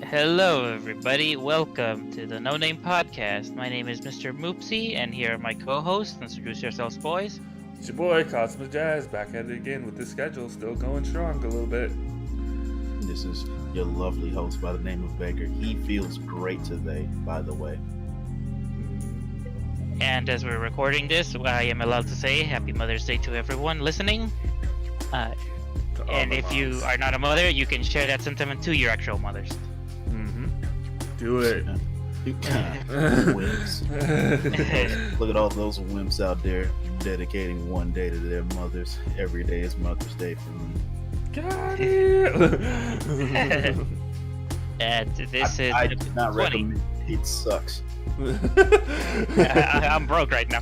Hello, everybody. Welcome to the No Name Podcast. My name is Mrmoopsy, and here are my co-hosts. Introduce yourselves, boys. It's your boy, Cosmo Jazz, back at it again with the schedule, still going strong a little bit. This is your lovely host by the name of Baker. He feels great today, by the way. And as we're recording this, I am allowed to say Happy Mother's Day to everyone listening. And if you are not a mother, you can share that sentiment to your actual mothers. Do it. Wimps. Look at all those wimps out there dedicating one day to their mothers. Every day is Mother's Day for me. Got it. And this is I do not 20. recommend it. Sucks. I'm broke right now.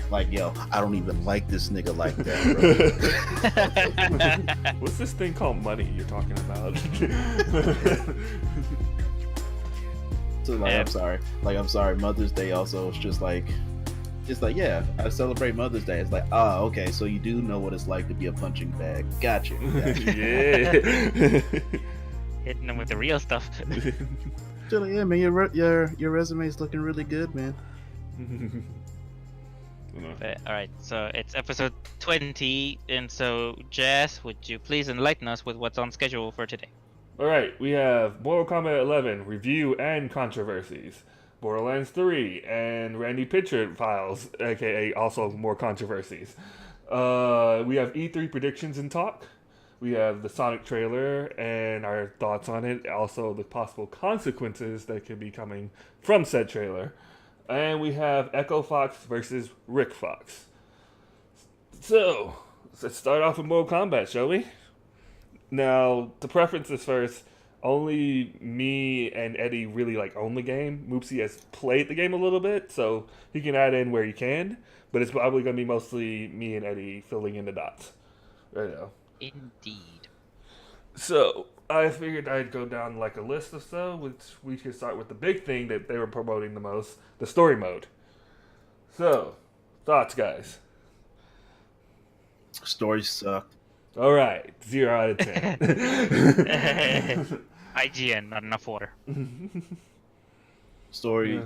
Like, yo, I don't even like this nigga like that, bro. What's this thing called money you're talking about? So I'm sorry. I'm sorry. Mother's Day also is just like, yeah, I celebrate Mother's Day. It's like, okay, so you do know what it's like to be a punching bag. Gotcha. Yeah. Hitting them with the real stuff. So, like, yeah, man, your resume is looking really good, man. Alright, so it's episode 20, and so Jazz, would you please enlighten us with what's on schedule for today? Alright, we have Mortal Kombat 11, review and controversies. Borderlands 3, and Randy Pitchford files, aka also more controversies. We have E3 predictions and talk. We have the Sonic trailer and our thoughts on it. Also, the possible consequences that could be coming from said trailer. And we have Echo Fox versus Rick Fox. So, let's start off with Mortal Kombat, shall we? Now, the preferences first. Only me and Eddie really own the game. Moopsy has played the game a little bit, so he can add in where he can. But it's probably going to be mostly me and Eddie filling in the dots right now. Indeed. So, I figured I'd go down a list of so, which we could start with the big thing that they were promoting the most, the story mode. So, thoughts, guys? Stories sucked. All right, 0 out of 10. IGN, not enough water. The story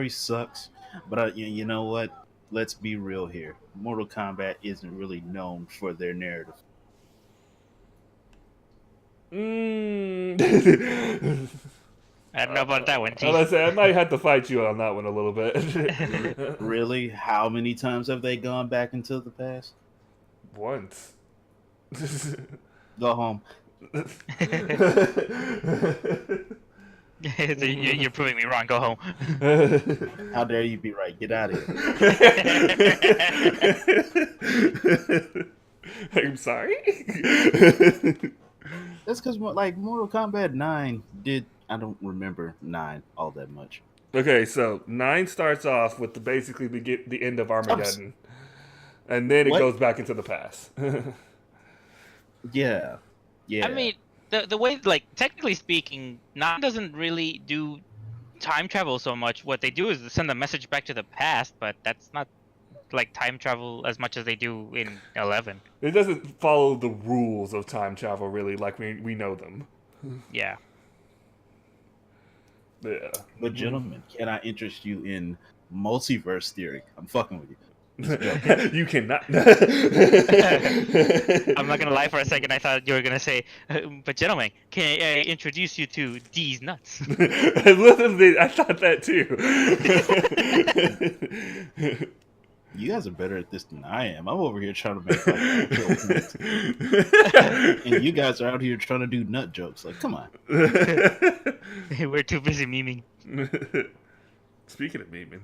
sucks. But you know what? Let's be real here. Mortal Kombat isn't really known for their narrative. I don't know about that one, T. I might have to fight you on that one a little bit. Really? How many times have they gone back into the past? Once. Go home. You're proving me wrong. Go home. How dare you be right? Get out of here. I'm sorry? That's because, Mortal Kombat 9 I don't remember 9 all that much. Okay, so 9 starts off with basically the end of Armageddon. And then it goes back into the past. Yeah. I mean, the way, technically speaking, 9 doesn't really do time travel so much. What they do is send a message back to the past, but that's not time travel as much as they do in 11. It doesn't follow the rules of time travel really like we know them. Yeah. Yeah. But gentlemen, can I interest you in multiverse theory? I'm fucking with you. You cannot. I'm not gonna lie. For a second, I thought you were gonna say, "But gentlemen, can I introduce you to D's nuts?" Literally, I thought that too. You guys are better at this than I am. I'm over here trying to make like actual points. And you guys are out here trying to do nut jokes. Like, come on. We're too busy memeing. Speaking of memeing,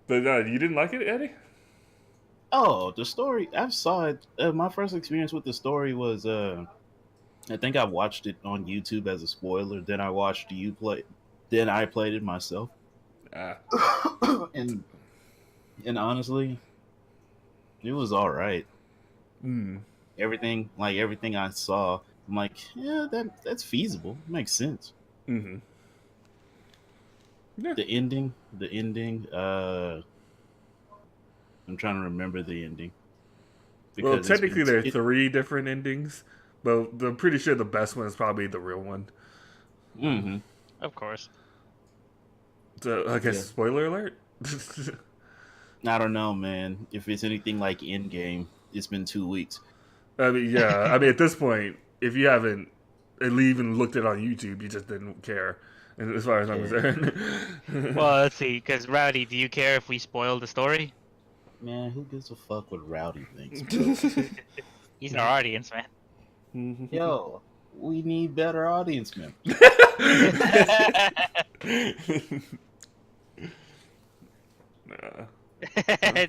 but no, you didn't like it, Eddie? Oh, the story. I saw it. My first experience with the story was, I think I watched it on YouTube as a spoiler. Then I watched you play. Then I played it myself. and honestly, it was all right. Everything I saw, I'm like, yeah, that's feasible. Makes sense. Mm-hmm. Yeah. The ending. I'm trying to remember the ending. Well, technically, there are 3 different endings, but I'm pretty sure the best one is probably the real one. Mm-hmm. Of course. So, I guess spoiler alert. I don't know, man. If it's anything like Endgame, it's been 2 weeks. I mean, yeah. I mean, at this point, if you haven't even looked it on YouTube, you just didn't care. And as far as I'm concerned. Well, let's see. Because Rowdy, do you care if we spoil the story? Man, who gives a fuck what Rowdy thinks? He's our audience, man. Yo, we need better audience members.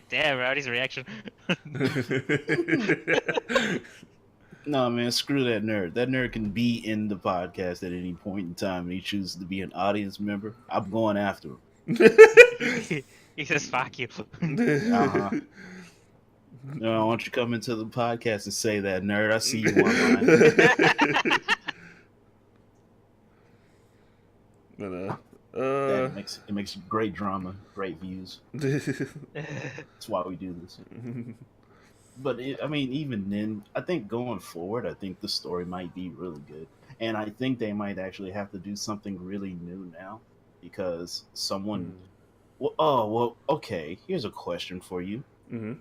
Damn, Rowdy's reaction. No, man, screw that nerd. That nerd can be in the podcast at any point in time, and he chooses to be an audience member. I'm going after him. He says, "Fuck you." Uh-huh. No, I want you to come into the podcast and say that, nerd. I see you online. It makes great drama, great views. That's why we do this. But even then, I think going forward, I think the story might be really good, and I think they might actually have to do something really new now, because someone. Okay. Here's a question for you. Mm-hmm.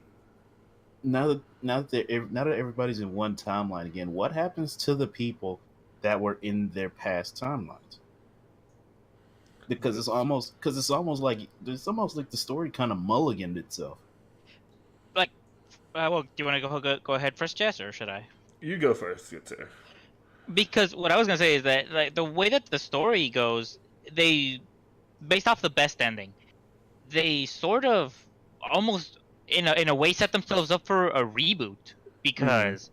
Now that everybody's in one timeline again, what happens to the people that were in their past timelines? Because it's almost like the story kind of mulliganed itself. Like, well, do you want to go ahead first, Jess, or should I? You go first, good sir. Because what I was gonna say is that, like, the way that the story goes, based off the best ending, they sort of almost in a way set themselves up for a reboot, because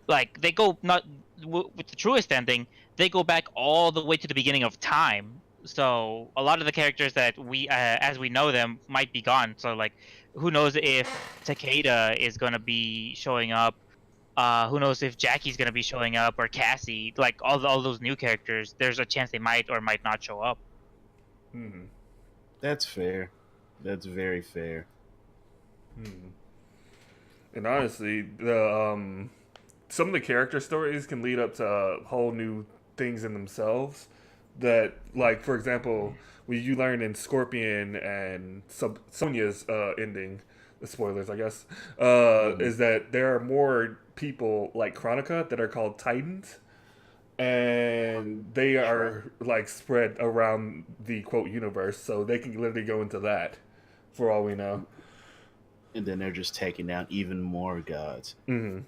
like they go not with the truest ending, they go back all the way to the beginning of time. So a lot of the characters that we as we know them might be gone. So like, who knows if Takeda is gonna be showing up? Who knows if Jackie's gonna be showing up, or Cassie? Like all those new characters, there's a chance they might or might not show up. Mm-hmm. That's fair. That's very fair. And honestly, the some of the character stories can lead up to whole new things in themselves. That, like, for example, you learn in Scorpion and Sonya's ending, the spoilers, I guess, is that there are more people like Chronica that are called Titans, and they are like spread around the quote universe, so they can literally go into that, for all we know. And then they're just taking down even more gods. Mm-hmm.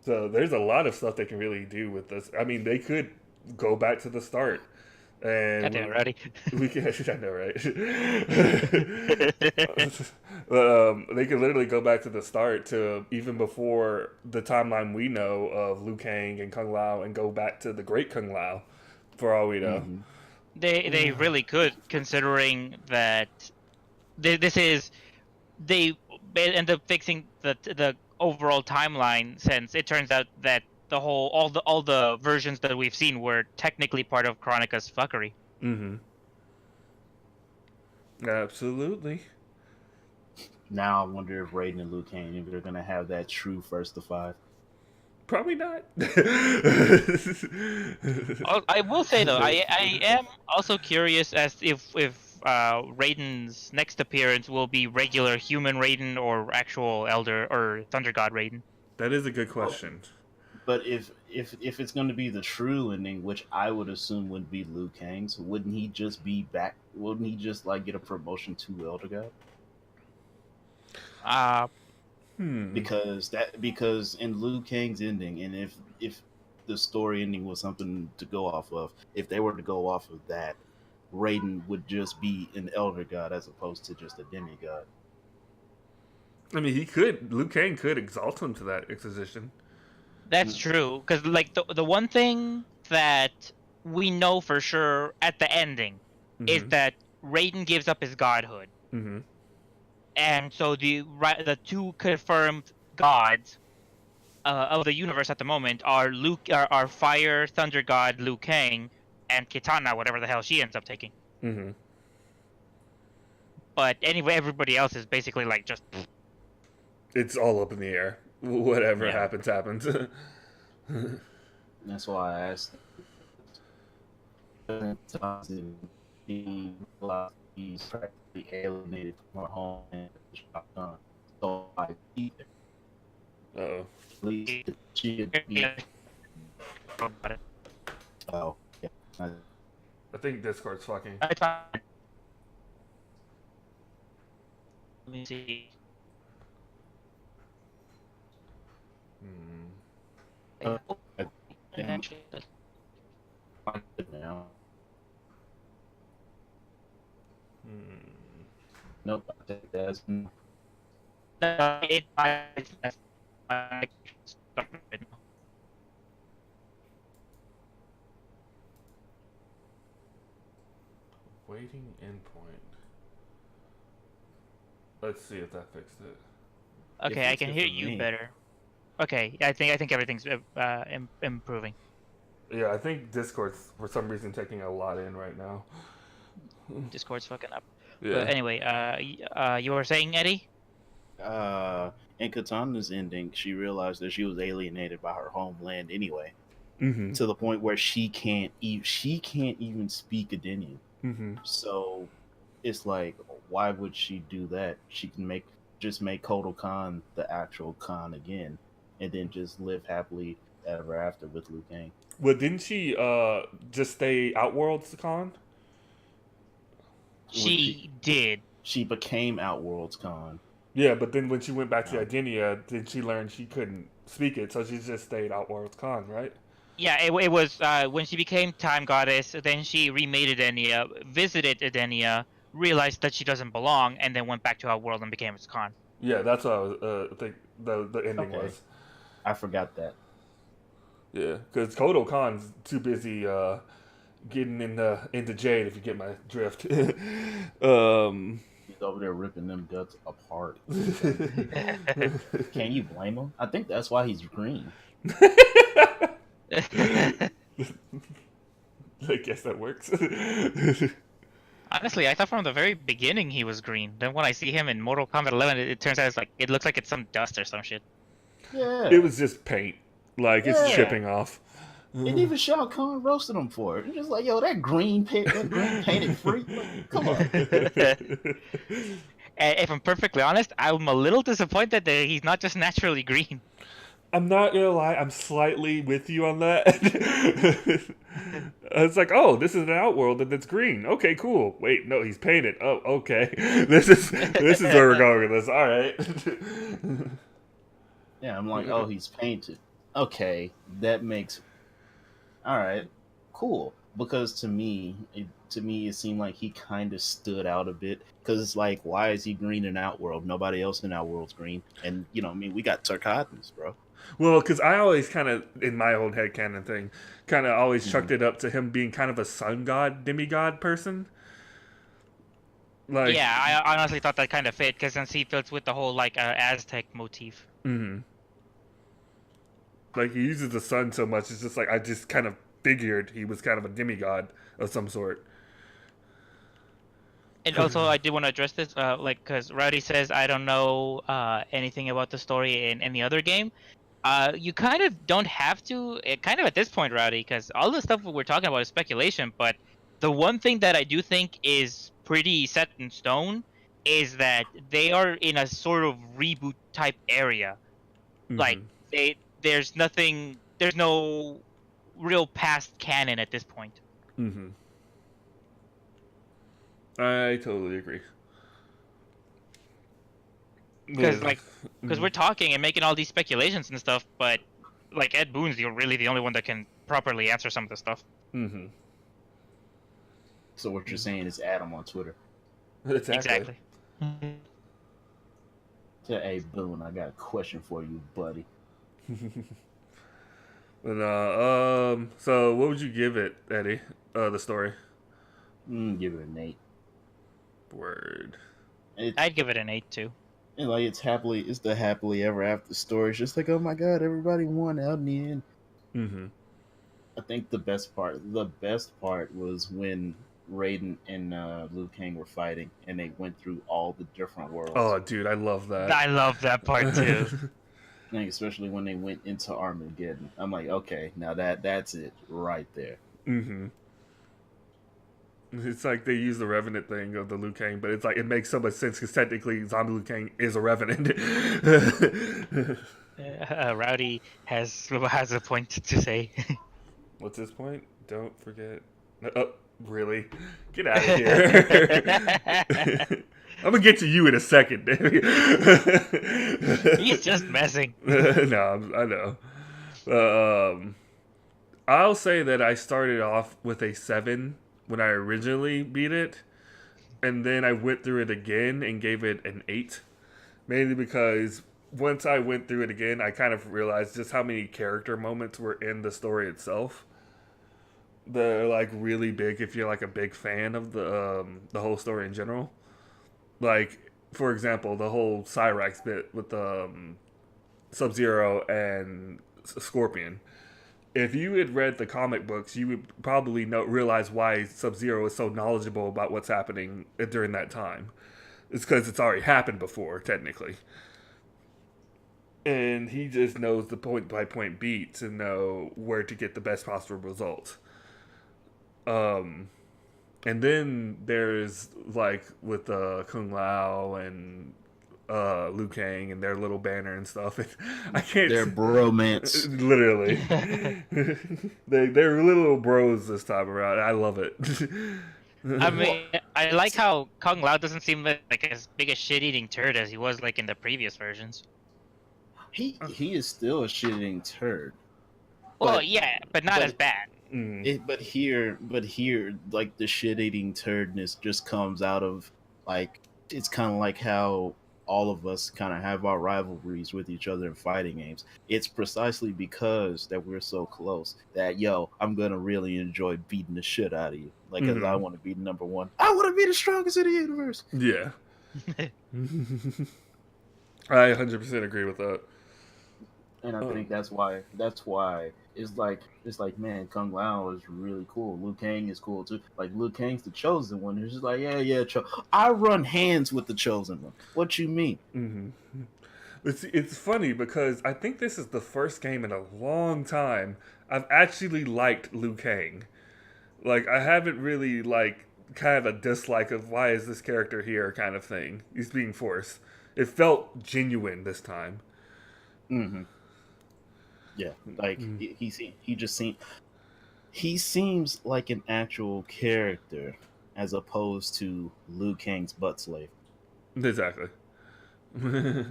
So there's a lot of stuff they can really do with this. I mean, they could go back to the start. And Goddamn, ready. We can, I know, right? They could literally go back to the start, to even before the timeline we know of Liu Kang and Kung Lao, and go back to the Great Kung Lao, for all we know. Mm-hmm. They really could, considering that they end up fixing the overall timeline, since it turns out that all the versions that we've seen were technically part of Chronica's fuckery. Mm-hmm. Absolutely. Now I wonder if Raiden and Liu Kang, if they're gonna have that true first to 5. Probably not. I will say though, I am also curious as if Raiden's next appearance will be regular human Raiden or actual Elder or Thunder God Raiden. That is a good question. But if it's going to be the true ending, which I would assume would be Liu Kang's, wouldn't he just be back? Wouldn't he just like get a promotion to Elder God? Because in Liu Kang's ending, and if the story ending was something to go off of, if they were to go off of that, Raiden would just be an Elder God as opposed to just a demigod. I mean, Liu Kang could exalt him to that position. That's true, because like the one thing that we know for sure at the ending is that Raiden gives up his godhood, and so the two confirmed gods of the universe at the moment are are Fire Thunder God Liu Kang and Kitana, whatever the hell she ends up taking. But anyway, everybody else is basically like just. It's all up in the air. Whatever happens. That's why I asked. He's practically alienated from her home and shotgun. So I eat it. Uh-oh. At least she Oh, yeah. I think Discord's fucking. Let me see. Now. Nope, I think that's. Waiting endpoint. Let's see if that fixed it. Okay, I can hear you better. Okay, I think everything's improving. Yeah, I think Discord's for some reason taking a lot in right now. Discord's fucking up. Yeah. But anyway, you were saying, Eddie? In Katana's ending, she realized that she was alienated by her homeland anyway, to the point where she can't even speak Edenian. So it's like, why would she do that? She can just make Kotal Khan the actual Khan again, and then just live happily ever after with Liu Kang. Well, didn't she just stay Outworlds Khan? She did. She became Outworlds Khan. Yeah, but then when she went back to Idenia, then she learned she couldn't speak it, so she just stayed Outworlds Khan, right? Yeah, it was when she became Time Goddess, then she remade Edenia, visited Edenia, realized that she doesn't belong, and then went back to Outworld and became its Khan. Yeah, that's what I was think the ending was. I forgot that. Yeah, because Kotal Khan's too busy getting into Jade, if you get my drift. He's over there ripping them guts apart. Can you blame him? I think that's why he's green. I guess that works. Honestly, I thought from the very beginning he was green. Then when I see him in Mortal Kombat 11, it turns out it looks like it's some dust or some shit. Yeah. It was just paint. Like, it's chipping off. And even Shao Kahn roasted him for it. It's just like, yo, that green painted freak. Like, come on. And if I'm perfectly honest, I'm a little disappointed that he's not just naturally green. I'm not gonna lie, I'm slightly with you on that. It's like, oh, this is an Outworld and it's green. Okay, cool. Wait, no, he's painted. Oh, okay. This is where we're going with this. All right. Yeah, I'm like, oh, he's painted. Okay, that makes. All right, cool. Because to me, it seemed like he kind of stood out a bit. Because it's like, why is he green in Outworld? Nobody else in Outworld's green. And we got Tarkatans, bro. Well, because I always kind of, in my old headcanon thing, kind of always chucked it up to him being kind of a sun god, demigod person. Like, yeah, I honestly thought that kind of fit, because since he fits with the whole, like, Aztec motif. Mm-hmm. Like, he uses the sun so much, it's just like, I just kind of figured he was kind of a demigod of some sort. And also, I did want to address this, because Rowdy says, I don't know anything about the story in any other game. You kind of don't have to, kind of at this point, Rowdy, because all the stuff we're talking about is speculation, but the one thing that I do think is pretty set in stone is that they are in a sort of reboot type area. Like there's no real past canon at this point. I totally agree. Because we're talking and making all these speculations and stuff, but like Ed Boon's really the only one that can properly answer some of the stuff. So what you're saying is Adam on Twitter. Exactly. Hey Boone, I got a question for you, buddy. So what would you give it, Eddie? The story. Give it an 8. Word. I'd give it an 8 too. And like it's the happily ever after story. It's just like, oh my god, everybody won out in the end. I think the best part was when Raiden and Liu Kang were fighting, and they went through all the different worlds. Oh, dude, I love that. I love that part too. Like, especially when they went into Armageddon. I'm like, okay, now that's it right there. It's like they use the Revenant thing of the Liu Kang, but it's like it makes so much sense because technically Zombie Liu Kang is a Revenant. Rowdy has a point to say. What's his point? Don't forget. Oh, really? Get out of here. I'm gonna get to you in a second. He's just messing. No, I know. I'll say that I started off with a 7 when I originally beat it, and then I went through it again and gave it an 8, mainly because once I went through it again, I kind of realized just how many character moments were in the story itself. They're like really big if you're like a big fan of the whole story in general. Like, for example, the whole Cyrax bit with Sub-Zero and Scorpion. If you had read the comic books, you would probably realize why Sub-Zero is so knowledgeable about what's happening during that time. It's because it's already happened before, technically. And he just knows the point-by-point beats and know where to get the best possible result. And then there's, like, with Kung Lao and Liu Kang and their little banner and stuff. I can't. Their bromance. Literally. They're little bros this time around. I love it. I mean, I like how Kung Lao doesn't seem like as big a shit-eating turd as he was like in the previous versions. He is still a shit-eating turd. Well, yeah, but not as bad. But here, like the shit-eating turdness just comes out of like it's kind of like how all of us kind of have our rivalries with each other in fighting games. It's precisely because that we're so close that I'm gonna really enjoy beating the shit out of you. Like, cause I want to be number one. I want to be the strongest in the universe. Yeah. I 100% agree with that. And I think that's why it's like man, Kung Lao is really cool. Liu Kang is cool too. Like Liu Kang's the chosen one. It's just like I run hands with the chosen one. What you mean? It's funny because I think this is the first game in a long time I've actually liked Liu Kang. Like I haven't really like kind of a dislike of why is this character here kind of thing. He's being forced. It felt genuine this time. Yeah, like he seems like an actual character as opposed to Liu Kang's butt slave. Exactly. You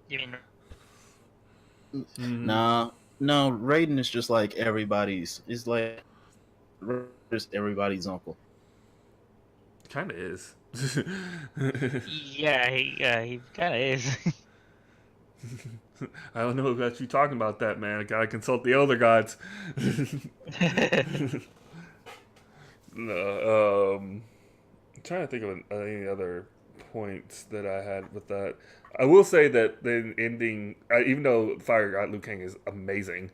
mean? No, Raiden is just like everybody's. It's like just everybody's uncle. Kind of is. Yeah, he kind of is. I don't know about you talking about that, man. I gotta consult the elder gods. No, I'm trying to think of any other points that I had with that. I will say that the ending, even though Fire God Liu Kang is amazing,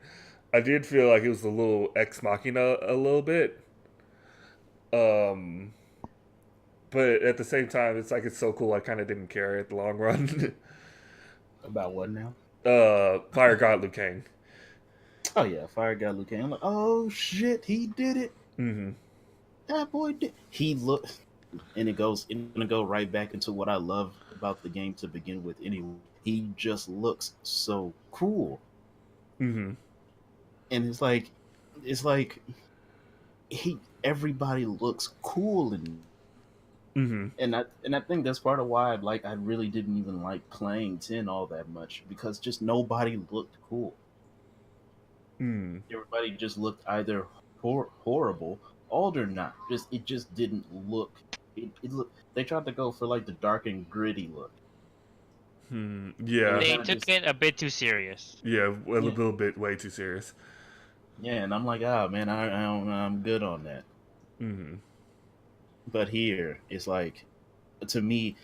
I did feel like it was a little ex machina a little bit. But at the same time, it's like it's so cool. I kind of didn't care at the long run. About what now? Fire God Liu Kang. Oh yeah, Fire God Liu Kang. I'm like, oh shit, he did it. That boy did. and it's gonna go right back into what I love about the game to begin with. Anyway, he just looks so cool, Mm-hmm. and it's like he everybody looks cool Mm-hmm. and I think that's part of why I really didn't even like playing 10 all that much, because just nobody looked cool. Mm. Everybody just looked either horrible, old or not. It just didn't look. It looked. They tried to go for like the dark and gritty look. Hmm. It Yeah. was They kind of took just it a bit too serious. Yeah. A yeah, little bit way too serious. yeah. And I'm like, ah, man, I don't, I'm good on that. Mm-hmm. But here, it's like, to me,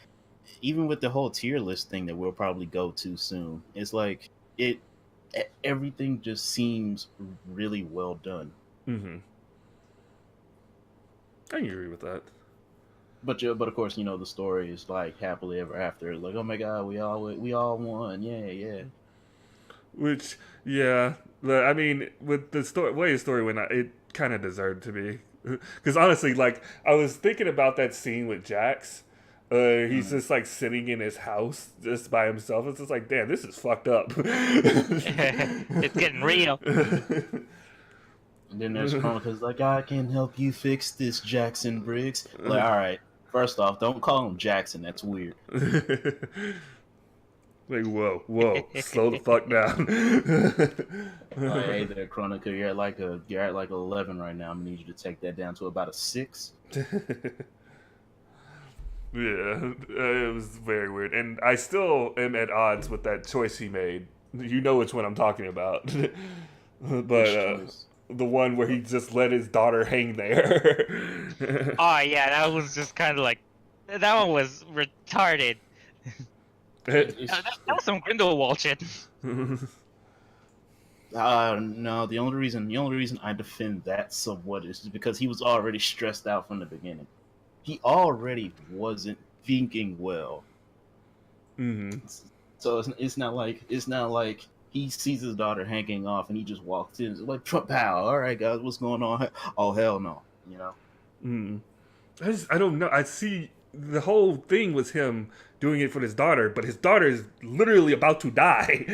even with the whole tier list thing that we'll probably go to soon, it's like it everything just seems really well done. Mm-hmm. I can agree with that. But of course, the story is like happily ever after. Like, oh my god, we all won, yeah, yeah. Which, yeah, but I mean, with the way the story went, it kind of deserved to be. Because honestly, like, I was thinking about that scene with Jax. He's Mm. just like sitting in his house just by himself. It's just like, damn, this is fucked up. It's getting real. And then there's Chronicles like, I can help you fix this, Jackson Briggs. Like, all right, first off, don't call him Jackson. That's weird. Like, whoa, slow the fuck down. Hey there, Chronicle, you're at like 11 right now. I'm gonna need you to take that down to about a 6. Yeah, it was very weird, and I still am at odds with that choice he made. You know which one I'm talking about, but the one where he just let his daughter hang there. Oh yeah, that was just kind of like, that one was retarded. That was some Grindelwald shit. No, the only reason I defend that somewhat is because he was already stressed out from the beginning. He already wasn't thinking well. Mm-hmm. So it's not like he sees his daughter hanging off and he just walks in. It's like, pow! All right, guys, what's going on? Oh hell no, Mm. I don't know. I see the whole thing was him doing it for his daughter, but his daughter is literally about to die.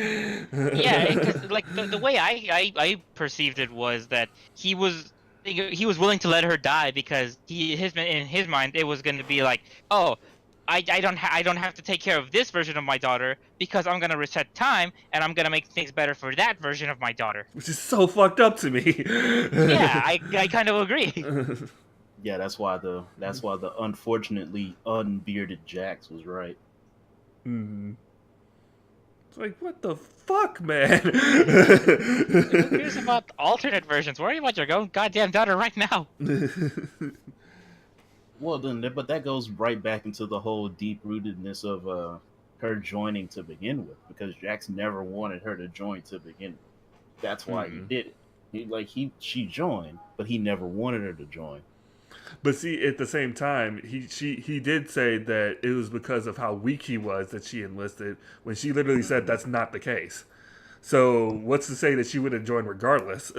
Yeah, because like the way I perceived it was that he was willing to let her die because in his mind it was going to be like, oh, I don't have to take care of this version of my daughter because I'm going to reset time and I'm going to make things better for that version of my daughter. Which is so fucked up to me. Yeah, I kind of agree. Yeah, that's why the unfortunately unbearded Jax was right. Mm. It's like, what the fuck, man? Who cares about alternate versions? Worry about your own goddamn daughter right now. Well, then, but that goes right back into the whole deep rootedness of her joining to begin with, because Jax never wanted her to join to begin with. That's why he did it. She joined, but he never wanted her to join. But see, at the same time, he did say that it was because of how weak he was that she enlisted, when she literally said that's not the case. So what's to say that she would have joined regardless?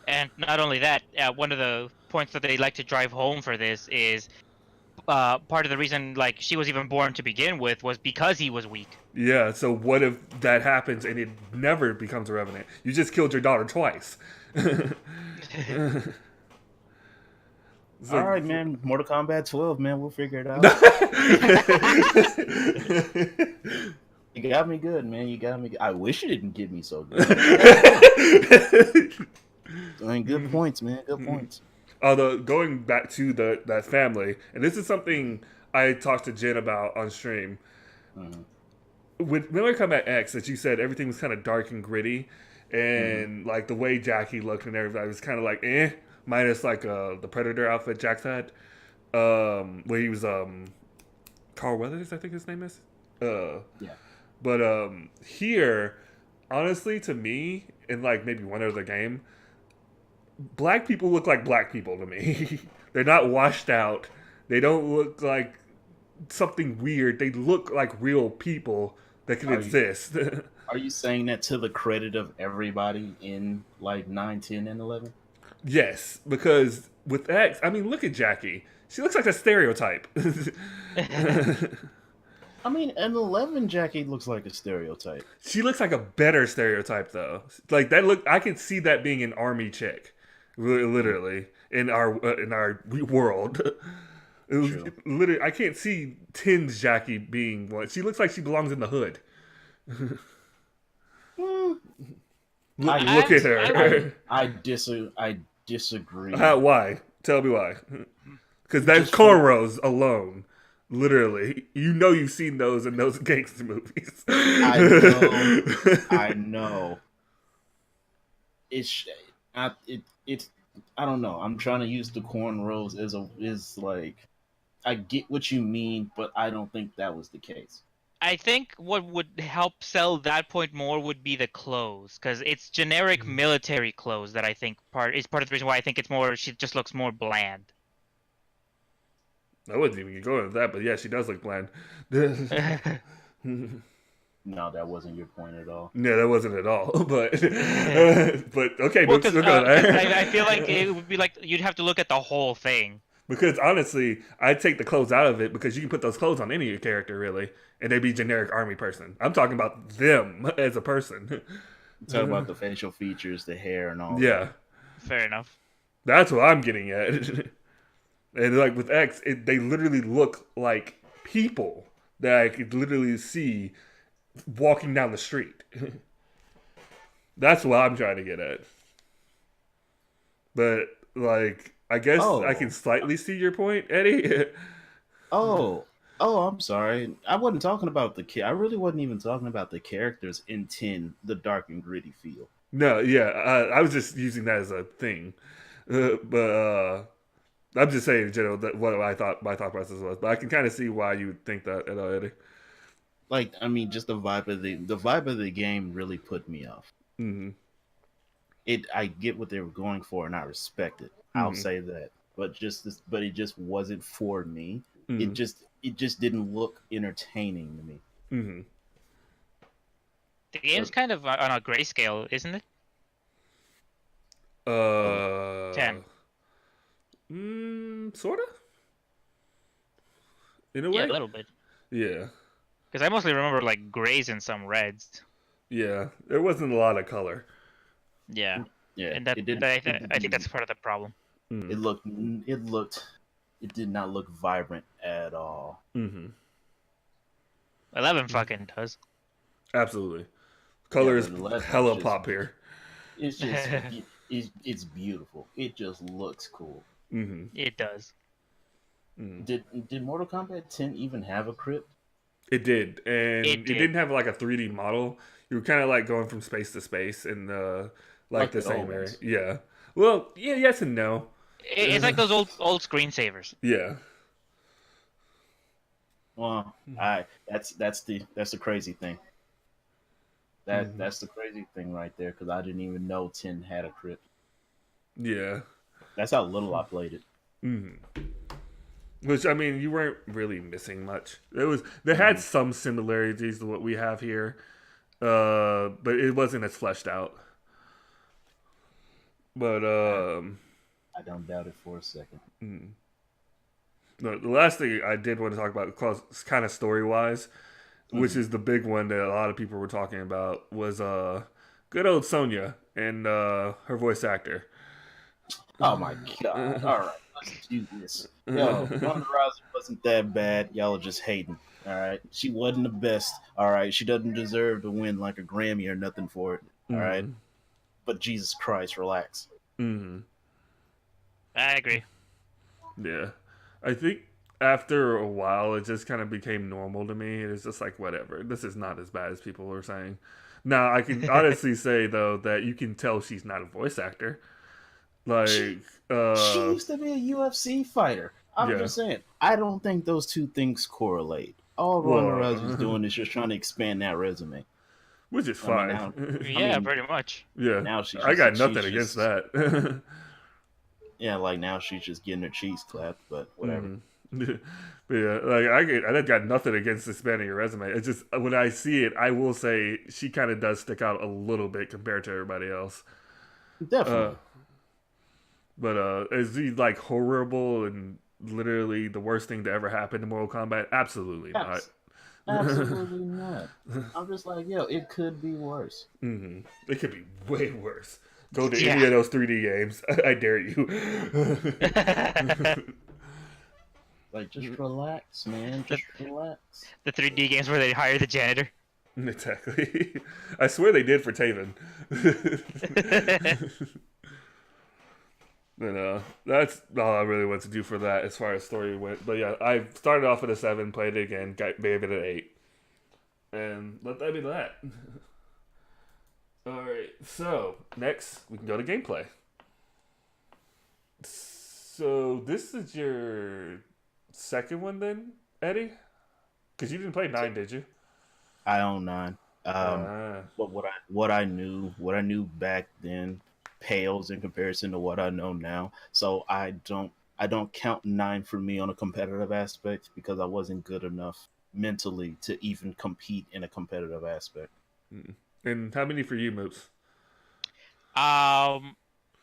And not only that, one of the points that they like to drive home for this is part of the reason like she was even born to begin with was because he was weak. Yeah, so what if that happens and it never becomes a revenant? You just killed your daughter twice. All right, man. Mortal Kombat 12, man. We'll figure it out. You got me good, man. You got me good. I wish you didn't get me so good. I mean, good points, man. Good points. Although, going back to that family, and this is something I talked to Jen about on stream. With Mortal Kombat X, that you said everything was kind of dark and gritty, and like the way Jackie looked and everything was kind of like minus like the Predator outfit Jax had, where he was Carl Weathers, I think his name is. Yeah. But here, honestly, to me, in like maybe one other game, black people look like black people to me. They're not washed out. They don't look like something weird. They look like real people that can exist. Are you saying that to the credit of everybody in like 9, 10, and 11? Yes, because with X, I mean, look at Jackie. She looks like a stereotype. I mean, an 11 Jackie looks like a stereotype. She looks like a better stereotype though. Like that look, I can see that being an army chick, literally in our world. Literally, I can't see 10's Jackie being one. She looks like she belongs in the hood. Look at her. I disagree. Why? Tell me why. Because that's cornrows alone. Literally, you've seen those in those gangster movies. I know. It's I don't know. I'm trying to use the cornrows is like, I get what you mean, but I don't think that was the case. I think what would help sell that point more would be the clothes, because it's generic military clothes that I think is part of the reason why I think it's more. She just looks more bland. I wouldn't even go into that, but yeah, she does look bland. No, that wasn't your point at all. No, that wasn't at all. But okay, well, I feel like it would be like you'd have to look at the whole thing. Because honestly, I'd take the clothes out of it because you can put those clothes on any character really, and they'd be generic army person. I'm talking about them as a person. Talk about the facial features, the hair, and all. Yeah, that. Fair enough. That's what I'm getting at. And like with X, they literally look like people that I could literally see walking down the street. That's what I'm trying to get at. But like, I guess I can slightly see your point, Eddie. Oh, I'm sorry. I wasn't talking about I really wasn't even talking about the characters in 10, the dark and gritty feel. No, yeah, I was just using that as a thing. But I'm just saying in general that what I thought my thought process was. But I can kind of see why you would think that, Eddie. Like, I mean, just the vibe of the game really put me off. Mm-hmm. I get what they were going for, and I respect it. Mm-hmm. I'll say that. But it just wasn't for me. Mm-hmm. It just didn't look entertaining to me. Mm-hmm. The game's kind of on a grayscale, isn't it? 10. Sorta. In a way, yeah, a little bit. Yeah. Because I mostly remember like grays and some reds. Yeah, there wasn't a lot of color. Yeah. Yeah. And I think that's part of the problem. Mm. It did not look vibrant at all. Mm-hmm. 11 fucking does. Absolutely. Color is hella pop here. It's just it's beautiful. It just looks cool. Mm-hmm. It does. Mm. Did Mortal Kombat 10 even have a crypt? It did, and it didn't have like a 3D model. You were kind of like going from space to space in like the same area. Yeah. Well, yeah, yes and no. It's like those old screensavers. Yeah. Well, that's the crazy thing. That's the crazy thing right there, because I didn't even know 10 had a crypt. Yeah. That's how little I played it. Mm-hmm. Which, I mean, you weren't really missing much. They had some similarities to what we have here, but it wasn't as fleshed out. But I don't doubt it for a second. No, the last thing I did want to talk about, kind of story-wise, which is the big one that a lot of people were talking about, was good old Sonya and her voice actor. Oh my god! All right, let's do this. Yo, Ronda Rousey wasn't that bad. Y'all are just hating. All right, she wasn't the best. All right, she doesn't deserve to win like a Grammy or nothing for it. All right, but Jesus Christ, relax. Mm-hmm. I agree. Yeah, I think after a while, it just kind of became normal to me. It's just like, whatever. This is not as bad as people were saying. Now, I can honestly say, though, that you can tell she's not a voice actor. Like, she used to be a UFC fighter. I'm just saying, I don't think those two things correlate. All Ronda Rousey's doing is just trying to expand that resume. Which is fine. Pretty much. Yeah. Now I got nothing against that. Yeah, like now she's just getting her cheeks clapped, but whatever. But yeah, like I got nothing against expanding your resume. It's just when I see it, I will say she kind of does stick out a little bit compared to everybody else. Definitely. But is he like horrible and literally the worst thing to ever happen to Mortal Kombat? Absolutely not. Absolutely not. I'm just like, yo, it could be worse. It could be way worse. Go to Yeah. any of those 3D games. I dare you. Like, just relax, man. Just relax. The 3D games where they hire the janitor. Exactly. I swear they did for Taven. But that's all I really want to do for that as far as story went. But yeah, I started off with a 7, played it again, gave it an 8. And let that be that. Alright, so next we can go to gameplay. So this is your second one then, Eddie? Because you didn't play 9, did you? I own 9. But what I knew back then pales in comparison to what I know now. So I don't count 9 for me on a competitive aspect because I wasn't good enough mentally to even compete in a competitive aspect. And how many for you, Moops?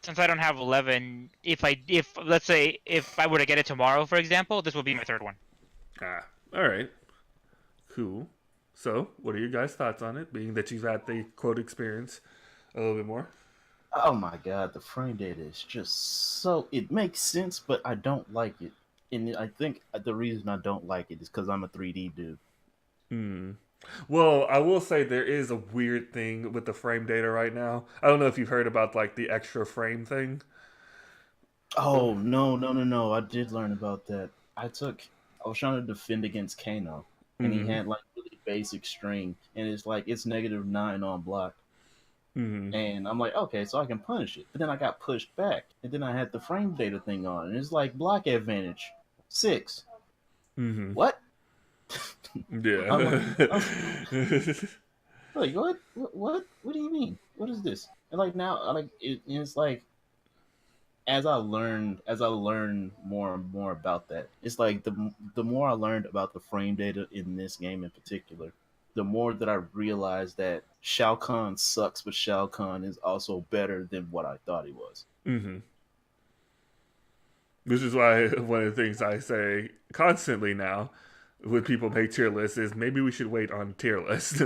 Since I don't have 11, if let's say if I were to get it tomorrow, for example, this will be my third one. All right, cool. So, what are your guys' thoughts on it? Being that you've had the quote experience a little bit more. Oh my god, the frame data is just so... It makes sense, but I don't like it. And I think the reason I don't like it is because I'm a 3D dude. Well, I will say there is a weird thing with the frame data right now. I don't know if you've heard about like the extra frame thing. Oh, no. I did learn about that. I was trying to defend against Kano, and he had like really basic string, and it's like it's -9 on block. And I'm like, okay, so I can punish it. But then I got pushed back, and then I had the frame data thing on, and it's like block advantage 6. What? Yeah. Like, what? What do you mean? What is this? And like now, like it's like as I learned more and more about that, it's like the more I learned about the frame data in this game in particular, the more that I realized that Shao Kahn sucks, but Shao Kahn is also better than what I thought he was. This is why one of the things I say constantly now when people make tier lists is maybe we should wait on tier list.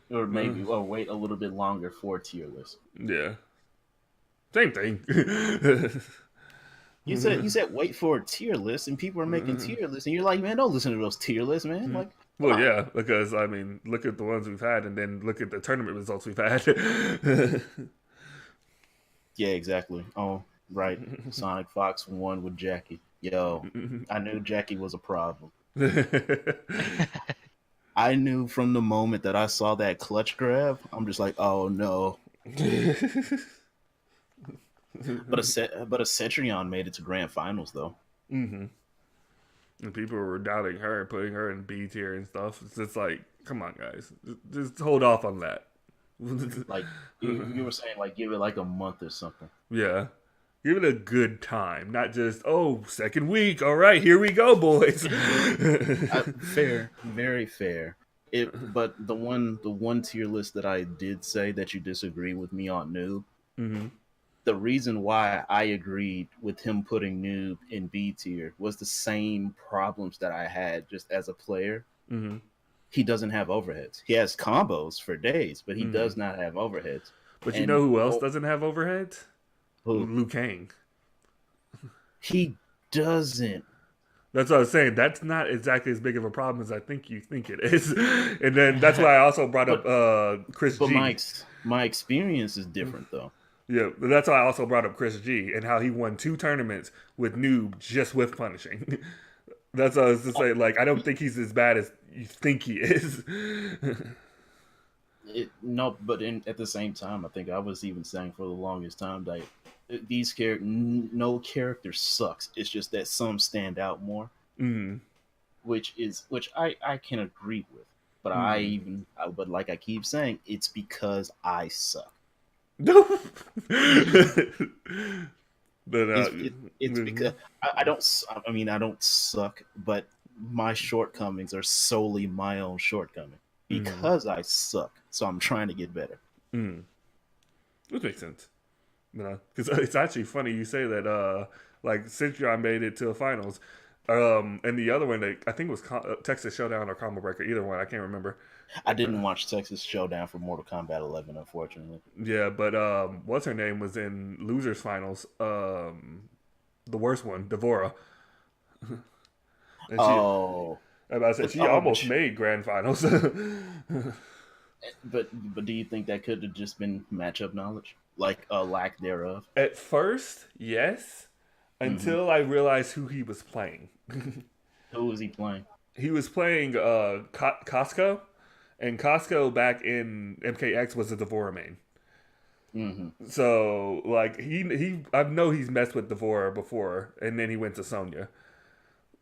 Or maybe wait a little bit longer for tier list. Yeah. Same thing. You said wait for a tier list, and people are making tier lists, and you're like, man, don't listen to those tier lists, man. Like, well, yeah, because I mean, look at the ones we've had, and then look at the tournament results we've had. Yeah, exactly. Oh, right. Sonic Fox won with Jackie. Yo, I knew Jackie was a problem. I knew from the moment that I saw that clutch grab, I'm just like, oh no. But a Cetrion made it to grand finals though. And people were doubting her and putting her in B tier and stuff. It's just like, come on, guys, just hold off on that. Like you were saying, like give it like a month or something. Yeah, give it a good time, not just second week. All right, here we go, boys. Fair, very fair. But the one tier list that I did say that you disagree with me on Noob. The reason why I agreed with him putting Noob in B tier was the same problems that I had just as a player. He doesn't have overheads. He has combos for days, but he does not have overheads. But you know who else doesn't have overheads? Who? Liu Kang. He doesn't. That's what I was saying. That's not exactly as big of a problem as I think you think it is. And then that's why I also brought up Chris G. But my experience is different, though. Yeah, but that's why I also brought up Chris G and how he won 2 tournaments with Noob just with punishing. That's what I was to say. Like, I don't think he's as bad as you think he is. No, but at the same time, I think I was even saying for the longest time that no character sucks. It's just that some stand out more, which I can agree with. But but like I keep saying, it's because I suck. But it's because I don't. I mean, I don't suck, but my shortcomings are solely my own shortcoming because I suck. So I'm trying to get better. That makes sense. Because it's actually funny you say that Like Centurion made it to the finals. And the other one, I think it was Texas Showdown or Combo Breaker. Either one, I can't remember. I didn't watch Texas Showdown for Mortal Kombat 11, unfortunately. Yeah, but what's her name was in losers finals. The worst one, Devora. She almost made grand finals. But do you think that could have just been matchup knowledge, like a lack thereof? At first, yes, until I realized who he was playing. Who was he playing? He was playing Costco, and Costco back in MKX was a Devora main. Mm-hmm. So like I know he's messed with Devora before, and then he went to Sonya.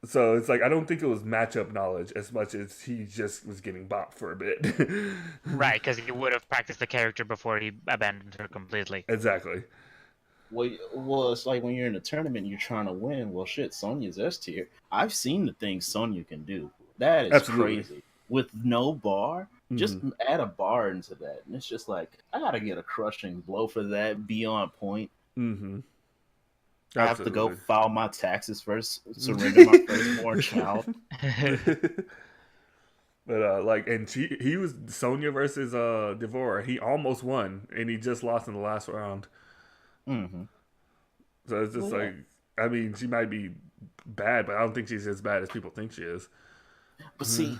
So it's like I don't think it was matchup knowledge as much as he just was getting bopped for a bit. Right, because he would have practiced the character before he abandoned her completely. Exactly. Well, it's like when you're in a tournament, you're trying to win. Well, shit, Sonya's S tier. I've seen the things Sonya can do. That is crazy. With no bar, just add a bar into that, and it's just like I gotta get a crushing blow for that. Be on point. Mm-hmm. I have to go file my taxes first, surrender my firstborn child. But and he was Sonya versus Devora. He almost won, and he just lost in the last round. Mm-hmm. So it's just I mean, she might be bad, but I don't think she's as bad as people think she is. But see,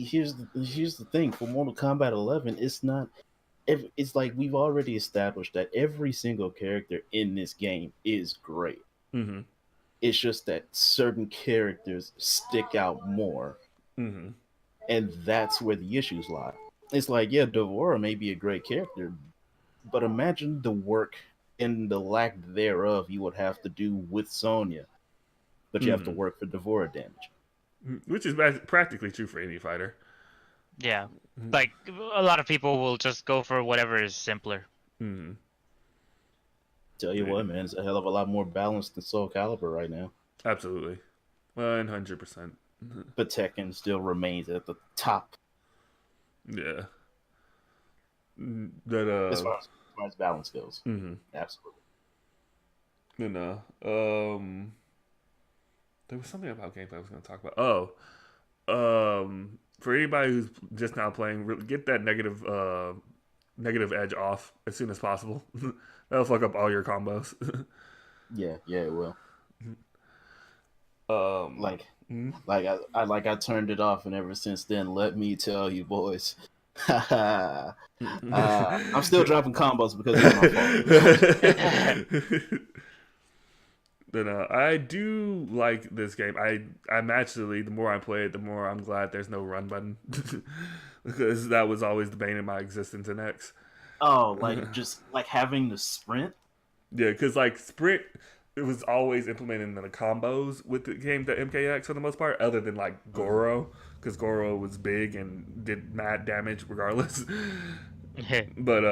here's the thing. For Mortal Kombat 11, it's not. It's like we've already established that every single character in this game is great. Mm-hmm. It's just that certain characters stick out more, and that's where the issues lie. It's like, yeah, Devora may be a great character, but imagine the work and the lack thereof you would have to do with Sonya, but you have to work for Devora damage. Which is practically true for any fighter. Yeah. Like, a lot of people will just go for whatever is simpler. Tell you what, man, it's a hell of a lot more balanced than Soul Calibur right now. Absolutely. 100%. But Tekken still remains at the top. Yeah. As far as balance goes. Absolutely. There was something about gameplay I was going to talk about. For anybody who's just now playing, get that negative edge off as soon as possible. That'll fuck up all your combos. yeah, it will. I turned it off, and ever since then, let me tell you, boys, I'm still dropping combos because it's my fault. I do like this game. I'm actually, the more I play it, the more I'm glad there's no run button. Because that was always the bane of my existence in X. Oh, just having the sprint? Yeah, because sprint, it was always implemented in the combos with the game, the MKX for the most part, other than Goro, because Goro was big and did mad damage regardless. But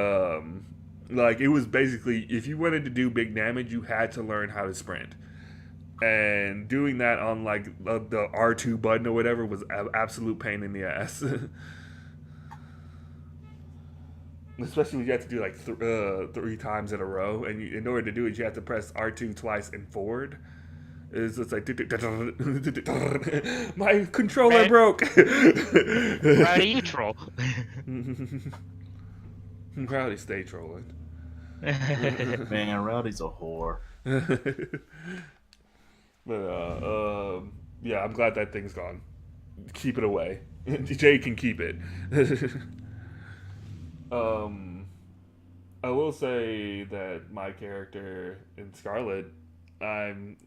it was basically, if you wanted to do big damage, you had to learn how to sprint. And doing that on the R2 button or whatever was an absolute pain in the ass. Especially when you have to do 3 times in a row, and in order to do it, you have to press R2 twice and forward. It's just like my controller broke. Rowdy, you troll. Rowdy, stay trolling. Man, Rowdy's a whore. But yeah, I'm glad that thing's gone. Keep it away. Jay can keep it. I will say that my character in Scarlet, I'm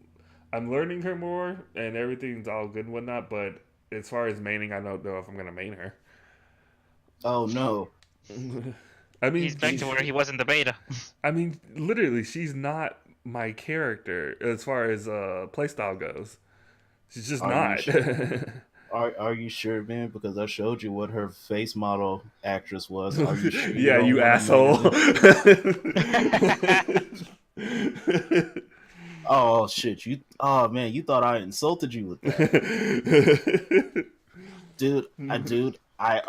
learning her more, and everything's all good and whatnot. But as far as maining, I don't know if I'm gonna main her. Oh no. I mean, he's back to where he was in the beta. I mean, literally, she's not my character as far as playstyle goes. She's just not. Are you sure, man? Because I showed you what her face model actress was. Are you sure? Yeah, you asshole. Oh shit! Man, you thought I insulted you with that, dude. I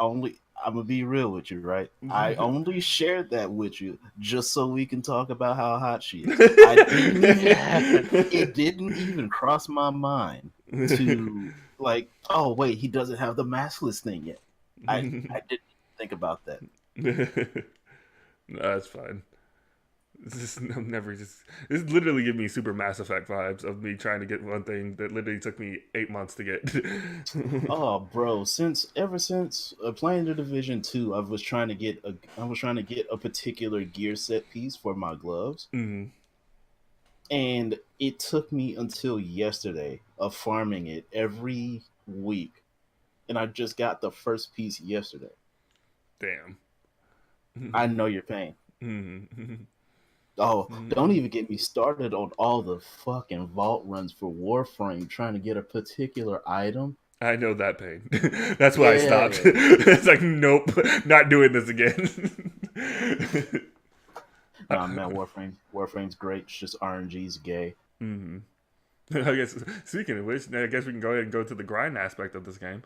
I'm gonna be real with you, right? I only shared that with you just so we can talk about how hot she is. It didn't even cross my mind to like, oh wait, he doesn't have the maskless thing yet. I didn't think about that. No, that's fine. I'm never just. This literally give me super Mass Effect vibes of me trying to get one thing that literally took me 8 months to get. Oh, bro! Ever since playing the Division 2, I was trying to get a particular gear set piece for my gloves, Mm-hmm. and it took me until yesterday of farming it every week, and I just got the first piece yesterday. Damn. I know your pain. Mm-hmm. Oh, don't even get me started on all the fucking vault runs for Warframe trying to get a particular item. I know that pain. That's why I Yeah. stopped. It's like, nope, not doing this again. Nah, man, Warframe's great. It's just RNG's gay. Mm-hmm. I guess, speaking of which, I guess we can go ahead and go to the grind aspect of this game.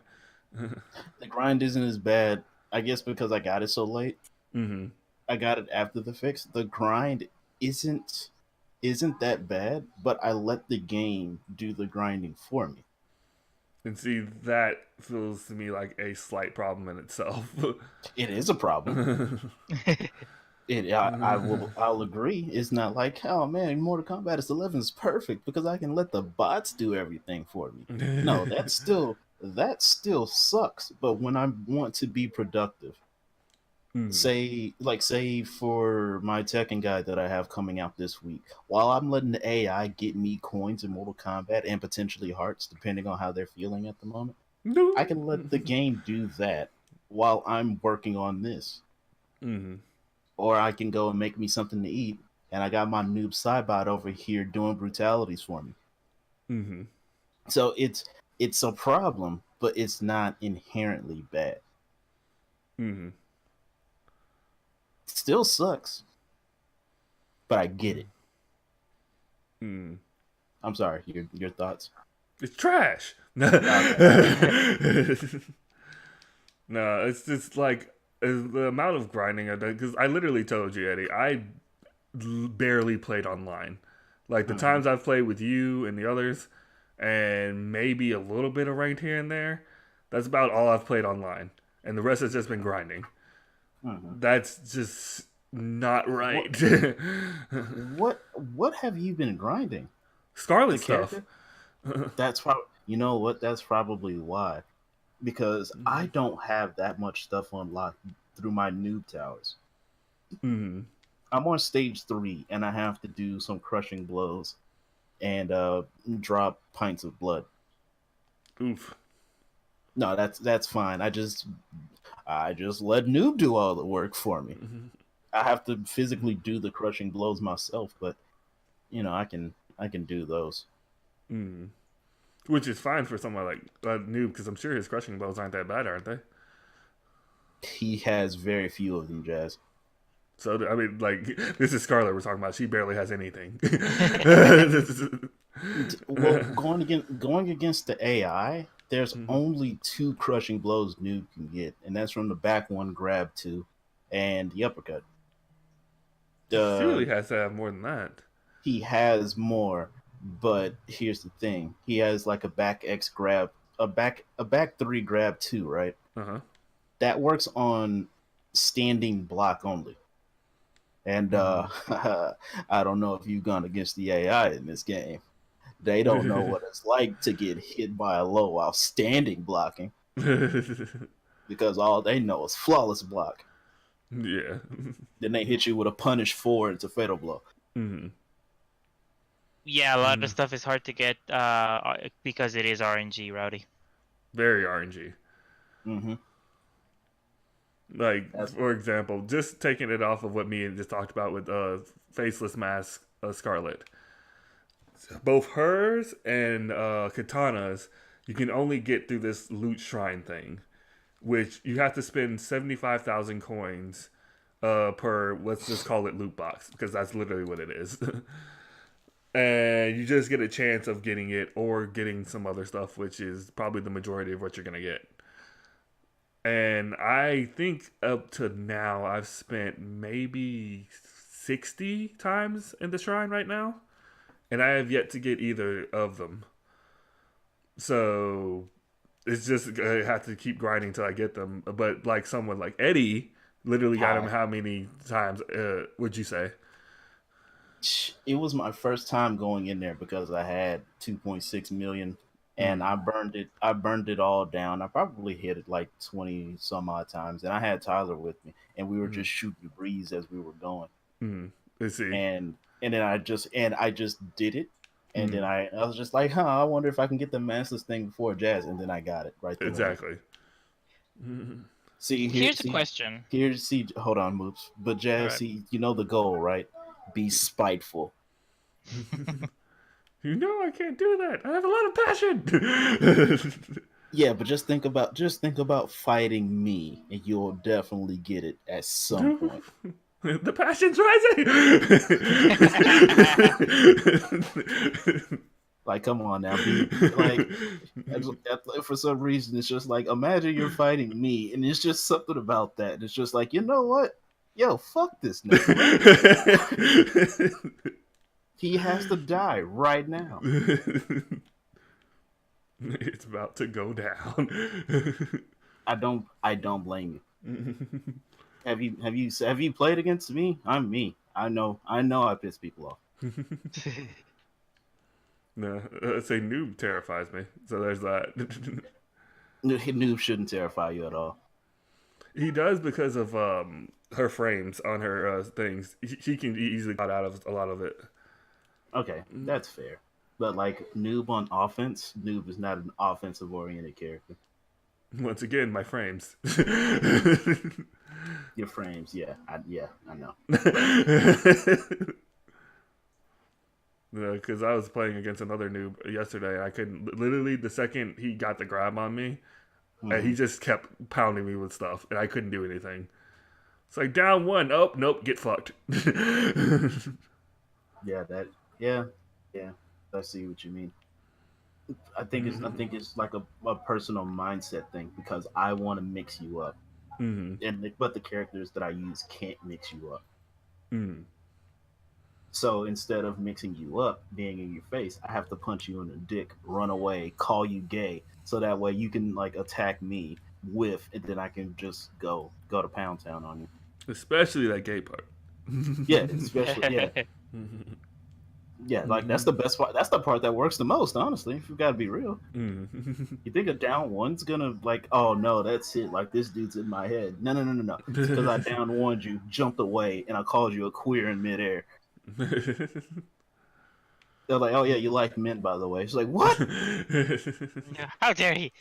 The grind isn't as bad, I guess, because I got it so late. Mm-hmm. I got it after the fix. The grind isn't that bad, but I let the game do the grinding for me. And see, that feels to me like a slight problem in itself. It is a problem. I'll agree. It's not like, oh man, Mortal Kombat is 11 is perfect because I can let the bots do everything for me. No, that still sucks. But when I want to be productive, say for my Tekken guide that I have coming out this week, while I'm letting the AI get me coins in Mortal Kombat and potentially hearts, depending on how they're feeling at the moment, I can let the game do that while I'm working on this. Mm-hmm. Or I can go and make me something to eat, and I got my noob Cybot over here doing brutalities for me. Mm-hmm. So it's a problem, but it's not inherently bad. Mm-hmm. Still sucks, but I get it. Mm. I'm sorry. Your thoughts? It's trash. No, it's just like the amount of grinding I did, because I literally told you, Eddie, I barely played online. Like the times I've played with you and the others, and maybe a little bit of ranked here and there, that's about all I've played online, and the rest has just been grinding. That's just not right. What have you been grinding? Scarlet stuff. That's probably, you know what? That's probably why, because I don't have that much stuff unlocked through my noob towers. Mm-hmm. I'm on stage 3, and I have to do some crushing blows and drop pints of blood. Oof. No, that's fine. I just let noob do all the work for me. Mm-hmm. I have to physically do the crushing blows myself, but I can do those. Mm. Which is fine for someone like Noob, because I'm sure his crushing blows aren't that bad, aren't they? He has very few of them, Jazz. So, I mean, like, this is Scarlet we're talking about. She barely has anything. Well, going against the AI, there's only 2 crushing blows Noob can get, and that's from the back one grab 2 and the uppercut. He really has to have more than that. He has more, but here's the thing: he has like a back X grab, a back 3 grab 2, right? That works on standing block only. And I don't know if you've gone against the AI in this game. They don't know what it's like to get hit by a low while standing blocking, because all they know is flawless block. Yeah. Then they hit you with a punish forward to fatal blow. Mm-hmm. Yeah, a lot of stuff is hard to get because it is RNG, Rowdy. Very RNG. Mm-hmm. Like, for example, just taking it off of what me and just talked about with Faceless Mask Scarlet. Both hers and Katana's, you can only get through this loot shrine thing, which you have to spend 75,000 coins per, let's just call it loot box, because that's literally what it is. And you just get a chance of getting it or getting some other stuff, which is probably the majority of what you're going to get. And I think up to now I've spent maybe 60 times in the shrine right now, and I have yet to get either of them. So it's just I have to keep grinding till I get them. But like someone like Eddie, literally got him Hi. how many times? Would you say? It was my first time going in there because I had 2.6 million and Mm, I burned it all down. I probably hit it like 20 some odd times and I had Tyler with me and we were mm, just shooting the breeze as we were going. mm. Let's see. And then I just did it. And then Mm, I was just like, I wonder if I can get the massless thing before Jazz, and then I got it right then and there. exactly. Mm, See here, Here's a question. see. Hold on, Moops. But All Jazz, right. see, you know the goal, right? Be spiteful. you know I can't do that. I have a lot of passion. Yeah, but just think about fighting me, and you'll definitely get it at some point. The passion's rising. Like, come on now, be like. For some reason, it's just like imagine you're fighting me, and it's just something about that. And it's just like, you know what? Yo, fuck this nigga, right? He has to die right now. It's about to go down. I don't blame you. Have you played against me? I'm me. I know I piss people off. No, I'd say noob terrifies me. So there's that. Noob shouldn't terrify you at all. He does because of her frames on her things. She can easily cut out of a lot of it. Okay, that's fair. But like noob on offense, noob is not an offensive oriented character. Once again, my frames. Your frames, yeah, I know. Because I was playing against another noob yesterday, and I couldn't. Literally, the second he got the grab on me, and he just kept pounding me with stuff, and I couldn't do anything. It's like down one. Oh nope, get fucked. Yeah, yeah, yeah. I see what you mean. I think it's like a personal mindset thing because I want to mix you up, Mm-hmm. but the characters that I use can't mix you up. Mm-hmm. So instead of mixing you up, being in your face, I have to punch you in the dick, run away, call you gay, so that way you can like attack me with, and then I can just go to Pound Town on you. Especially that gay part. Yeah, especially yeah, like that's the best part. That's the part that works the most, honestly. If you gotta be real, you think a down one's gonna like, oh no, that's it. Like this dude's in my head. No, no, no, no, no. It's because I down one you, jumped away, and I called you a queer in midair. They're like, oh yeah, you like men, by the way. She's like, what? How dare he?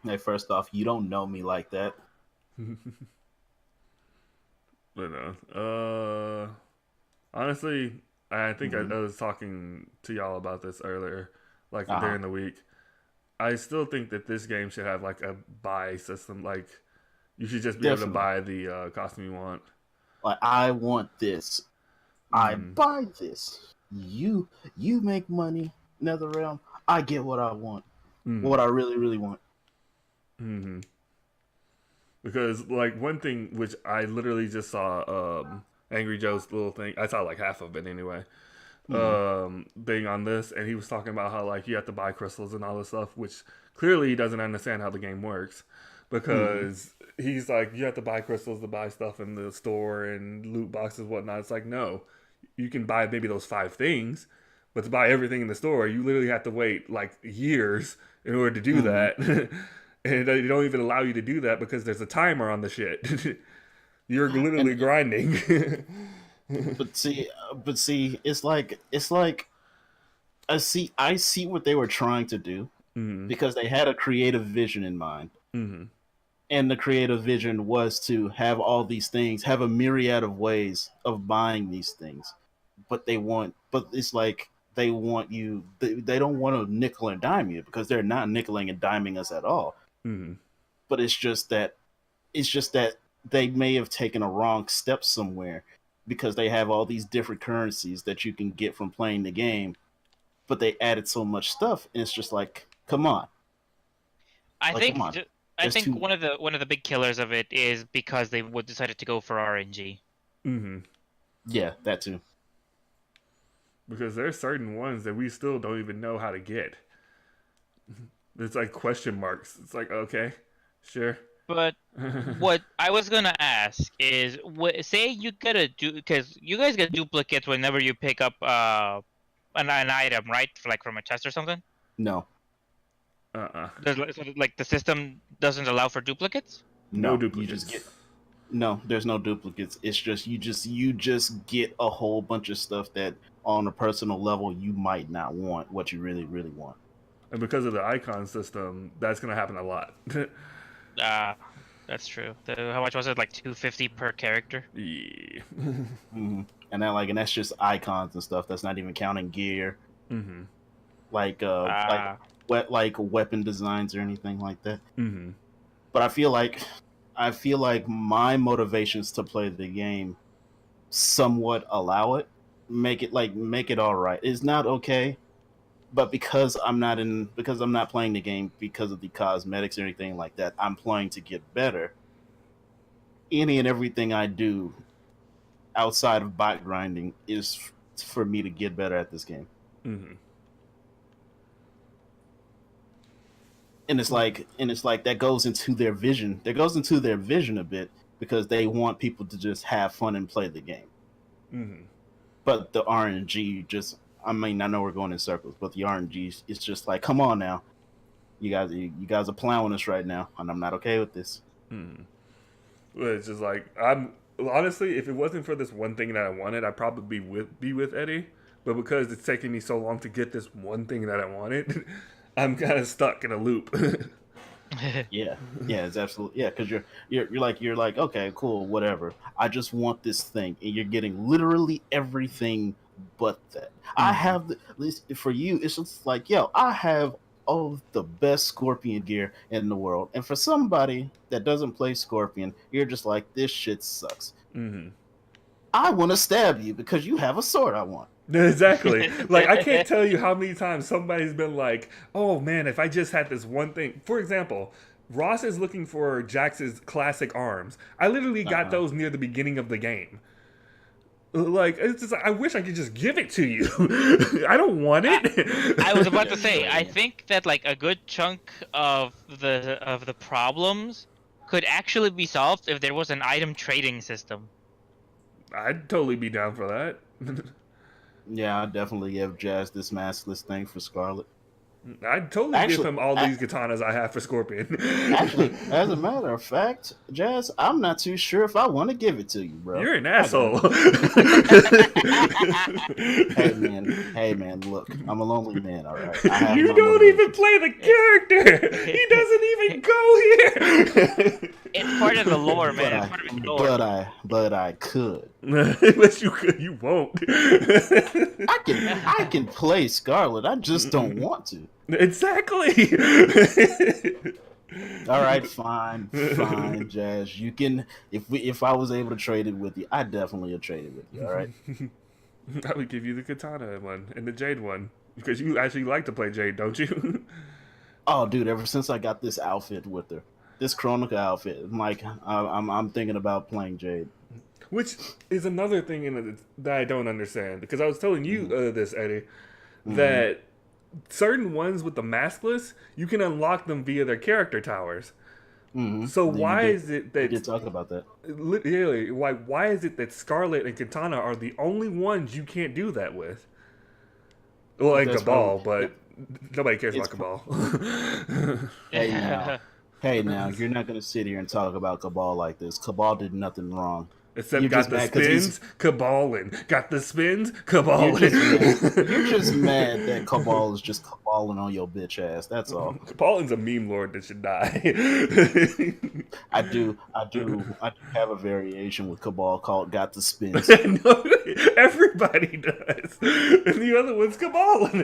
Hey, first off, you don't know me like that. But no. Honestly, I think I was talking to y'all about this earlier, like during the week. I still think that this game should have like a buy system. Like you should just be able to buy the costume you want. Like I want this. I buy this. You make money, NetherRealm. I get what I want. What I really, really want. Mm-hmm. Because like one thing which I literally just saw Angry Joe's little thing. I saw like half of it anyway. Thing on this, and he was talking about how like you have to buy crystals and all this stuff, which clearly he doesn't understand how the game works. Because he's like, you have to buy crystals to buy stuff in the store and loot boxes and whatnot. It's like, no, you can buy maybe those 5 things, but to buy everything in the store, you literally have to wait like years in order to do that. And they don't even allow you to do that because there's a timer on the shit. You're literally grinding. but see, it's like I see what they were trying to do because they had a creative vision in mind. And the creative vision was to have all these things, have a myriad of ways of buying these things. But it's like they want you, they don't want to nickel and dime you because they're not nickeling and diming us at all. But it's just that they may have taken a wrong step somewhere because they have all these different currencies that you can get from playing the game, but they added so much stuff, and it's just like, come on. I Like, think come on. I think one of the big killers of it is because they would decided to go for RNG. Mm-hmm. Yeah, that too. Because there's certain ones that we still don't even know how to get. It's like question marks. It's like, okay, sure. But what I was gonna ask is, say you get because you guys get duplicates whenever you pick up an item, right? Like from a chest or something. No. Like the system doesn't allow for duplicates. No duplicates. You just get. No, there's no duplicates. It's just you just get a whole bunch of stuff that on a personal level you might not want what you really want. And because of the icon system, that's gonna happen a lot. That's true. How much was it? Like $250 per character. Yeah. Mm-hmm. And that's just icons and stuff. That's not even counting gear. Mm-hmm. Like weapon designs or anything like that. Mm-hmm. But I feel like my motivations to play the game somewhat allow it. Make it all right. It's not okay, but because I'm not playing the game because of the cosmetics or anything like that, I'm playing to get better. Any and everything I do outside of bot grinding is for me to get better at this game. Mm-hmm. And it's like that goes into their vision. That goes into their vision a bit because they want people to just have fun and play the game. Mm-hmm. But the RNG I know we're going in circles, but the RNG is just like, come on now. You guys are plowing us right now, and I'm not okay with this. Mm-hmm. Well, it's just like, honestly, if it wasn't for this one thing that I wanted, I'd probably be with Eddie. But because it's taking me so long to get this one thing that I wanted, I'm kind of stuck in a loop. Yeah, it's absolutely because you're like okay, cool, whatever. I just want this thing, and you're getting literally everything but that. I have for you. It's just like, yo, I have all of the best Scorpion gear in the world, and for somebody that doesn't play Scorpion, you're just like, this shit sucks. Mm-hmm. I want to stab you because you have a sword I want. Exactly. Like, I can't tell you how many times somebody's been like, oh man, if I just had this one thing. For example, Ross is looking for Jax's classic arms. I literally got those near the beginning of the game. Like, it's just, I wish I could just give it to you. I don't want it. I was about to say, I think that like a good chunk of the problems could actually be solved if there was an item trading system. I'd totally be down for that. Yeah, I'd definitely give Jazz this maskless thing for Scarlet. I'd totally give him all these katanas I have for Scorpion. Actually, as a matter of fact, Jazz, I'm not too sure if I want to give it to you, bro. You're an asshole. Hey man, look, I'm a lonely man, all right? You don't even play the character. He doesn't even go here. It's part of the lore, man. But I could. But you won't. I can play Scarlet. I just don't want to. Exactly. All right, fine, Jazz. You can. If I was able to trade it with you, I definitely would trade it with you. All right. I would give you the katana one and the jade one because you actually like to play jade, don't you? Oh, dude! Ever since I got this outfit with her, this Chronicle outfit, I'm like, I'm thinking about playing jade. Which is another thing that I don't understand because I was telling you this, Eddie, that certain ones with the maskless, you can unlock them via their character towers. Mm-hmm. So why is it that... We did talk about that. Literally, why is it that Scarlet and Katana are the only ones you can't do that with? Well, and Cabal, but nobody cares about Cabal. Hey now, you're not going to sit here and talk about Cabal like this. Cabal did nothing wrong. Except got the spins, caballing. Got the spins, caballing. You're just mad that Cabal is just caballing on your bitch ass. That's all. Caballing's a meme lord that should die. I do have a variation with Cabal called "Got the Spins." No, everybody does, and the other one's caballing.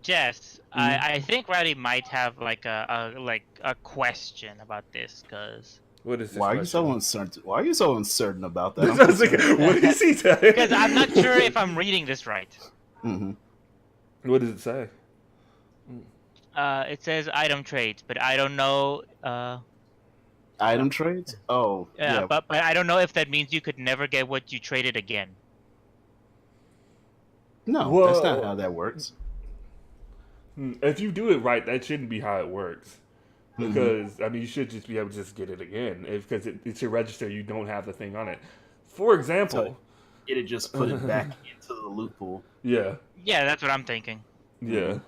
Jess, I think Rowdy might have like a question about this because. What is this? Why are you so uncertain? Why are you so uncertain about that? What is he saying? Because I'm not sure if I'm reading this right. Mm-hmm. What does it say? It says item trades, but I don't know. Item trades? Oh, yeah. But I don't know if that means you could never get what you traded again. No, that's not how that works. If you do it right, that shouldn't be how it works. Because, I mean, you should just be able to just get it again. Because it should register you don't have the thing on it. For example... It'd just put it back into the loophole. Yeah. Yeah, that's what I'm thinking. Yeah.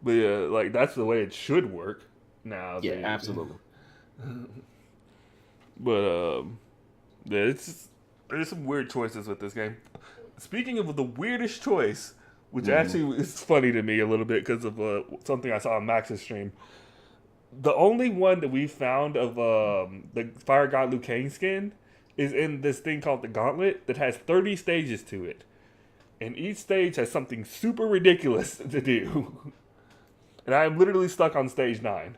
But yeah, like, that's the way it should work now. Yeah, absolutely. But, yeah, there's some weird choices with this game. Speaking of the weirdest choice, which actually is funny to me a little bit because of something I saw on Max's stream. The only one that we found of the Fire God Liu Kang skin is in this thing called the Gauntlet that has 30 stages to it. And each stage has something super ridiculous to do. And I am literally stuck on stage 9.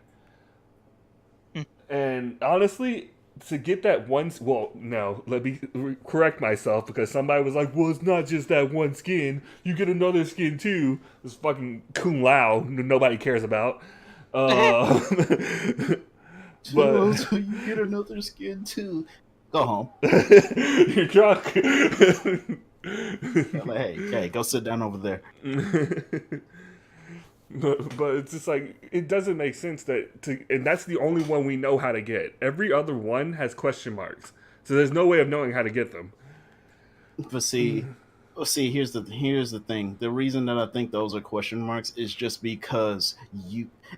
And honestly, to get that one... Well, no, let me correct myself because somebody was like, well, it's not just that one skin. You get another skin too. This fucking Kung Lao nobody cares about. But you get another skin too. Go home. You're drunk. Hey, go sit down over there. But it's just like it doesn't make sense and that's the only one we know how to get. Every other one has question marks, so there's no way of knowing how to get them. But see, here's the thing. The reason that I think those are question marks is just because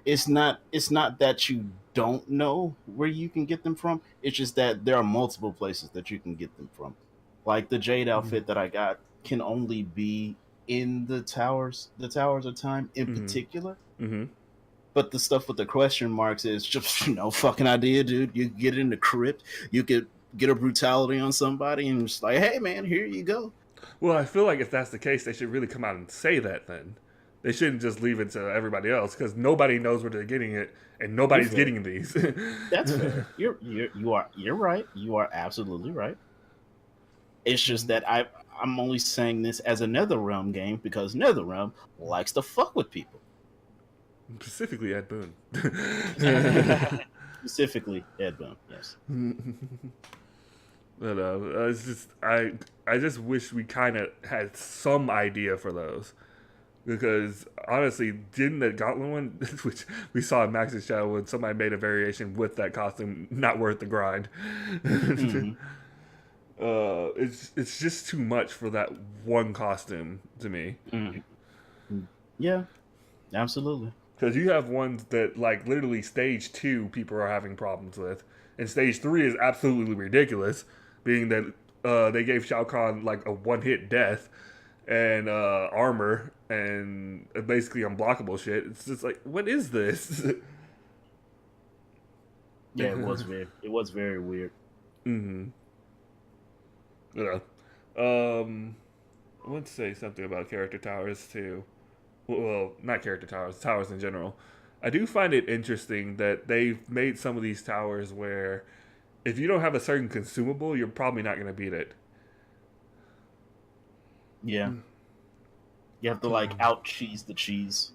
it's not that you don't know where you can get them from. It's just that there are multiple places that you can get them from. Like the Jade outfit that I got can only be in the towers of time in particular. But the stuff with the question marks is just no fucking idea, dude. You get it in the crypt, you could get a brutality on somebody and just like, hey man, here you go. Well, I feel like if that's the case, they should really come out and say that then. They shouldn't just leave it to everybody else because nobody knows where they're getting it and nobody's getting these. That's fair. You're right. You are absolutely right. It's just that I'm only saying this as a NetherRealm game because NetherRealm likes to fuck with people. Specifically Ed Boon. Specifically Ed Boon, yes. But it's just I just wish we kind of had some idea for those. Because honestly, didn't the Gauntlet one, which we saw in Max's channel when somebody made a variation with that costume, not worth the grind. It's just too much for that one costume to me. Yeah, absolutely. Because you have ones that like literally stage 2 people are having problems with, and stage 3 is absolutely ridiculous, being that they gave Shao Kahn like a one-hit death and armor and basically unblockable shit. It's just like, what is this? Yeah, it was very weird. Yeah. I want to say something about character towers too. Well, not character towers, towers in general. I do find it interesting that they've made some of these towers where if you don't have a certain consumable, you're probably not going to beat it. Yeah. You have to like out cheese the cheese.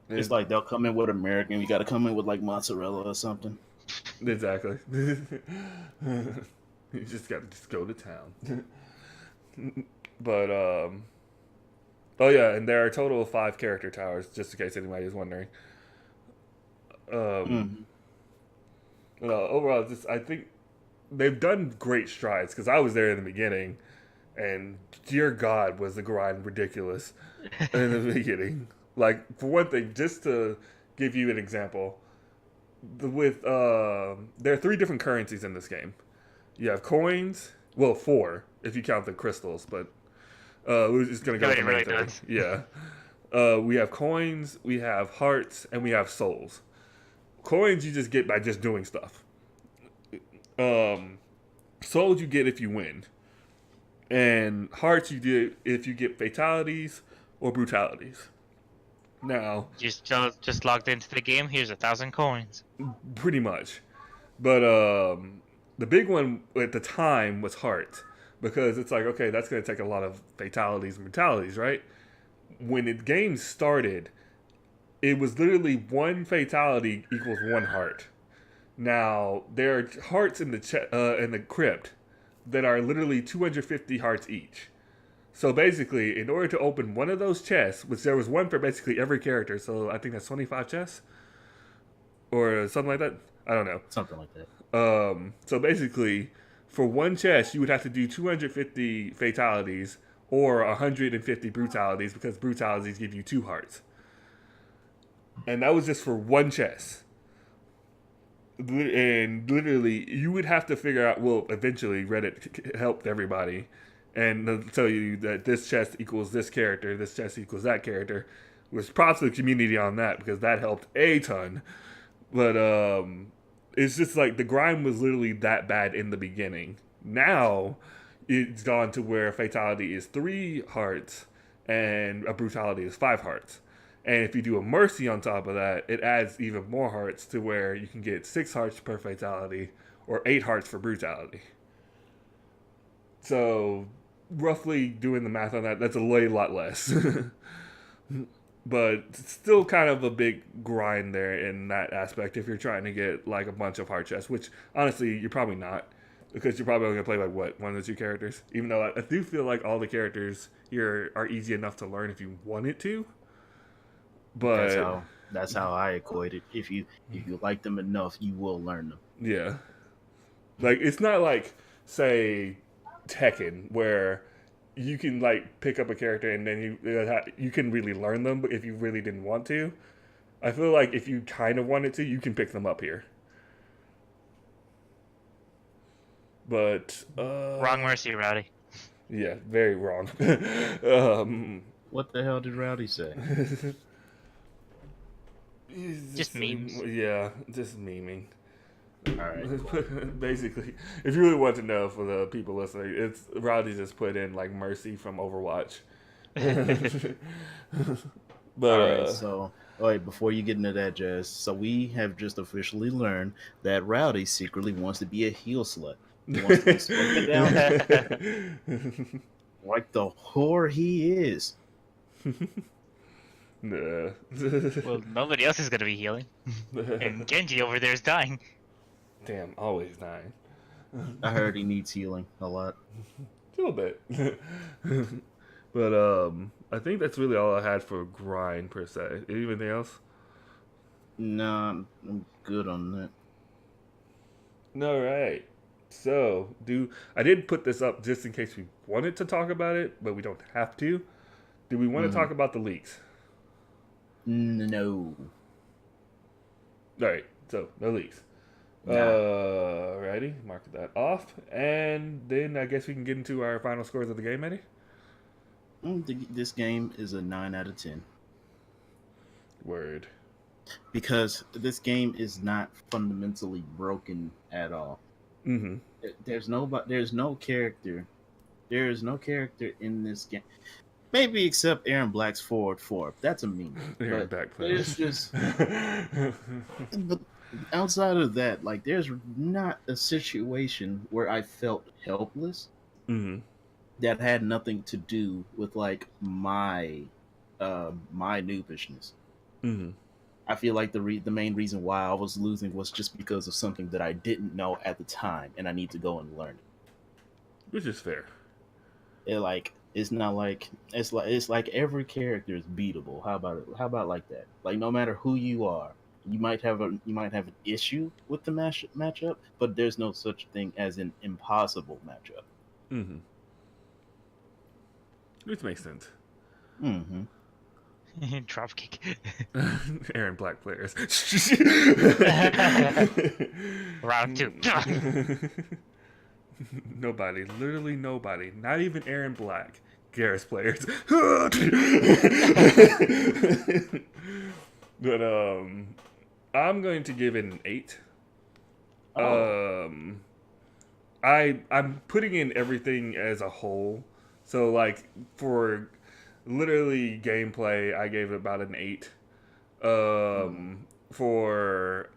It's like they'll come in with American, you got to come in with like mozzarella or something. Exactly. You just got to just go to town. But oh yeah, and there are a total of 5 character towers, just in case anybody is wondering. Overall, I think they've done great strides because I was there in the beginning, and dear God, was the grind ridiculous in the beginning. Like, for one thing, just to give you an example, there are 3 different currencies in this game. You have coins, well, 4 if you count the crystals, but we're just gonna go with the main thing. Yeah, we have coins, we have hearts, and we have souls. Coins you just get by just doing stuff. Souls you get if you win, and hearts you get if you get fatalities or brutalities. Now, just logged into the game. Here's 1,000 coins. Pretty much, but the big one at the time was hearts, because it's like, okay, that's going to take a lot of fatalities and brutalities, right? when the game started, it was literally one fatality equals one heart. Now there are hearts in the crypt that are literally 250 hearts each. So basically, in order to open one of those chests, which there was one for basically every character, so I think that's 25 chests or something like that. I don't know. Something like that. So basically, for one chest, you would have to do 250 fatalities or 150 brutalities because brutalities give you 2 hearts. And that was just for one chest. And literally, you would have to figure out, well, eventually Reddit helped everybody. And they'll tell you that this chest equals this character, this chest equals that character. Which props to the community on that because that helped a ton. But it's just like the grind was literally that bad in the beginning. Now it's gone to where a fatality is 3 hearts and a brutality is 5 hearts. And if you do a mercy on top of that, it adds even more hearts to where you can get 6 hearts per fatality or 8 hearts for brutality. So roughly doing the math on that, that's a lot less. But still kind of a big grind there in that aspect if you're trying to get like a bunch of heart chests, which honestly you're probably not. Because you're probably only going to play like what, 1 or 2 characters? Even though I do feel like all the characters here are easy enough to learn if you wanted to. But that's how I equate it. If you like them enough, you will learn them. Yeah. Like it's not like say Tekken where you can like pick up a character and then you can really learn them, but if you really didn't want to, I feel like if you kind of wanted to, you can pick them up here. But wrong Mercy, Rowdy. Yeah, very wrong. What the hell did Rowdy say? Just memes. Yeah, just memeing. All right. Basically, if you really want to know for the people listening, it's Rowdy just put in like Mercy from Overwatch. But all right, so wait, before you get into that, Jazz, so we have just officially learned that Rowdy secretly wants to be a heel slut. He wants to be spoken down like the whore he is. Nah. Well, nobody else is gonna be healing, and Genji over there is dying. Damn, always dying. I heard he needs healing a lot. A little bit. But I think that's really all I had for grind per se. Anything else? Nah, I'm good on that. All right. So, I did put this up just in case we wanted to talk about it, but we don't have to. Do we want to talk about the leaks? No. All right. So, no leaks. Nah. Righty. Mark that off. And then I guess we can get into our final scores of the game, Eddie? This game is a 9 out of 10. Word. Because this game is not fundamentally broken at all. Mm-hmm. There's no character in this game. Maybe except Aaron Black's forward 4. That's a meme. Aaron Black players. There's just but outside of that, like there's not a situation where I felt helpless. Mm-hmm. That had nothing to do with like my noobishness. Mm-hmm. I feel like the main reason why I was losing was just because of something that I didn't know at the time, and I need to go and learn it. Which is fair. It's like every character is beatable. How about like that? Like no matter who you are, you might have an issue with the matchup, but there's no such thing as an impossible matchup. Mm-hmm. Which makes sense. Mm-hmm. Dropkick. Aaron Black players. Round 2. Nobody. Literally nobody. Not even Aaron Black. Garrus players. But I'm going to give it an 8. Oh. I'm putting in everything as a whole. So like for literally gameplay, I gave it about an 8. For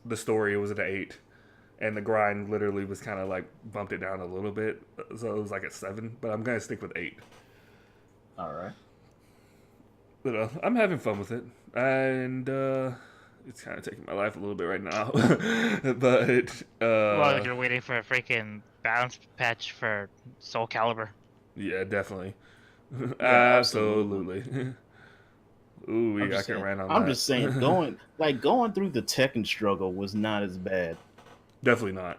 the story, it was an 8, and the grind literally was kind of like bumped it down a little bit, so it was like a 7. But I'm gonna stick with 8. All right. But I'm having fun with it, and it's kind of taking my life a little bit right now. But Well, you're waiting for a freaking balance patch for Soul Calibur. yeah, definitely, Yeah, absolutely. absolutely. Ooh, I can rant on that. I'm just saying, going through the Tekken struggle was not as bad. Definitely not.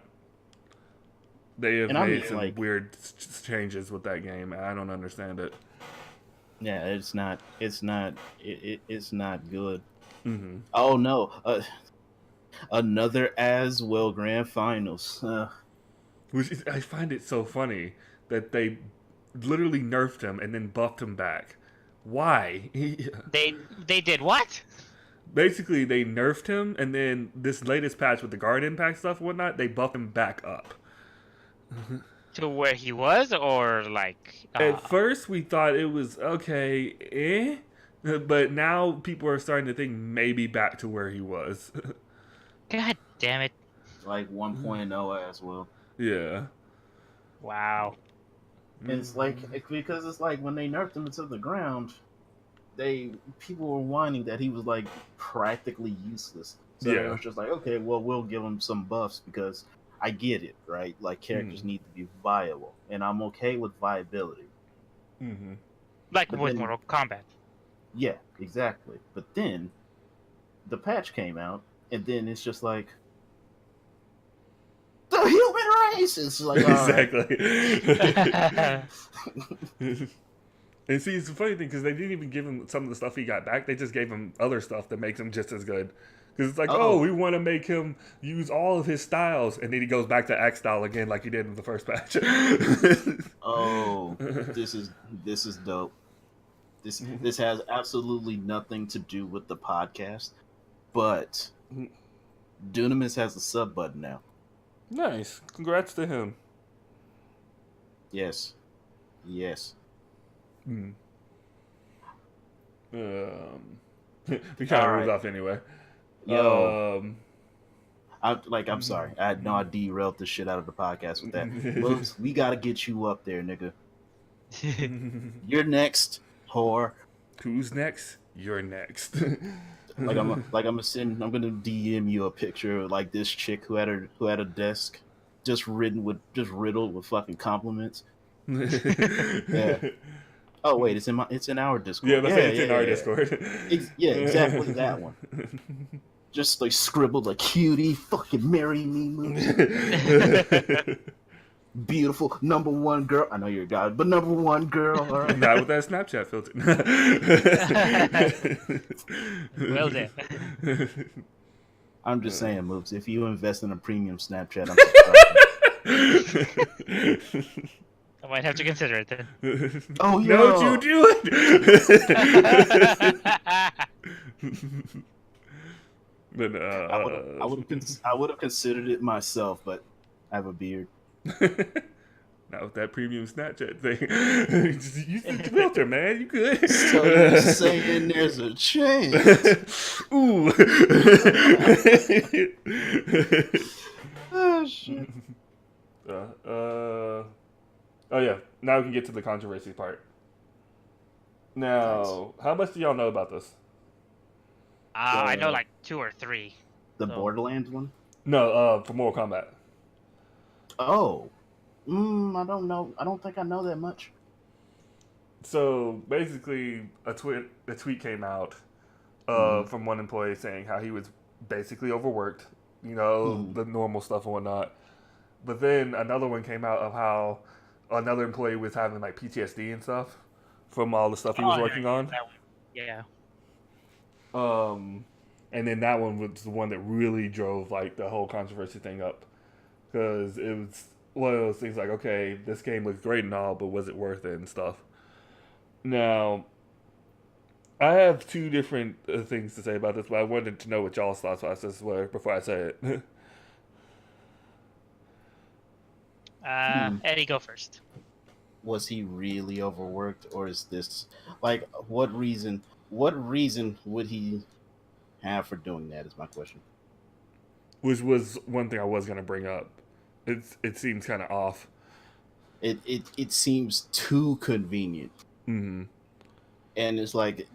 They have And made some weird changes with that game. I don't understand it. Yeah, it's not good. Mm-hmm. Oh no, another as well grand finals. Which is, I find it so funny that they literally nerfed him and then buffed him back. Why? They did what? Basically, they nerfed him, and then this latest patch with the guard impact stuff and whatnot, they buffed him back up. To where he was, or like... At first, we thought it was, okay, but now people are starting to think maybe back to where he was. God damn it. Like 1.0 as well. Yeah. Wow. And it's like, because it's like when they nerfed him into the ground, people were whining that he was like practically useless. So it was just like, okay, well, we'll give him some buffs because I get it, right? Like characters need to be viable, and I'm okay with viability. Mm-hmm. Like with Mortal Kombat. Yeah, exactly. But then the patch came out, and then it's just like the human race. It's like exactly. And see, it's the funny thing because they didn't even give him some of the stuff he got back. They just gave him other stuff that makes him just as good. Because it's like, we want to make him use all of his styles, and then he goes back to Axe style again, like he did in the first patch. This is dope. This has absolutely nothing to do with the podcast, but Dunamis has a sub button now. Nice. Congrats to him. Yes. Mm. We kind of moved off anyway. Yo. I'm sorry. I know I derailed the shit out of the podcast with that. Moops, we gotta get you up there, nigga. You're next, whore. Who's next? You're next. I'm gonna DM you a picture of like this chick who had a desk just riddled with fucking compliments. Yeah. Oh wait, it's in our Discord. Yeah, it's in our Discord. Exactly that one. Just like scribbled like cutie, fucking marry me, movie. Beautiful #1 girl. I know you're a guy, but #1 girl. All right. Not with that Snapchat filter. Well then. I'm just saying, Moops. If you invest in a premium Snapchat, I'm subscribing. I might have to consider it then. Oh, yeah. Don't you do it! But, I would have considered it myself, but I have a beard. Not with that premium Snapchat thing. Just use the filter, man. You good? So you're saying there's a chance? Ooh. Oh shit. Oh yeah. Now we can get to the controversy part. Now, how much do y'all know about this? I know like 2 or 3. The Borderlands one? No, for Mortal Kombat. Oh. I don't know. I don't think I know that much. So basically, a tweet came out from one employee saying how he was basically overworked, the normal stuff and whatnot. But then another one came out of how another employee was having like PTSD and stuff from all the stuff he was working on. Yeah. And then that one was the one that really drove like the whole controversy thing up, because it was one of those things like, okay, this game looks great and all, but was it worth it and stuff. Now, I have 2 different things to say about this, but I wanted to know what y'all's thoughts were before I say it. Eddie, go first. Was he really overworked, or is this like what reason would he have for doing that is my question. Which was one thing I was going to bring up. It seems kind of off. It seems too convenient. Mm-hmm. and it's like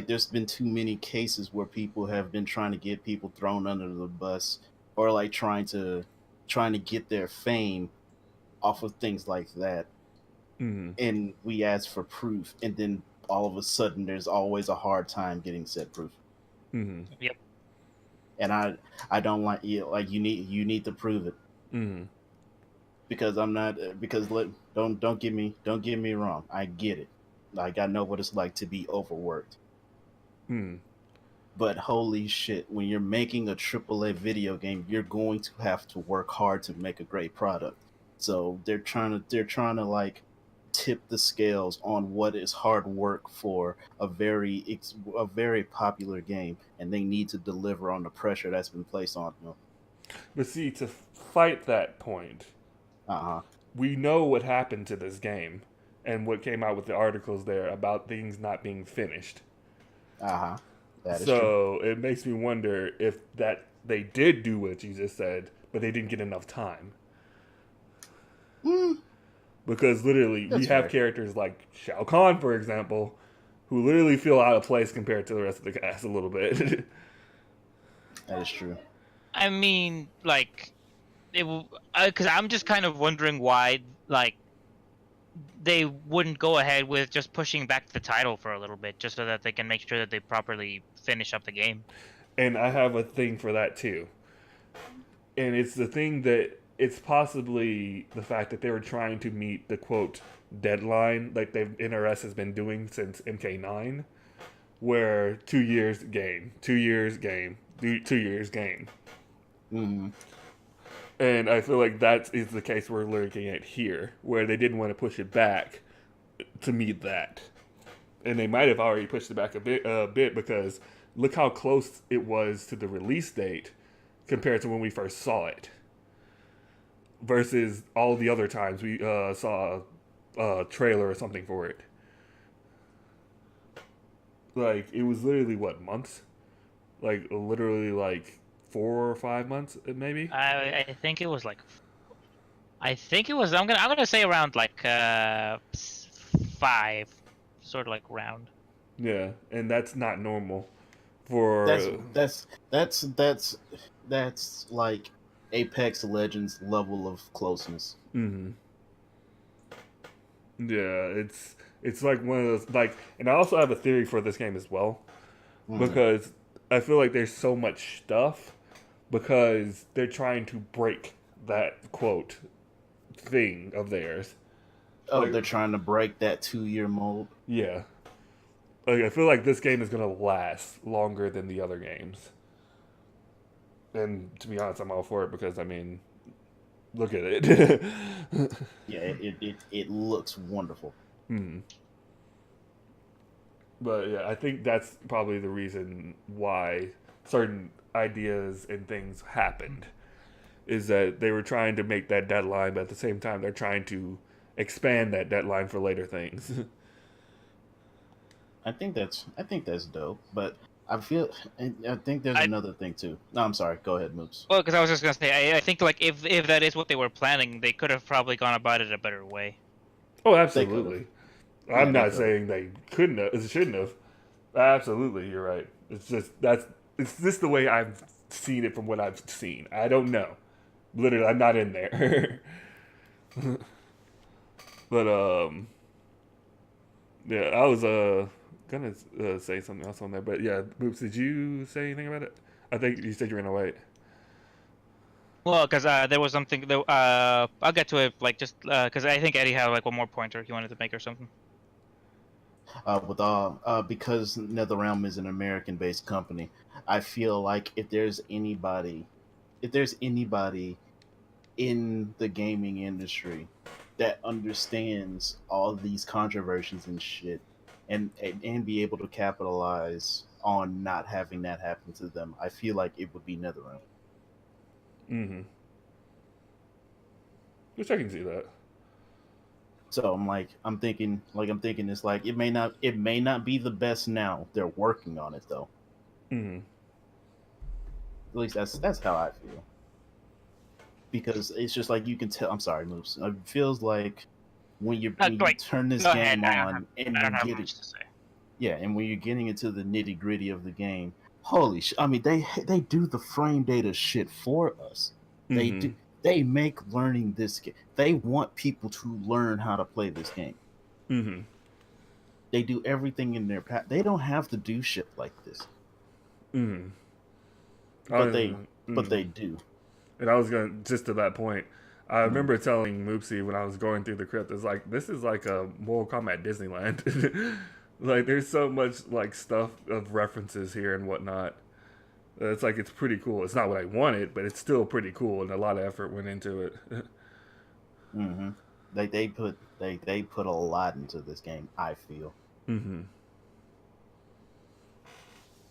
there's been too many cases where people have been trying to get people thrown under the bus, or like trying to get their fame off of things like that, Mm-hmm. and we ask for proof, and then all of a sudden there's always a hard time getting said proof. Mm-hmm. Yep. And I don't like like you need to prove it, Mm-hmm. because I'm not because don't get me wrong, I get it, like I know what it's like to be overworked. Mm-hmm. But holy shit, when you're making a AAA video game, you're going to have to work hard to make a great product. So they're trying to like tip the scales on what is hard work for a very popular game, and they need to deliver on the pressure that's been placed on them. But see, to fight that point, Uh-huh. we know what happened to this game and what came out with the articles there about things not being finished. Uh-huh. That is true. So it makes me wonder if that they did do what you just said, but they didn't get enough time. Mm, Because literally, we that's have fair. characters like Shao Kahn, for example, who literally feel out of place compared to the rest of the cast a little bit. That is true. I mean, like, because I'm just kind of wondering why, like, they wouldn't go ahead with just pushing back the title for a little bit, just so that they can make sure that they properly finish up the game. And I have a thing for that too. And it's the thing that it's possibly the fact that they were trying to meet the quote deadline like NRS has been doing since MK9, where 2 years game, 2 years game, 2 years game. Mm-hmm. And I feel like that is the case we're looking at here, where they didn't want to push it back to meet that. And they might have already pushed it back a bit because look how close it was to the release date compared to when we first saw it. Versus all the other times we saw a trailer or something for it. Like, it was literally, what, months? Like, literally, like, 4 or 5 months, maybe? I think it was like, I'm gonna say around like 5, sort of like round. Yeah, and that's not normal for... That's like Apex Legends level of closeness. Mm-hmm. Yeah, it's like one of those, like, and I also have a theory for this game as well, because I feel like there's so much stuff because they're trying to break that quote thing of theirs. Oh, Like, they're trying to break that 2-year mold. yeah. Like, I feel like this game is gonna last longer than the other games. And to be honest, I'm all for it because, I mean, look at it. Yeah, it looks wonderful. But yeah, I think that's probably the reason why certain ideas and things happened. Is that they were trying to make that deadline, but at the same time, they're trying to expand that deadline for later things. I think that's dope, but I think there's I another thing too. No, I'm sorry. Go ahead, Moops. Well, because I was just gonna say, I think like if that is what they were planning, they could have probably gone about it a better way. Oh, They absolutely. could've. I'm Yeah, not saying they couldn't have, shouldn't have. Absolutely, you're right. It's just the way I've seen it from what I've seen. I don't know. Literally, I'm not in there. But yeah, I was gonna say something else on there, but yeah, Boops, did you say anything about it? I think you said you were gonna wait. Well, because there was something that I'll get to it like just because I think Eddie had like one more pointer he wanted to make or something. Because NetherRealm is an American-based company, I feel like if there's anybody in the gaming industry that understands all these controversies and shit, and be able to capitalize on not having that happen to them, I feel like it would be NetherRealm. Mm-hmm. Which I can see that. So I'm thinking it's like it may not be the best now. They're working on it though. Mm-hmm. At least that's how I feel. Because it's just like you can tell. I'm sorry, Moves. It feels like when you turn this Go game ahead. on and I don't you have get much it. to say. Yeah, and when you're getting into the nitty gritty of the game, holy I mean, they do the frame data shit for us. They Mm-hmm. do. They make learning this game. They want people to learn how to play this game. Mm-hmm. They do everything in their path. They don't have to do shit like this, Mm-hmm. but they Mm-hmm. do. And I was going just to that point. I remember telling Moopsy when I was going through the crypt, it's like this is like a Mortal Kombat Disneyland. Like there's so much like stuff of references here and whatnot. It's like it's pretty cool. It's not what I wanted, but it's still pretty cool, and a lot of effort went into it. Mm-hmm. They put a lot into this game. I feel. Mm-hmm.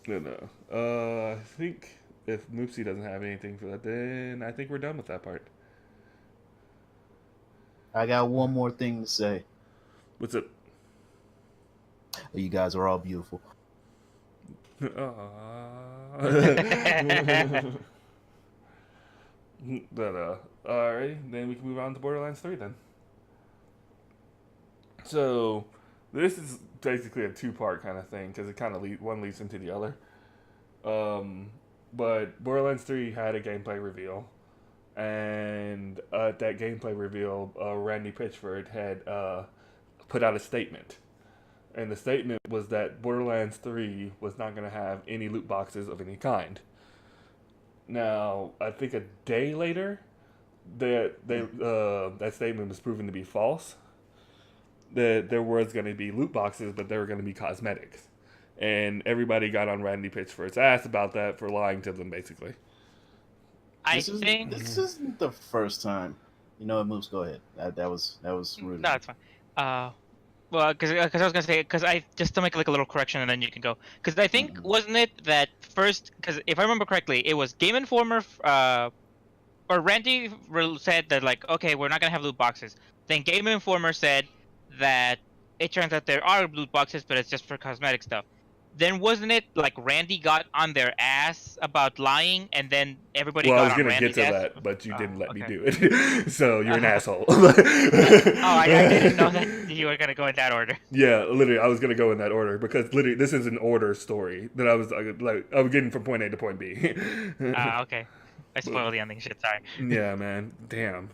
No. I think if Moopsy doesn't have anything for that, then I think we're done with that part. I got one more thing to say. What's up? You guys are all beautiful. But, alright, then we can move on to Borderlands 3 then. So, this is basically a two-part kind of thing, because it kind of one leads into the other. But Borderlands 3 had a gameplay reveal, and at that gameplay reveal, Randy Pitchford had put out a statement. And the statement was that Borderlands 3 was not going to have any loot boxes of any kind. Now, I think a day later, that statement was proven to be false. That there was going to be loot boxes, but they were going to be cosmetics. And everybody got on Randy Pitchford's ass about that for lying to them, basically. I think this isn't the first time. You know what, Moose? Go ahead. That was rude. no, it's fine. Well, because I was gonna say, because I just to make like a little correction and then you can go. Because I think wasn't it that first? Because if I remember correctly, it was Game Informer, or Randy said that like, okay, we're not gonna have loot boxes. Then Game Informer said that it turns out there are loot boxes, but it's just for cosmetic stuff. Then wasn't it like Randy got on their ass about lying, and then everybody Well, I got was on going to get Randy's to ass? that, but you didn't let me Okay. do it. So you're an asshole. Oh, I didn't know that you were gonna go in that order. Yeah, literally, I was going to go in that order because literally this is an order story that I was getting from point A to point B. Okay. I spoiled the ending shit, sorry. Yeah, man. Damn.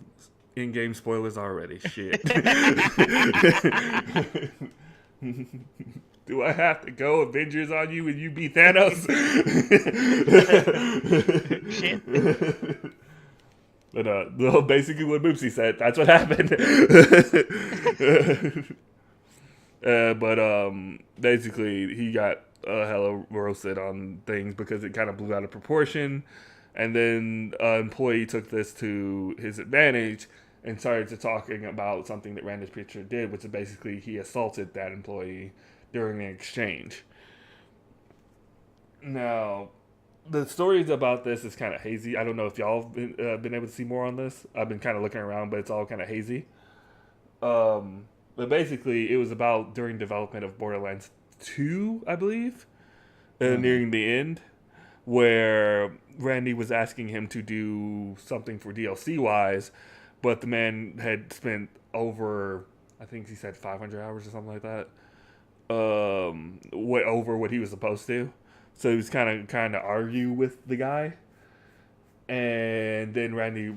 In-game spoilers already. Shit. Do I have to go Avengers on you when you beat Thanos? Shit. But basically what Mrmoopsy said, that's what happened. But basically he got hella roasted on things because it kind of blew out of proportion. And then an employee took this to his advantage and started to talking about something that Randy Pitchford did, which is basically he assaulted that employee during an exchange. Now, the stories about this is kind of hazy. I don't know if y'all have been able to see more on this. I've been kind of looking around, but it's all kind of hazy. But basically, it was about during development of Borderlands 2, I believe, nearing the end, where Randy was asking him to do something for DLC-wise, but the man had spent over, I think he said 500 hours or something like that, way over what he was supposed to. So he was kind of argue with the guy, and then Randy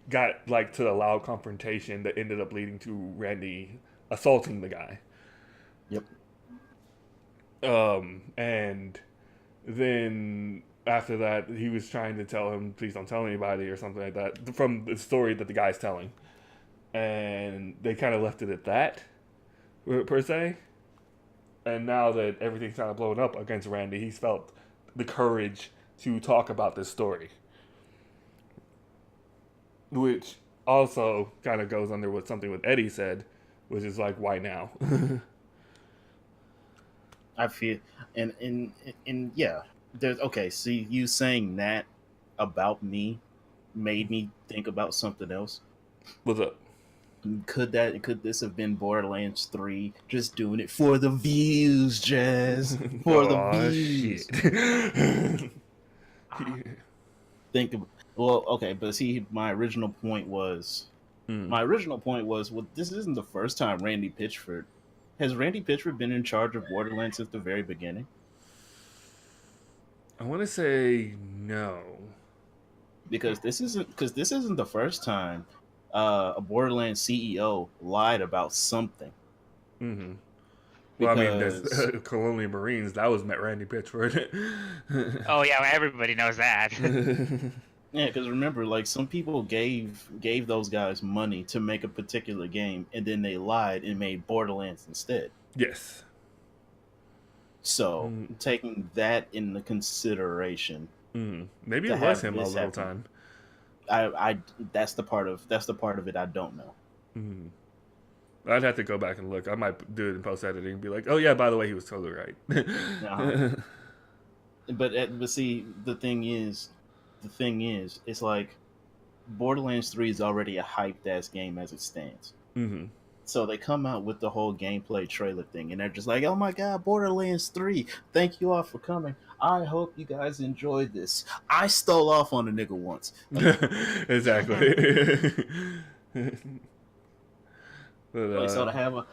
got like to a loud confrontation that ended up leading to Randy assaulting the guy. Yep. And then after that, he was trying to tell him, please don't tell anybody or something like that, from the story that the guy's telling. And they kind of left it at that, per se. And now that everything's kind of blown up against Randy, he's felt the courage to talk about this story. Which also kind of goes under with something what Eddie said, which is like, why now? I feel, and yeah, there's okay. See, you saying that about me made me think about something else. What's up? Could this have been Borderlands 3 just doing it for the views, Jazz? For the views. Shit. Well, okay, but see, my original point was well, this isn't the first time Randy Pitchford Has Randy Pitchford been in charge of Borderlands since the very beginning? I want to say no. Because this isn't the first time a Borderlands CEO lied about something. Mm-hmm. Well, I mean, there's Because Colonial Marines. That was Randy Pitchford. Oh yeah, well, everybody knows that. yeah, because remember, like some people gave those guys money to make a particular game, and then they lied and made Borderlands instead. Yes. So taking that into consideration, maybe to it was have him a this little happen, time. I that's the part of it I don't know. I'd have to go back and look. I might do it in post editing and be like, "Oh yeah, by the way, he was totally right." Uh-huh. But see, the thing is, it's like Borderlands 3 is already a hyped ass game as it stands. So they come out with the whole gameplay trailer thing, and they're just like, "Oh my god, Borderlands 3! Thank you all for coming. I hope you guys enjoyed this. I stole off on a nigga once." Exactly. But, So to have a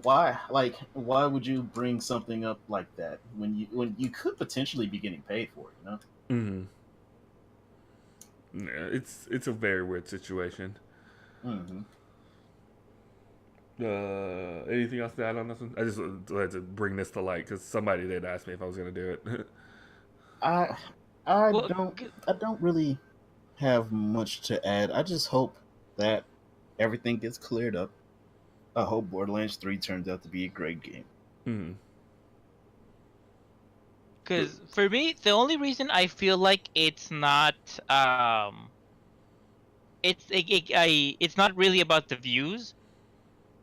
why would you bring something up like that when you could potentially be getting paid for it, you know? Yeah, it's a very weird situation. Anything else to add on this one? I just wanted to bring this to light because somebody did ask me if I was going to do it. I don't really have much to add. I just hope that everything gets cleared up. I hope Borderlands 3 turns out to be a great game. Because for me, the only reason I feel like it's not it's not really about the views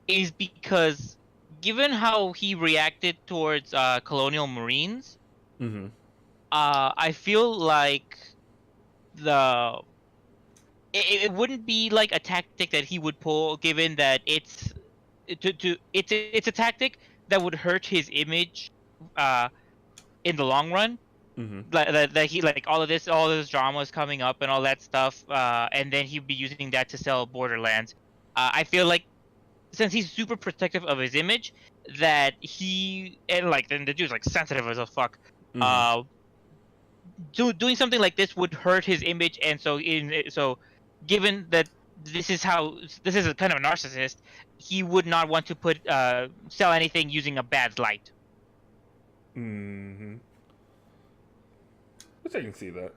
is because given how he reacted towards Colonial Marines, I feel like it wouldn't be like a tactic that he would pull, given that it's a tactic that would hurt his image in the long run. That he like all this drama is coming up and all that stuff, and then he'd be using that to sell Borderlands. I feel like since he's super protective of his image, that then the dude's like sensitive as a fuck. Doing something like this would hurt his image, and so given that this is a kind of a narcissist, he would not want to sell anything using a bad light. Which I can see that.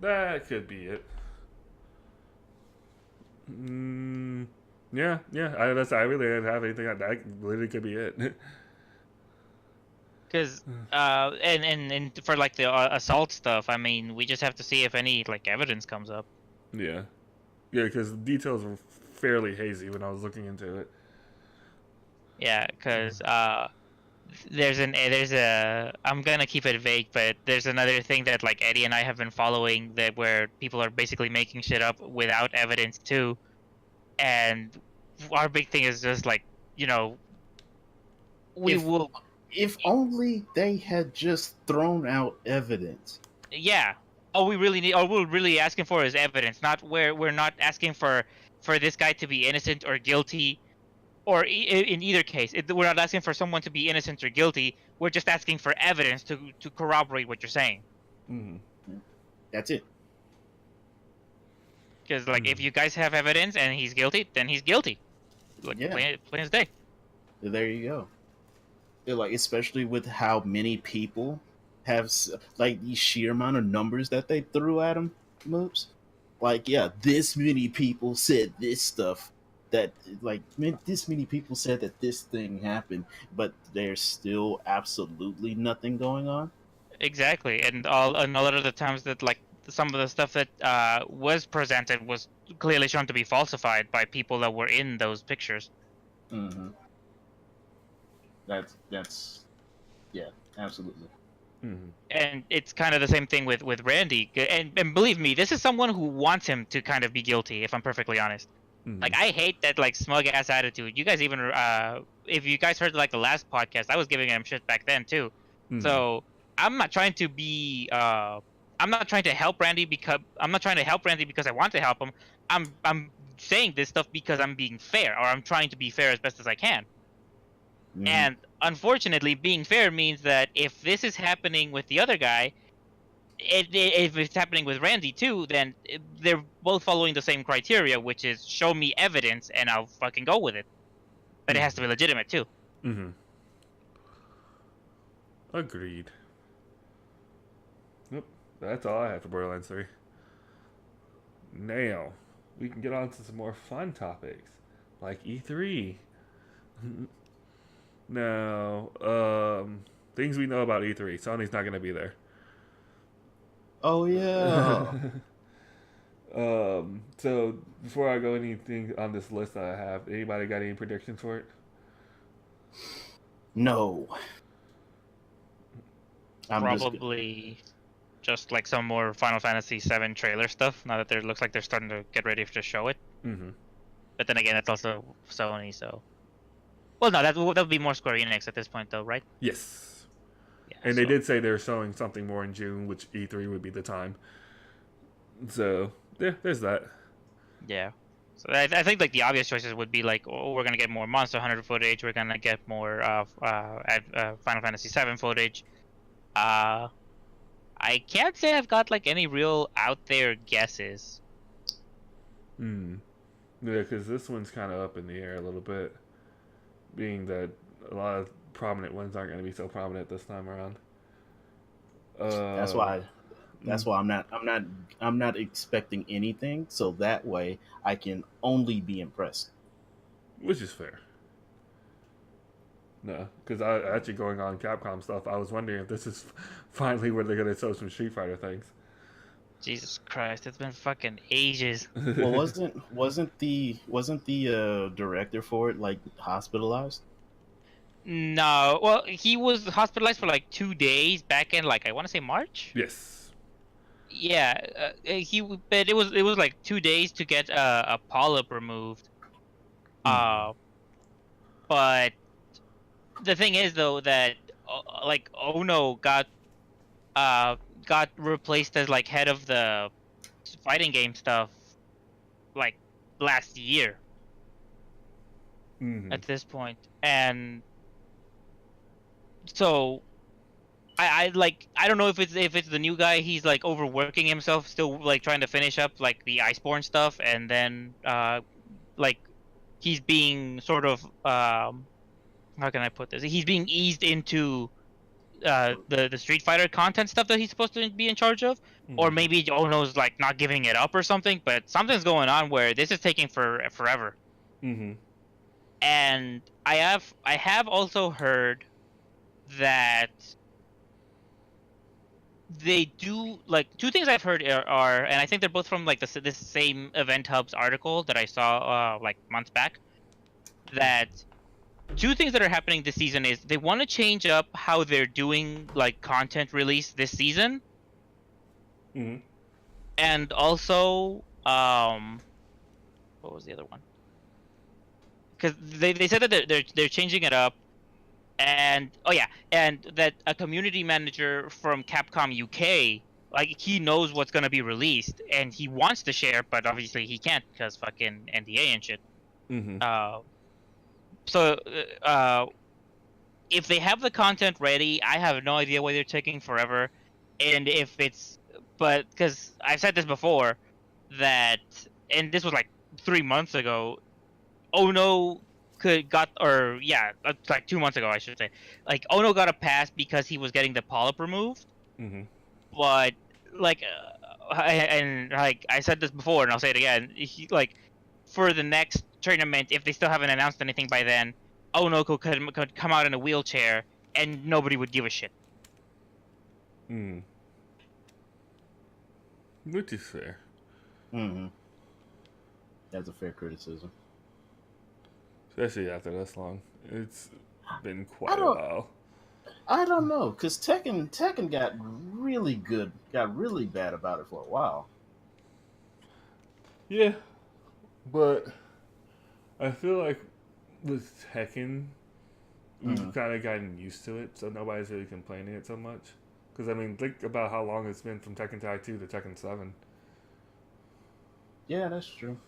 That could be it. Yeah. I really didn't have anything. That literally could be it. Because and for like the assault stuff, I mean, we just have to see if any like evidence comes up. Yeah, because the details were fairly hazy when I was looking into it. Yeah, because I'm gonna keep it vague, but there's another thing that like Eddie and I have been following that where people are basically making shit up without evidence too, and our big thing is just like, you know, if only they had just thrown out evidence. Yeah. All we're really asking for is evidence. We're not asking for this guy to be innocent or guilty, or in either case, we're not asking for someone to be innocent or guilty. We're just asking for evidence to corroborate what you're saying. That's it. Because like, if you guys have evidence and he's guilty, then he's guilty. Like, plain as day. There you go. Like, especially with how many people have like the sheer amount of numbers that they threw at him, Moops. Like, yeah, this many people said this stuff. This many people said that this thing happened, but there's still absolutely nothing going on. Exactly, and a lot of the times that like some of the stuff that was presented was clearly shown to be falsified by people that were in those pictures. That's yeah, absolutely. And it's kind of the same thing with Randy, and believe me, this is someone who wants him to kind of be guilty, if I'm perfectly honest. Like, I hate that like smug ass attitude. You guys even if you guys heard like the last podcast, I was giving him shit back then too. So I'm not trying to be I'm not trying to help Randy because I want to help him. I'm saying this stuff because I'm being fair, or I'm trying to be fair as best as I can. Mhm. And unfortunately, being fair means that if this is happening with the other guy, if it's happening with Randy too, then they're both following the same criteria, which is show me evidence and I'll fucking go with it. But it has to be legitimate too. Mm-hmm. Agreed. Yep, that's all I have for Borderlands 3. Now, we can get on to some more fun topics, like E3. Now, things we know about E3. Sony's not going to be there. Oh yeah. So before I go anything on this list that I have, anybody got any predictions for it? No. Probably just like some more Final Fantasy VII trailer stuff. Now that there looks like they're starting to get ready to show it. Mm-hmm. But then again, that's also Sony, so. Well, no, that would be more Square Enix at this point, though, right? Yes. Yeah, And they did say they're showing something more in June, which E3 would be the time. So, yeah, there's that. Yeah. So I think like the obvious choices would be like, oh, we're gonna get more Monster Hunter footage. We're gonna get more Final Fantasy VII footage. I can't say I've got like any real out there guesses. Hmm. Yeah, because this one's kind of up in the air a little bit, being that a lot of prominent ones aren't going to be so prominent this time around. That's why. That's why I'm not expecting anything. So that way I can only be impressed. Which is fair. No, because I actually going on Capcom stuff, I was wondering if this is finally where they're going to show some Street Fighter things. Jesus Christ, it's been fucking ages. Well, wasn't the director for it like hospitalized? No, well, he was hospitalized for like 2 days back in like I want to say March. Yes. Yeah, but it was like 2 days to get a polyp removed. But the thing is though that like Ono got replaced as like head of the fighting game stuff like last year at this point, and so I don't know if it's the new guy. He's like overworking himself, still like trying to finish up like the Iceborne stuff, and then like he's being sort of how can I put this? He's being eased into the Street Fighter content stuff that he's supposed to be in charge of, or maybe Ono's like not giving it up or something. But something's going on where this is taking forever. And I have also heard that they do like two things I've heard are, and I think they're both from like this same Event Hub's article that I saw like months back. That two things that are happening this season is they want to change up how they're doing like content release this season, and also what was the other one? Because they said that they're changing it up. And and that a community manager from Capcom UK, like he knows what's gonna be released, and he wants to share, but obviously he can't because fucking NDA and shit. So if they have the content ready, I have no idea why they're taking forever, and if it's, but because I've said this before, that, and this was like 3 months ago. Oh no. Like 2 months ago, I should say. Like Ono got a pass because he was getting the polyp removed. But like, I said this before, and I'll say it again. He, like, for the next tournament, if they still haven't announced anything by then, Ono could come out in a wheelchair, and nobody would give a shit. Which is fair. That's a fair criticism. Especially after this long. It's been quite a while. I don't know, because Tekken got really bad about it for a while. Yeah, but I feel like with Tekken, we've kind of gotten used to it, so nobody's really complaining it so much. Because, I mean, think about how long it's been from Tekken Tag 2 to Tekken 7. Yeah, that's true.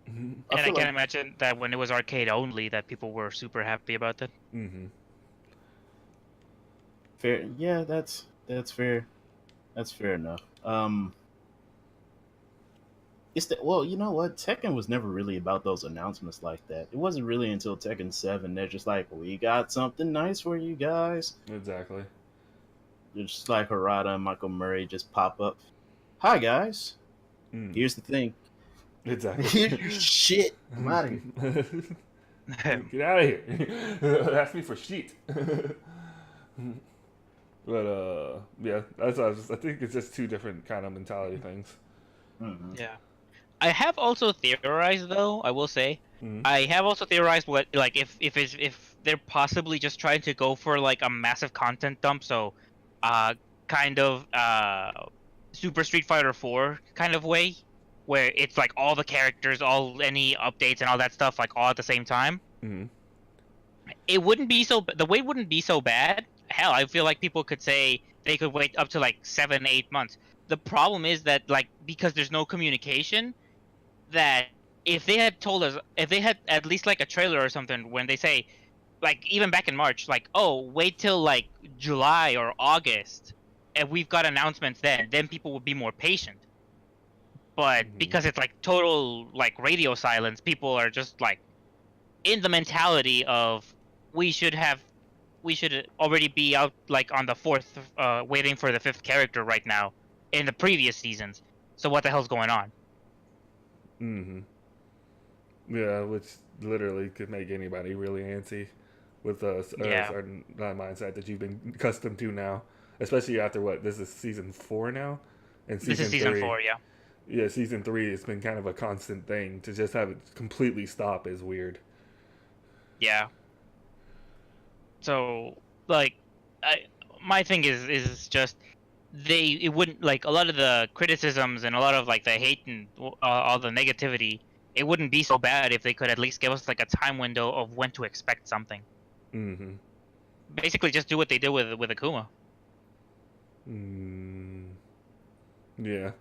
And I can imagine that when it was arcade only, that people were super happy about that. Fair, yeah, that's fair. That's fair enough. It's that, well, you know what? Tekken was never really about those announcements like that. It wasn't really until Tekken 7 they're just like, we got something nice for you guys. Exactly. It's just like Harada and Michael Murray just pop up. Hi guys. Here's the thing. Exactly. Here's your shit. I'm out of here. Get out of here. Ask me for shit. But yeah, that's I think it's just two different kind of mentality things. Yeah. I have also theorized, though, I will say, I have also theorized what, like, if they're possibly just trying to go for like a massive content dump, so kind of Super Street Fighter 4 kind of way, where it's like all the characters, any updates and all that stuff, like all at the same time. It wouldn't be the wait wouldn't be so bad. Hell, I feel like people could say they could wait up to like 7-8 months. The problem is that, like, because there's no communication, that if they had told us, if they had at least like a trailer or something, when they say, like, even back in March, like, oh, wait till like July or August, and we've got announcements then people would be more patient. But because it's like total like radio silence, people are just like in the mentality of we should already be out like on the 4th, waiting for the 5th character right now in the previous seasons. So what the hell's going on? Yeah, which literally could make anybody really antsy with a certain mindset that you've been accustomed to now, especially after this is season 4 now, and this is season 4, yeah. Yeah, season 3 it's been kind of a constant thing. To just have it completely stop is weird. Yeah. So, like, my thing is just it wouldn't, like, a lot of the criticisms and a lot of like the hate and all the negativity, it wouldn't be so bad if they could at least give us like a time window of when to expect something. Basically, just do what they did with Akuma. Yeah.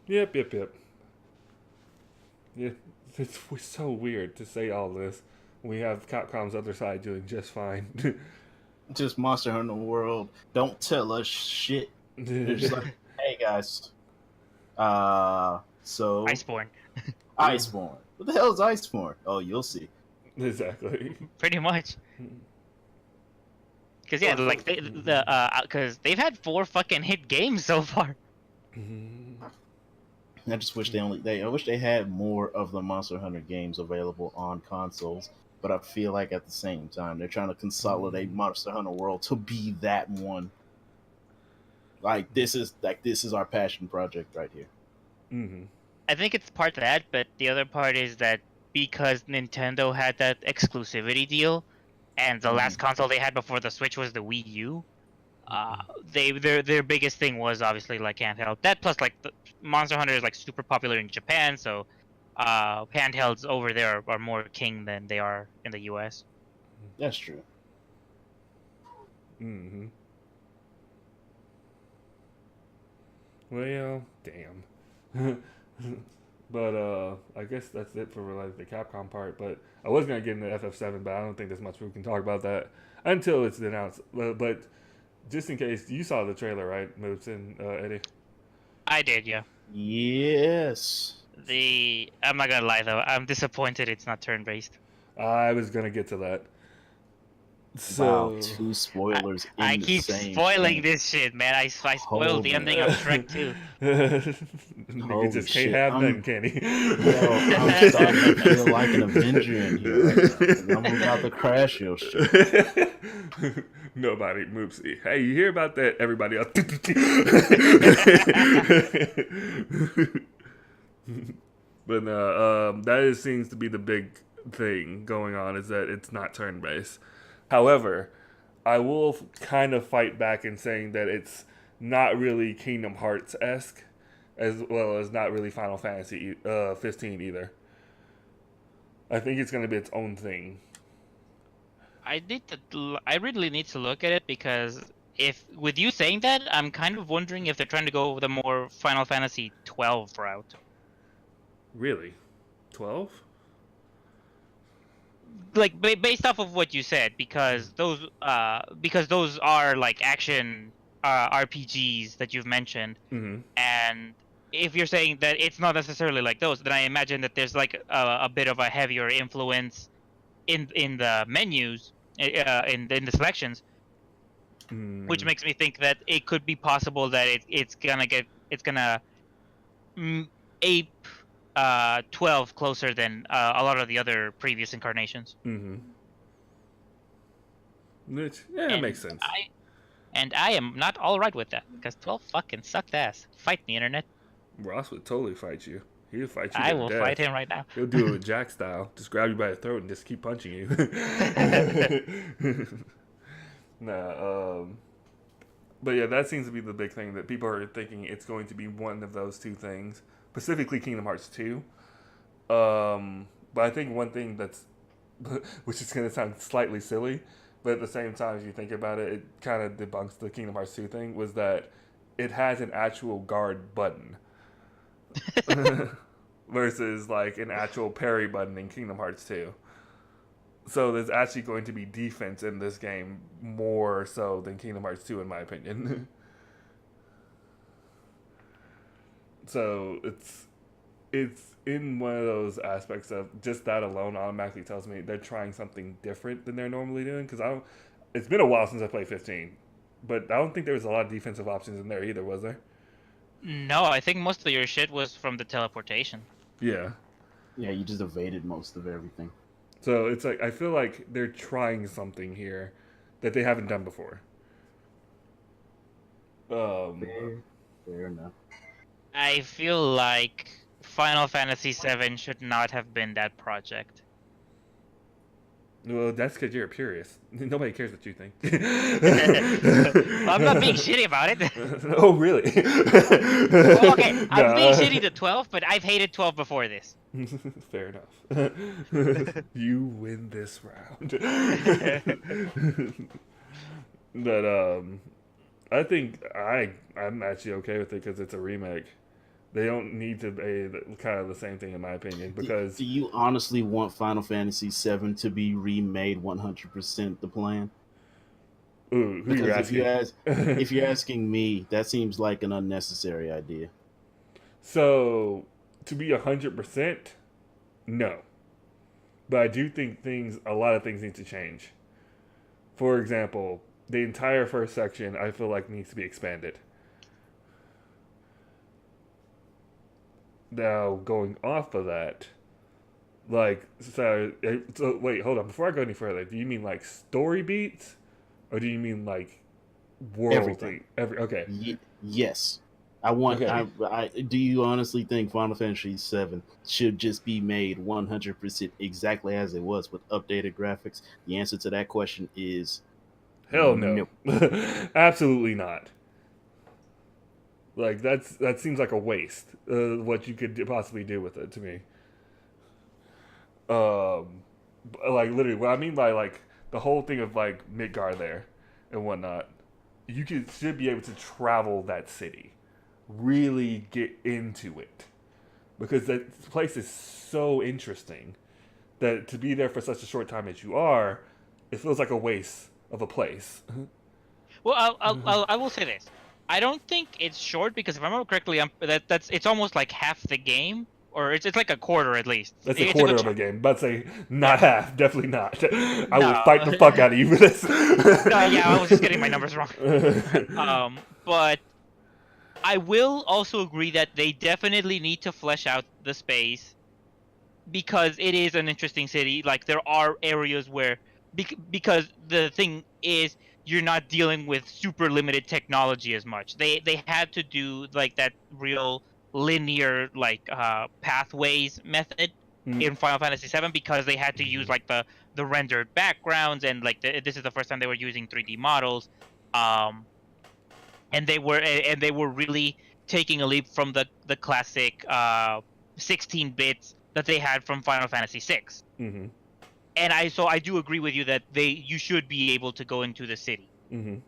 Yep. Yeah, it's so weird to say all this. We have Capcom's other side doing just fine. Just Monster Hunter World. Don't tell us shit. They're just like, hey guys. So Iceborne. Iceborne. What the hell is Iceborne? Oh, you'll see. Exactly. Pretty much. Because yeah, like because they've had 4 fucking hit games so far. I just wish I wish they had more of the Monster Hunter games available on consoles. But I feel like at the same time they're trying to consolidate Monster Hunter World to be that one. Like this is our passion project right here. I think it's part of that, but the other part is that because Nintendo had that exclusivity deal, and the last console they had before the Switch was the Wii U, their biggest thing was obviously like handheld. That plus like the Monster Hunter is like super popular in Japan, so handhelds over there are more king than they are in the US. That's true. Well, damn. But I guess that's it for like the Capcom part. But I was gonna get into FF7, but I don't think there's much we can talk about that until it's announced. But just in case, you saw the trailer, right, Moops and Eddie? I did, yeah. Yes. I'm not gonna lie though, I'm disappointed it's not turn-based. I was gonna get to that. So wow, 2 spoilers. I keep spoiling this shit, man. I spoiled the ending of Shrek 2. Nigga just can't have none, can he? Yo, I'm starting to feel like an Avenger in here right now. I'm about to crash your shit. Nobody Mrmoopsy. Hey, you hear about that? Everybody else. But that seems to be the big thing going on, is that it's not turn-based. However, I will kind of fight back in saying that it's not really Kingdom Hearts-esque, as well as not really Final Fantasy 15 either. I think it's going to be its own thing. I really need to look at it, because with you saying that, I'm kind of wondering if they're trying to go with a more Final Fantasy 12 route. Really? 12? Like based off of what you said, because those are like action RPGs that you've mentioned, and if you're saying that it's not necessarily like those, then I imagine that there's like a bit of a heavier influence in the menus, in the selections, which makes me think that it could be possible that it's gonna ape 12 closer than a lot of the other previous incarnations. Which, yeah, makes sense. I am not all right with that, because 12 fucking sucked ass. Fight the internet. Ross would totally fight you. He would fight you I to will death. fight him right now. He'll do it with Jack style. Just grab you by the throat and just keep punching you. But yeah, that seems to be the big thing, that people are thinking it's going to be one of those two things, specifically Kingdom Hearts 2. But I think one thing that's, which is going to sound slightly silly, but at the same time, if you think about it, it kind of debunks the Kingdom Hearts 2 thing, was that it has an actual guard button. Versus like an actual parry button in Kingdom Hearts 2. So there's actually going to be defense in this game more so than Kingdom Hearts 2, in my opinion. So it's in one of those aspects of just that alone automatically tells me they're trying something different than they're normally doing. Because it's been a while since I played 15, but I don't think there was a lot of defensive options in there either, was there? No, I think most of your shit was from the teleportation. Yeah. Yeah, you just evaded most of everything. So it's like, I feel like they're trying something here that they haven't done before. Fair enough. I feel like Final Fantasy VII should not have been that project. Well, that's because you're a purist. Nobody cares what you think. Well, I'm not being shitty about it. Oh, really? Well, okay, I'm being shitty to 12, but I've hated 12 before this. Fair enough. You win this round. But I think I'm actually okay with it because it's a remake. They don't need to be kind of the same thing, in my opinion. Because do you honestly want Final Fantasy VII to be remade 100% the plan? Ooh, who you asking? If you're asking me, that seems like an unnecessary idea. So, to be 100%, no. But I do think a lot of things need to change. For example, the entire first section, I feel like needs to be expanded. Now, going off of that, like, so wait, hold on. Before I go any further, do you mean like story beats, or do you mean like world Everything? Okay. Yes. I want. Okay. Do you honestly think Final Fantasy VII should just be made 100% exactly as it was with updated graphics? The answer to that question is hell no. Absolutely not. Like, that seems like a waste. What you could possibly do with it, to me. Like, literally, what I mean by, like, the whole thing of, like, Midgar there and whatnot, you should be able to travel that city. Really get into it. Because that place is so interesting that to be there for such a short time as you are, it feels like a waste of a place. Well, I will say this. I don't think it's short, because if I remember correctly, it's almost like half the game, or it's like a quarter at least. That's a quarter of a game. But say not half, definitely not. I will fight the fuck out of you for this. No, yeah, I was just getting my numbers wrong. But I will also agree that they definitely need to flesh out the space, because it is an interesting city. Like, there are areas where, because the thing is, you're not dealing with super limited technology as much. They had to do like that real linear like pathways method in Final Fantasy VII, because they had to use like the rendered backgrounds, and like this is the first time they were using 3D models, and they were really taking a leap from the classic 16 bits that they had from Final Fantasy VI. Mm-hmm. And I do agree with you that you should be able to go into the city, and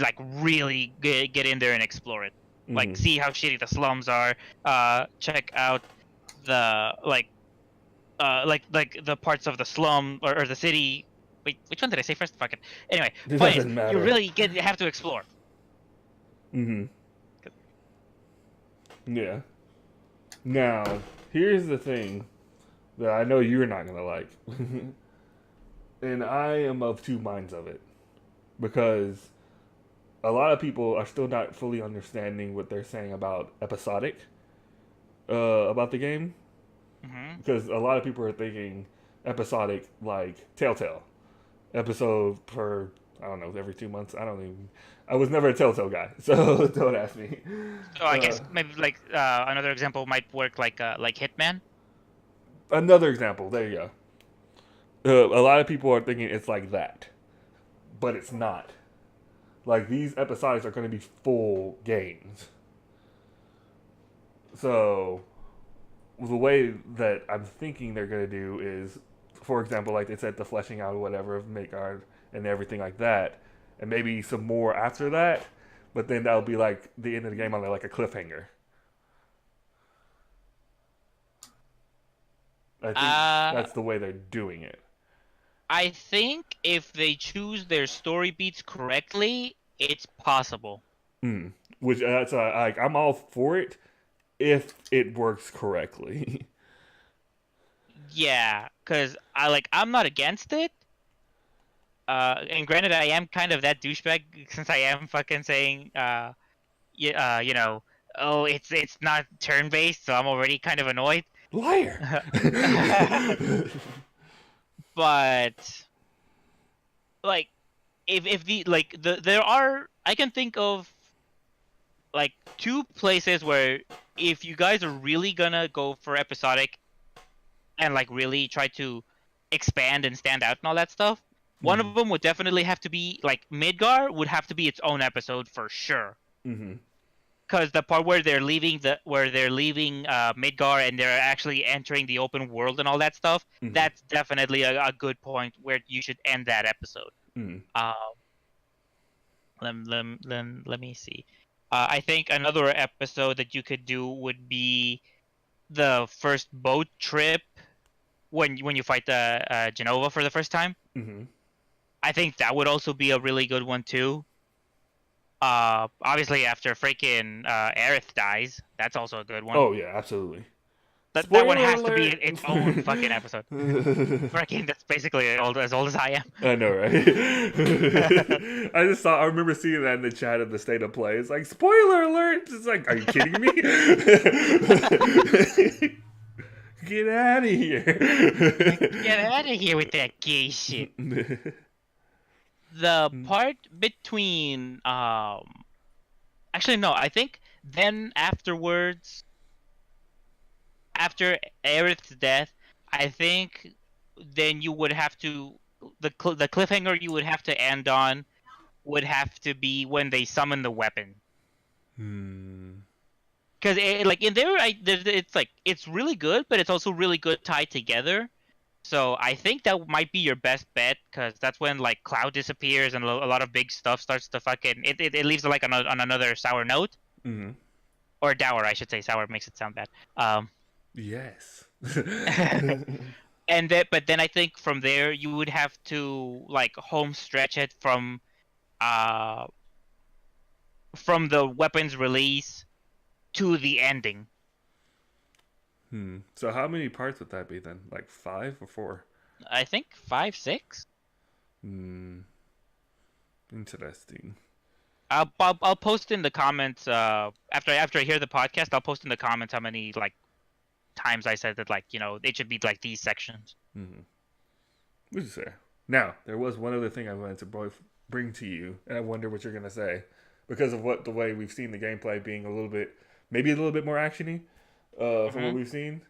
like really get in there and explore it, like see how shitty the slums are, check out the like like the parts of the slum or the city. Wait, which one did I say first? Fuck it. Anyway, It point is, doesn't you matter. really have to explore. Mm-hmm. Yeah. Now, here's the thing that I know you're not gonna like, and I am of two minds of it, because a lot of people are still not fully understanding what they're saying about episodic, about the game, Mm-hmm. because a lot of people are thinking episodic like Telltale, episode per, I don't know, every 2 months. I was never a Telltale guy, so don't ask me. So I guess maybe like another example might work like Hitman. Another example, there you go. A lot of people are thinking it's like that, but it's not. Like, these episodics are going to be full games. So, the way that I'm thinking they're going to do is, for example, like they said, the fleshing out or whatever of Midgard and everything like that, and maybe some more after that, but then that'll be like the end of the game on like a cliffhanger. I think that's the way they're doing it. I think if they choose their story beats correctly, it's possible. Which that's like, I'm all for it if it works correctly. Yeah, because I'm not against it. And granted, I am kind of that douchebag since I am fucking saying, you know, oh, it's not turn based, so I'm already kind of annoyed. Liar. But like, if there are, I can think of like two places where if you guys are really gonna go for episodic and like really try to expand and stand out and all that stuff, one of them would definitely have to be like Midgar would have to be its own episode for sure. Because the part where they're leaving Midgar and they're actually entering the open world and all that stuff, that's definitely a good point where you should end that episode. Let me see. I think another episode that you could do would be the first boat trip when you fight the Genova for the first time. I think that would also be a really good one too. Obviously after freaking Aerith dies, that's also a good one. Oh yeah, absolutely. That one has to be its own fucking episode. Freaking, that's basically as old as I am. I know, right? I remember seeing that in the chat of the State of Play. It's like, spoiler alert! It's like, are you kidding me? Get out of here. Get out of here with that gay shit. The part between actually no, I think then afterwards, after Aerith's death, I think then you would have to the cliffhanger you would have to end on would have to be when they summon the weapon. Because like in there, it's like it's really good, but it's also really good tied together. So I think that might be your best bet, because that's when like Cloud disappears and a lot of big stuff starts to fucking it leaves like on another sour note, or dour, I should say. Sour makes it sound bad. Yes. And but then I think from there you would have to like home stretch it from the weapon's release to the ending. So how many parts would that be then? Like 5 or 4? I think 5, 6. Interesting. I'll post in the comments after I hear the podcast. I'll post in the comments how many like times I said that, like, you know, it should be like these sections. Which is fair. Now, there was one other thing I wanted to bring to you, and I wonder what you're gonna say, because of the way we've seen the gameplay being maybe a little bit more actiony from what we've seen.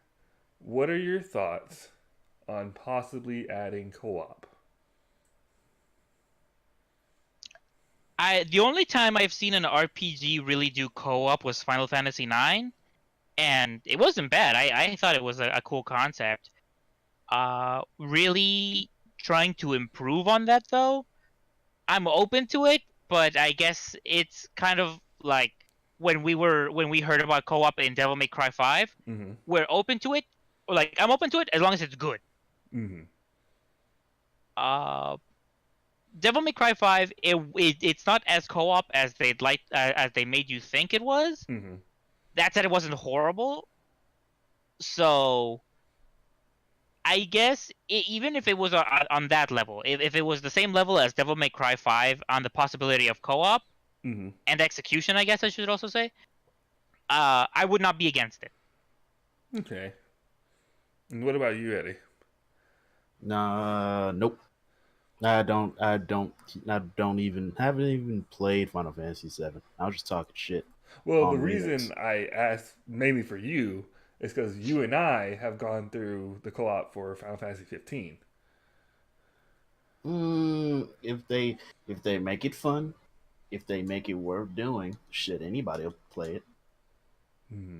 What are your thoughts on possibly adding co-op? The only time I've seen an RPG really do co-op was Final Fantasy IX, and it wasn't bad. I thought it was a cool concept. Really trying to improve on that though. I'm open to it, but I guess it's kind of like when we heard about co-op in Devil May Cry 5, we're open to it, Like, I'm open to it as long as it's good. Mm-hmm. Devil May Cry 5, it's not as co-op as they made you think it was. Mm-hmm. That said, it wasn't horrible. So I guess even if it was on that level, if it was the same level as Devil May Cry 5 on the possibility of co-op Mm-hmm. and execution, I guess I should also say, I would not be against it. Okay. And what about you, Eddie? Nah, nope. I don't haven't even played Final Fantasy VII. I was just talking shit Well, the on reason Remix. I asked mainly for you is because you and I have gone through the co-op for Final Fantasy 15. If they make it fun, if they make it worth doing, shit, anybody will play it. Mm-hmm.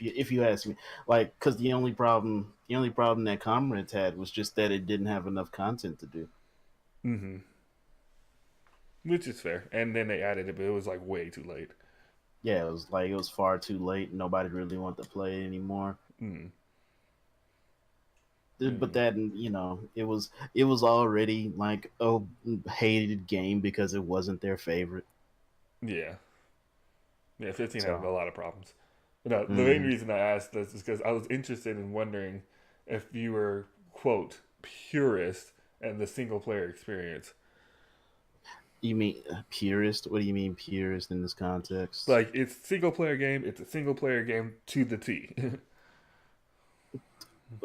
If you ask me, like, because the only problem that Comrades had was just that it didn't have enough content to do. Mm-hmm. Which is fair. And then they added it, but it was like way too late. Yeah, it was far too late. Nobody really wanted to play it anymore. Mm-hmm. But that, it was already like a hated game because it wasn't their favorite. Yeah. Yeah, 15 had a So, lot of problems. But no, the main mhm. reason I asked this is because I was interested in wondering if you were, quote, purist and the single player experience. You mean purist? What do you mean purist in this context? Like, it's single player game, it's a single player game to the T.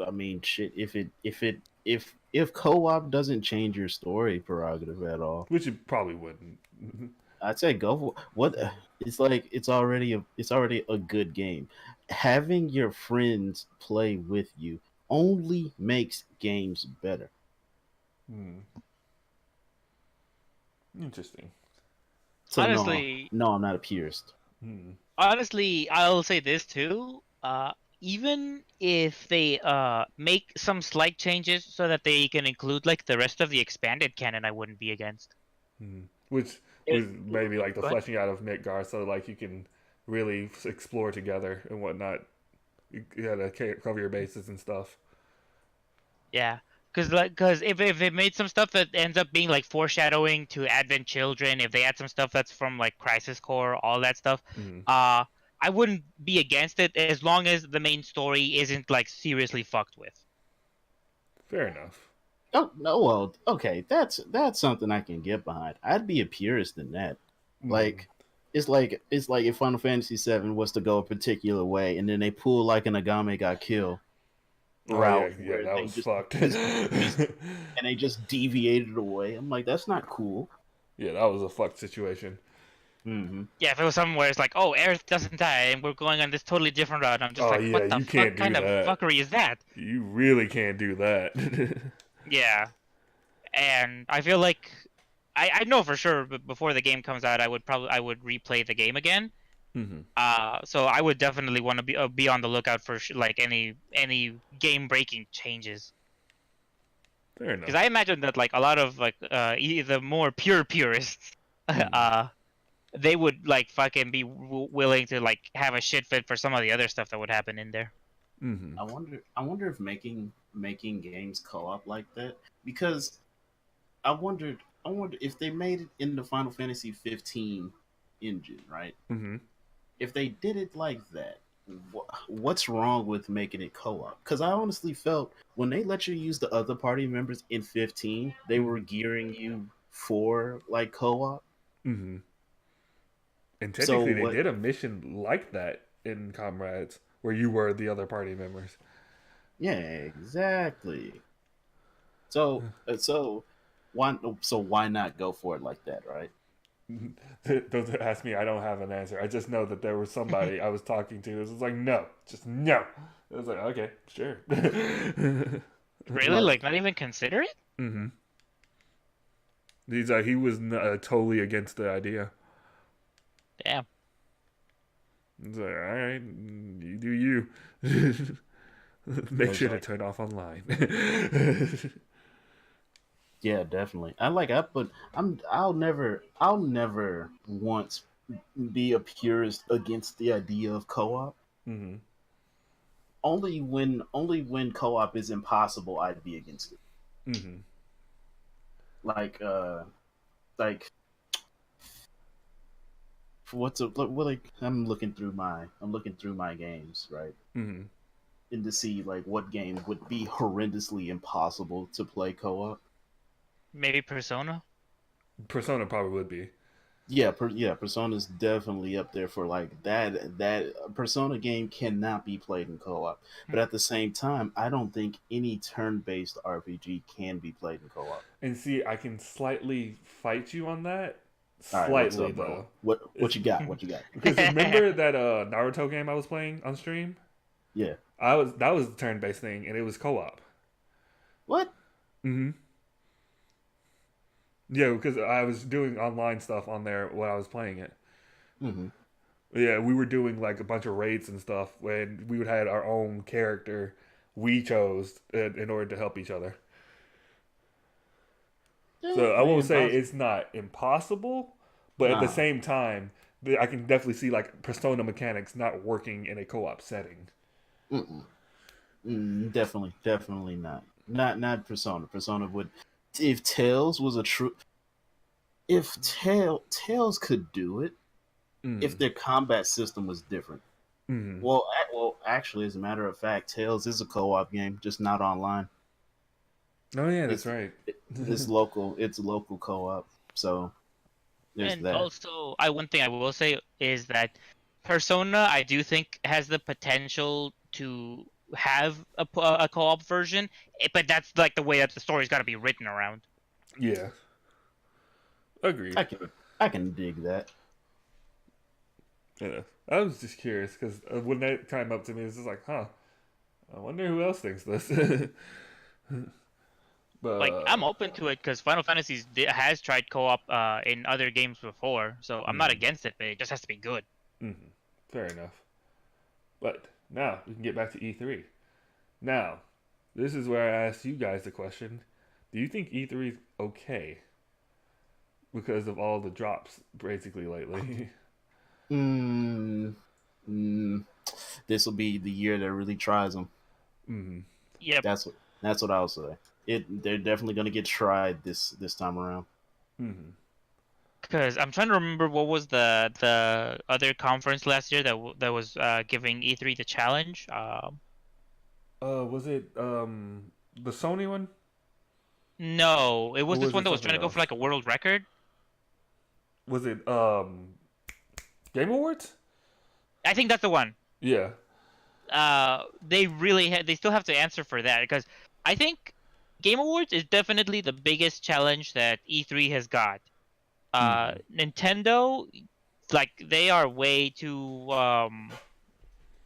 I mean, shit. If co-op doesn't change your story prerogative at all, Which it probably wouldn't. I'd say go for what. It's like it's already a good game. Having your friends play with you only makes games better. Hmm. Interesting. So Honestly, no, I'm not a purist. Hmm. honestly, I'll say this too. Even if they make some slight changes so that they can include like the rest of the expanded canon, I wouldn't be against. Hmm. Which It, was maybe like the go ahead. fleshing out of Midgar so like you can really explore together and whatnot. You gotta cover your bases and stuff. Yeah, because if they made some stuff that ends up being like foreshadowing to Advent Children, if they add some stuff that's from like Crisis Core, all that stuff, Hmm. uh, I wouldn't be against it as long as the main story isn't like seriously fucked with. Fair enough. Oh no, well, okay, that's something I can get behind. I'd be a purist in that. Hmm. Like, it's like if Final Fantasy VII was to go a particular way, and then they pull like an Agame got killed Oh yeah, route yeah, where that they was fucked. just and they just deviated away. I'm like, that's not cool. Yeah, that was a fucked situation. Hmm. Yeah, if it was something where it's like, oh, Aerith doesn't die, and we're going on this totally different route, I'm just Oh like, yeah, what the you fuck can't do kind of that. fuckery is that? You really can't do that. Yeah, and I feel like I know for sure, but before the game comes out, I would replay the game again. Hmm. So I would definitely want to be on the lookout for like any game breaking changes. Fair Because enough. I imagine that like a lot of like the more pure purists, Hmm. they would like fucking be willing to like have a shit fit for some of the other stuff that would happen in there. Hmm. I wonder if making games co-op like that, because I wonder if they made it in the Final Fantasy 15 engine, right? Hmm. If they did it like that, what's wrong with making it co-op? Because I honestly felt when they let you use the other party members in 15, they were Hmm. gearing you for like co-op. Hmm. And So technically, they what? did a mission like that in Comrades, where you were the other party members. Yeah, exactly. So why not go for it like that, right? Don't ask me. I don't have an answer. I just know that there was somebody I was talking to. It was like, no, just no. I was like, okay, sure. Really, like Like, not even consider it? Hmm. He was totally against the idea. Damn. He's like, all right, you do you. I Make was sure to like, turn off online. yeah, definitely. But I'll never once be a purist against the idea of co-op. Hmm. only when co-op is impossible, I'd be against it. Mm-hmm. Like like I'm looking through my games, right? Mm-hmm. And to see like what game would be horrendously impossible to play co-op. Maybe Persona. Persona probably would be. Yeah, Persona's definitely up there for like that. That Persona game cannot be played in co-op, but at the same time, I don't think any turn-based RPG can be played in co-op. And see, I can slightly fight you on that. All right, what's Slightly up, bro? though. What you got? What you got? Because remember that Naruto game I was playing on stream? Yeah. That was a turn based thing and it was co op. What? Mm-hmm. Yeah, because I was doing online stuff on there while I was playing it. Mm-hmm. Yeah, we were doing like a bunch of raids and stuff when we would have our own character we chose in order to help each other. So I won't say it's not impossible, but at the same time, I can definitely see like Persona mechanics not working in a co-op setting. Definitely not. Not Persona. Persona would, if Tails was a true, if Tails could do it, if their combat system was different. Mm-hmm. Well, actually, as a matter of fact, Tails is a co-op game, just not online. Oh yeah, that's right. It's local. It's local co-op. So there's And that. also, one thing I will say is that Persona, I do think, has the potential to have a co-op version, but that's like the way that the story's got to be written around. Yeah. Agreed. I can dig that. Yeah. I was just curious because when that came up to me, it's just like, huh. I wonder who else thinks this. But like I'm open to it because Final Fantasy has tried co-op in other games before, so I'm not against it, but it just has to be good. Mm-hmm. Fair enough. But now we can get back to E3. Now, this is where I asked you guys the question: do you think E3 is okay because of all the drops basically lately? This will be the year that really tries them. Mm-hmm. Yep. That's what I'll say. They're definitely going to get tried this time around. Mm-hmm. Because I'm trying to remember what was the other conference last year that was giving E3 the challenge. Was it the Sony one? No, it was Or this was one it that was trying to something go for else? like a world record. Was it Game Awards? I think that's the one. Yeah. They still have to answer for that because I think Game Awards is definitely the biggest challenge that E3 has got. Nintendo, like they are way too. I'm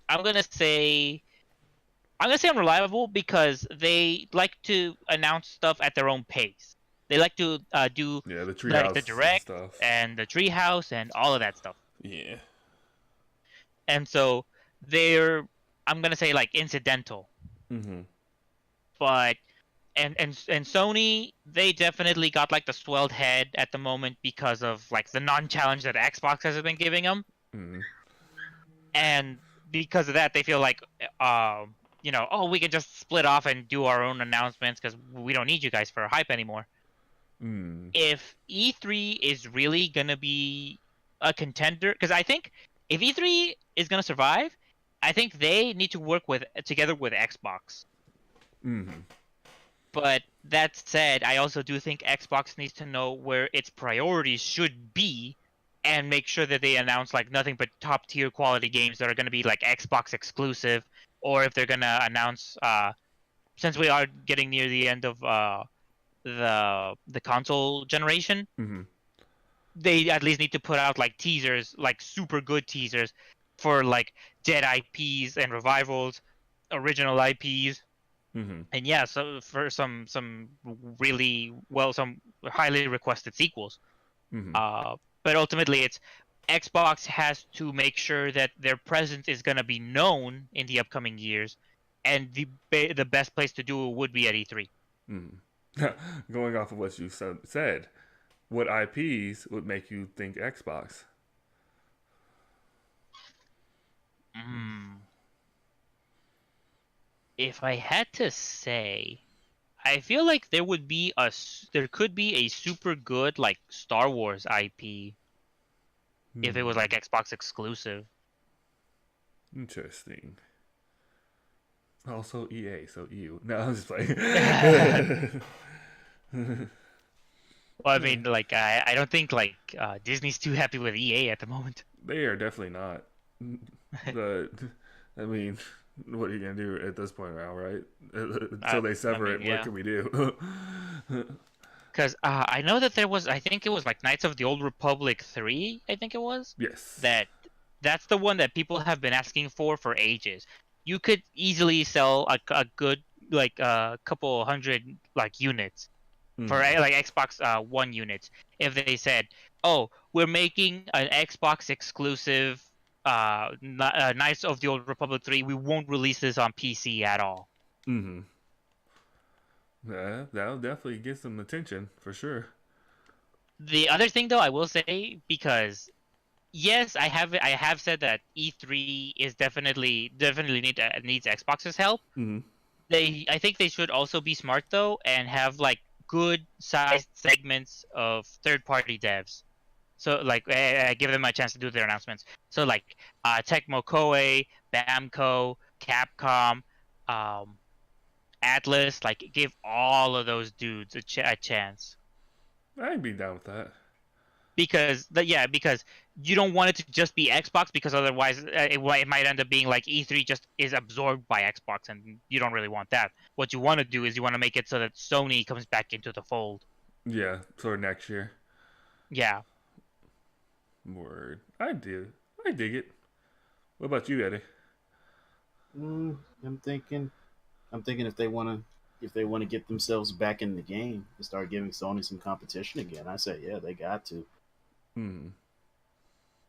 gonna say unreliable because they like to announce stuff at their own pace. They like to do the like treehouse the direct stuff and the treehouse and all of that stuff. Yeah. And so they're, I'm gonna say like incidental. Mm-hmm. But and Sony, they definitely got like the swelled head at the moment because of like the non-challenge that Xbox has been giving them. Mm-hmm. And because of that, they feel like oh, we can just split off and do our own announcements because we don't need you guys for hype anymore. If E3 is really gonna be a contender, because I think if E3 is gonna survive, I think they need to work together with Xbox. But that said, I also do think Xbox needs to know where its priorities should be and make sure that they announce like nothing but top tier quality games that are going to be like Xbox exclusive, or if they're going to announce since we are getting near the end of the console generation, they at least need to put out like teasers, like super good teasers for like dead IPs and revivals, original IPs. And yeah, so for some really some highly requested sequels. But ultimately, it's Xbox has to make sure that their presence is going to be known in the upcoming years, and the best place to do it would be at E3. Going off of what you said, what IPs would make you think Xbox? If I had to say, I feel like there could be a super good like Star Wars IP if it was like Xbox exclusive. Interesting. Also EA, so you. No, I'm just playing. Well, I mean, like I don't think like Disney's too happy with EA at the moment. They are definitely not. But I mean, what are you gonna do at this point now, right? Until they sever it, what Yeah. can we do? Because I know that I think it was like Knights of the Old Republic 3, I think it was. Yes. That's the one that people have been asking for ages. You could easily sell a good like a couple hundred like units for like Xbox One units if they said, "Oh, we're making an Xbox exclusive Knights of the Old Republic 3. We won't release this on PC at all." Mm-hmm. Yeah, that'll definitely get some attention for sure. The other thing though, I will say, because yes, I have said that E3 is definitely needs Xbox's help. Mm-hmm. I think they should also be smart though and have like good sized segments of third party devs. So like give them a chance to do their announcements. So like Tecmo Koei, Bamco, Capcom, um, Atlas, like give all of those dudes a chance. I'd be down with that. Because you don't want it to just be Xbox, because otherwise it might end up being like E3 just is absorbed by Xbox, and you don't really want that. What you want to do is you want to make it so that Sony comes back into the fold. Yeah, sort of next year. Yeah. Word. I do. I dig it. What about you, Eddie? I'm thinking if they want to get themselves back in the game and start giving Sony some competition again, I say yeah, they got to. Hmm.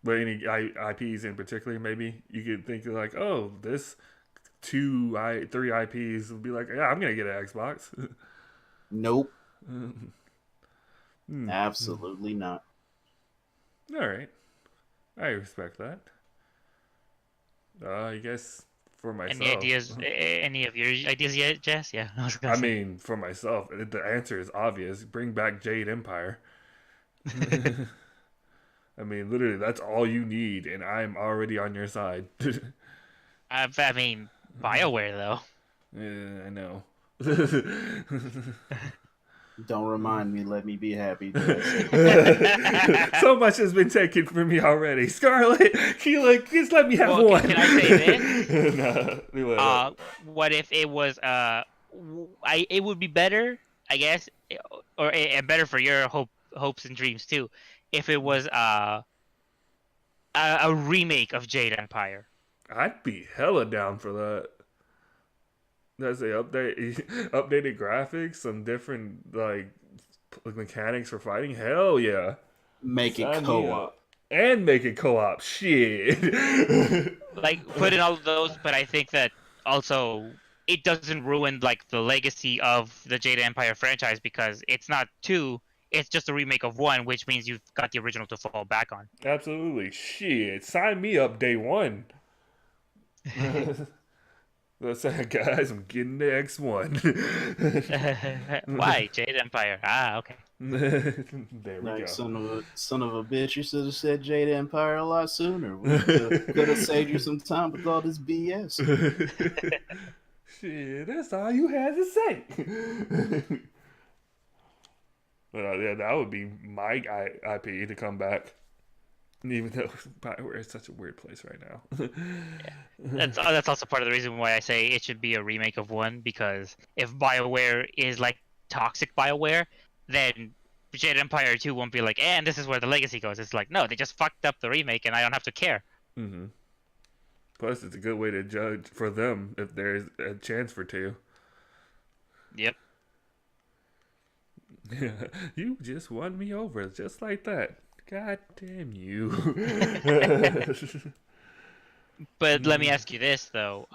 But any IPs in particular, maybe you could think of like, oh, this three IPs would be like, yeah, I'm gonna get an Xbox. Nope, Hmm. absolutely not. All right, I respect that. I guess for Any myself, ideas? Any of your ideas yet, Jess? Yeah, I was gonna I say. mean, for myself, the answer is obvious. Bring back Jade Empire. I mean, literally, that's all you need, and I'm already on your side. I mean, BioWare though. Yeah, I know. Don't remind me. Let me be happy. So much has been taken from me already. Scarlet, just let me have Well, one. can I say this? No, What if it was it would be better, I guess, or better for your hopes and dreams too, if it was a remake of Jade Empire. I'd be hella down for that. That's a updated graphics, some different like mechanics for fighting. Hell yeah. Make it Sign me co-op. up. And make it co-op. Shit. Like put in all of those, but I think that also it doesn't ruin like the legacy of the Jade Empire franchise, because it's not two, it's just a remake of one, which means you've got the original to fall back on. Absolutely. Shit. Sign me up day one. That's it, guys. I'm getting the X1. Why Jade Empire? Ah, okay. There we Like go. son of a bitch, you should have said Jade Empire a lot sooner. We could have saved you some time with all this BS. Shit, that's all you had to say. But yeah, that would be my IP to come back. Even though Bioware is such a weird place right now. That's also part of the reason why I say it should be a remake of one, because if BioWare is like toxic BioWare, then Jade Empire 2 won't be like, and this is where the legacy goes. It's like, no, they just fucked up the remake and I don't have to care. Mm-hmm. Plus, it's a good way to judge for them if there's a chance for two. Yep. You just won me over just like that. God damn you. But let me ask you this though: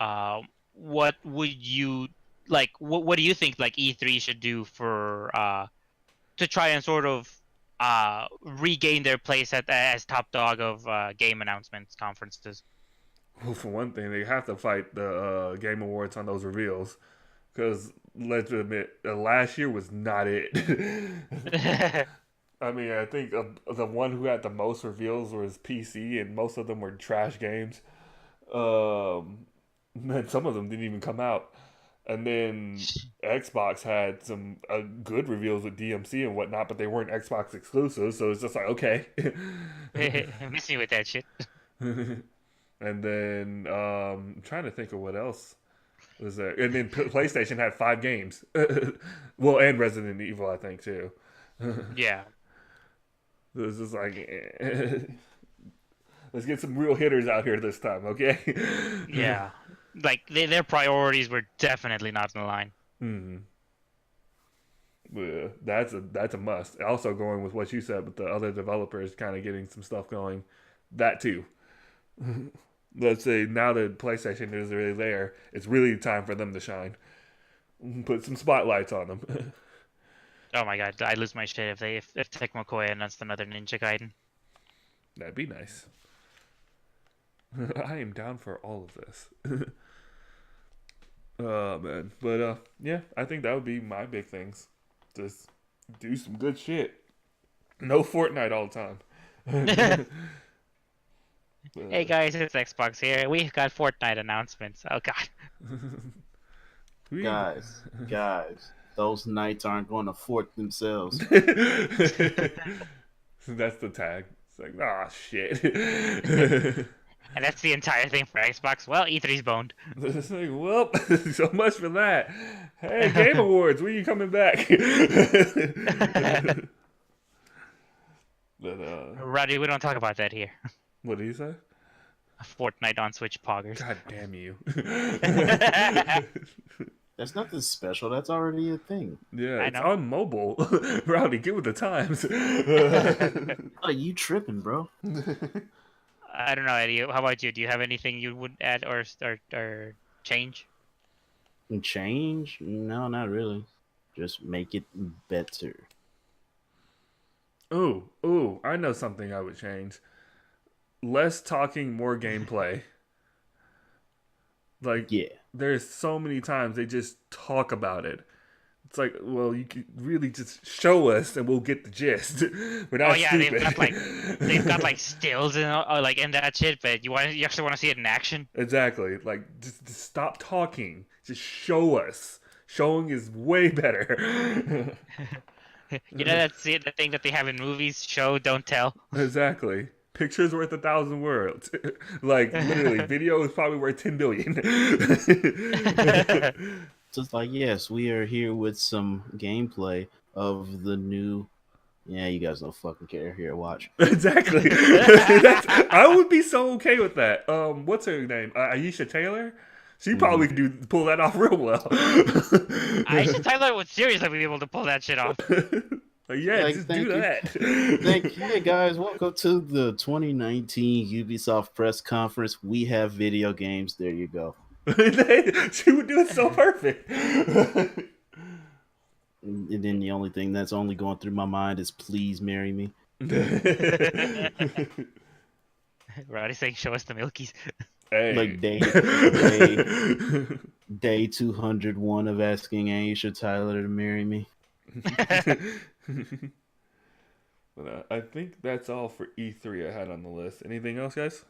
what would you like? What do you think like E3 should do for to try and sort of regain their place as top dog of game announcements conferences? Well, for one thing, they have to fight the Game Awards on those reveals. Because, let's admit, last year was not it. I mean, I think the one who had the most reveals was PC, and most of them were trash games. And some of them didn't even come out. And then Xbox had some good reveals with DMC and whatnot, but they weren't Xbox exclusive, so it's just like, okay. Miss me with that shit. And then I'm trying to think of what else was there. And then PlayStation had 5 games. Well, and Resident Evil, I think, too. Yeah. It was just like, let's get some real hitters out here this time, okay? Yeah. Like, their priorities were definitely not in line. Mm-hmm. Yeah, that's a must. Also going with what you said, with the other developers kind of getting some stuff going. That too. Let's say now that PlayStation is really there, it's really time for them to shine. Put some spotlights on them. Oh my god, I'd lose my shit if Tecmo Koei announced another Ninja Gaiden. That'd be nice. I am down for all of this. Oh man, but yeah, I think that would be my big things. Just do some good shit. No Fortnite all the time. Hey guys, it's Xbox here. We've got Fortnite announcements. Oh god. Guys, those nights aren't going to fort themselves. That's the tag. It's like, ah, shit. And that's the entire thing for Xbox. Well, E3's boned. It's like, well, so much for that. Hey, Game Awards, when are you coming back? But, Roddy, we don't talk about that here. what did he say? Fortnite on Switch poggers. God damn you. That's nothing special. That's already a thing. Yeah, it's on mobile. Rowdy, get with the times. Oh, you tripping, bro? I don't know, Eddie. How about you? Do you have anything you would add or change? Change? No, not really. Just make it better. Ooh, I know something I would change. Less talking, more gameplay. Like, yeah, there's so many times they just talk about it. It's like, well, you could really just show us and we'll get the gist. We're not stupid. they've got like stills and like in that shit, but you actually want to see it in action. Exactly. Like, just stop talking. Just show us. Showing is way better. You know, that's the thing that they have in movies: show, don't tell. Exactly. Picture's worth 1,000 words. Like, literally, video is probably worth 10 billion. Just like, yes, we are here with some gameplay of the new. Yeah, you guys don't fucking care. Here, watch. Exactly. I would be so okay with that. What's her name? Aisha Taylor? She probably could pull that off real well. Aisha Taylor would seriously be able to pull that shit off. Yeah, like, just do that. Hey guys, welcome to the 2019 Ubisoft press conference. We have video games. There you go. She would do it so perfect. And then the only thing that's only going through my mind is, please marry me. Roddy saying, show us the Milkies. Hey. Like day 201 of asking Aisha Tyler to marry me. But, I think that's all for E3 I had on the list. Anything else, guys?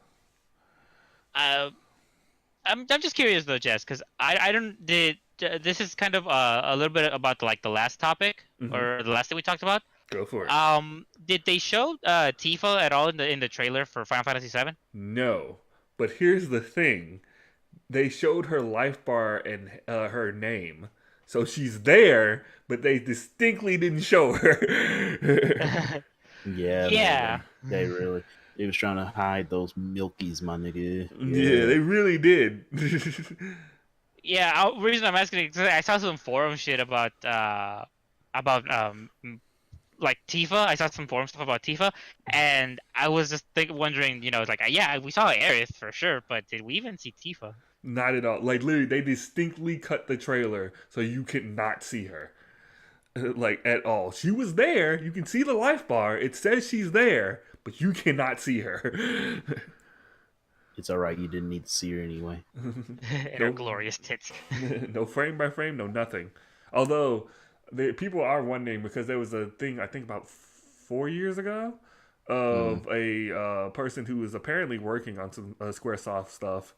I'm just curious though, Jess, because I don't did this is kind of a little bit about like the last topic or the last thing we talked about. Go for it. Did they show Tifa at all in the trailer for Final Fantasy VII? No, but here's the thing: they showed her life bar and her name, so she's there, but they distinctly didn't show her. Yeah. They really. They was trying to hide those milkies, my nigga. Yeah, they really did. Yeah, the reason I'm asking is I saw some forum shit about like Tifa. I saw some forum stuff about Tifa, and I was just wondering, you know, like, yeah, we saw Aerith for sure, but did we even see Tifa? Not at all. Like, literally, they distinctly cut the trailer so you could not see her. Like, at all. She was there. You can see the life bar. It says she's there, but you cannot see her. It's all right. You didn't need to see her anyway. And her glorious tits. No frame by frame, no nothing. Although people are wondering because there was a thing I think about 4 years ago of a person who was apparently working on some SquareSoft stuff,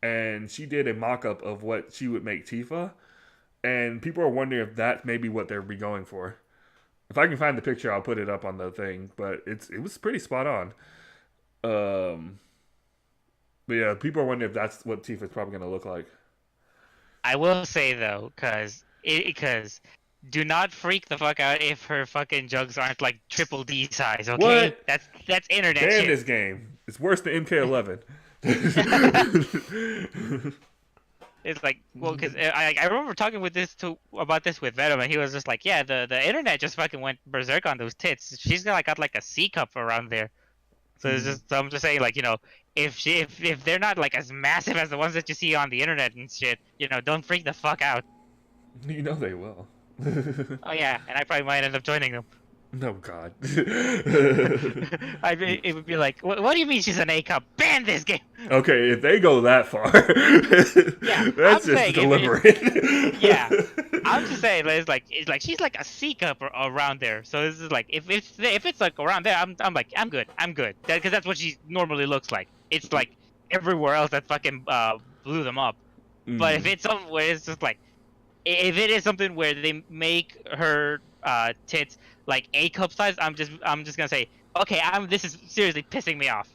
and she did a mock-up of what she would make Tifa, and people are wondering if that's maybe what they'll be going for. If I can find the picture, I'll put it up on the thing, but it was pretty spot on. But yeah, people are wondering if that's what Tifa's probably going to look like. I will say though, because do not freak the fuck out if her fucking jugs aren't like triple D size. Okay, What? That's internet Damn shit. this game! It's worse than MK11. It's like, well, because I remember talking about this with Venom, and he was just like, yeah, the internet just fucking went berserk on those tits. She's got like a C cup around there. So it's just, so I'm just saying, like, if they're not like as massive as the ones that you see on the internet and shit, don't freak the fuck out. You know they will. Oh yeah, and I probably might end up joining them. No God. It would be like, what do you mean she's an A cup? Ban this game. Okay, if they go that far, Yeah, that's I'm just saying deliberate. Yeah, I'm just saying, it's like she's like a C cup around there. So this is like, if it's like around there, I'm like, I'm good, because that's what she normally looks like. It's like everywhere else that fucking blew them up. But if it's somewhere, it's just like, if it is something where they make her tits like A cup size, I'm just gonna say, okay, this is seriously pissing me off.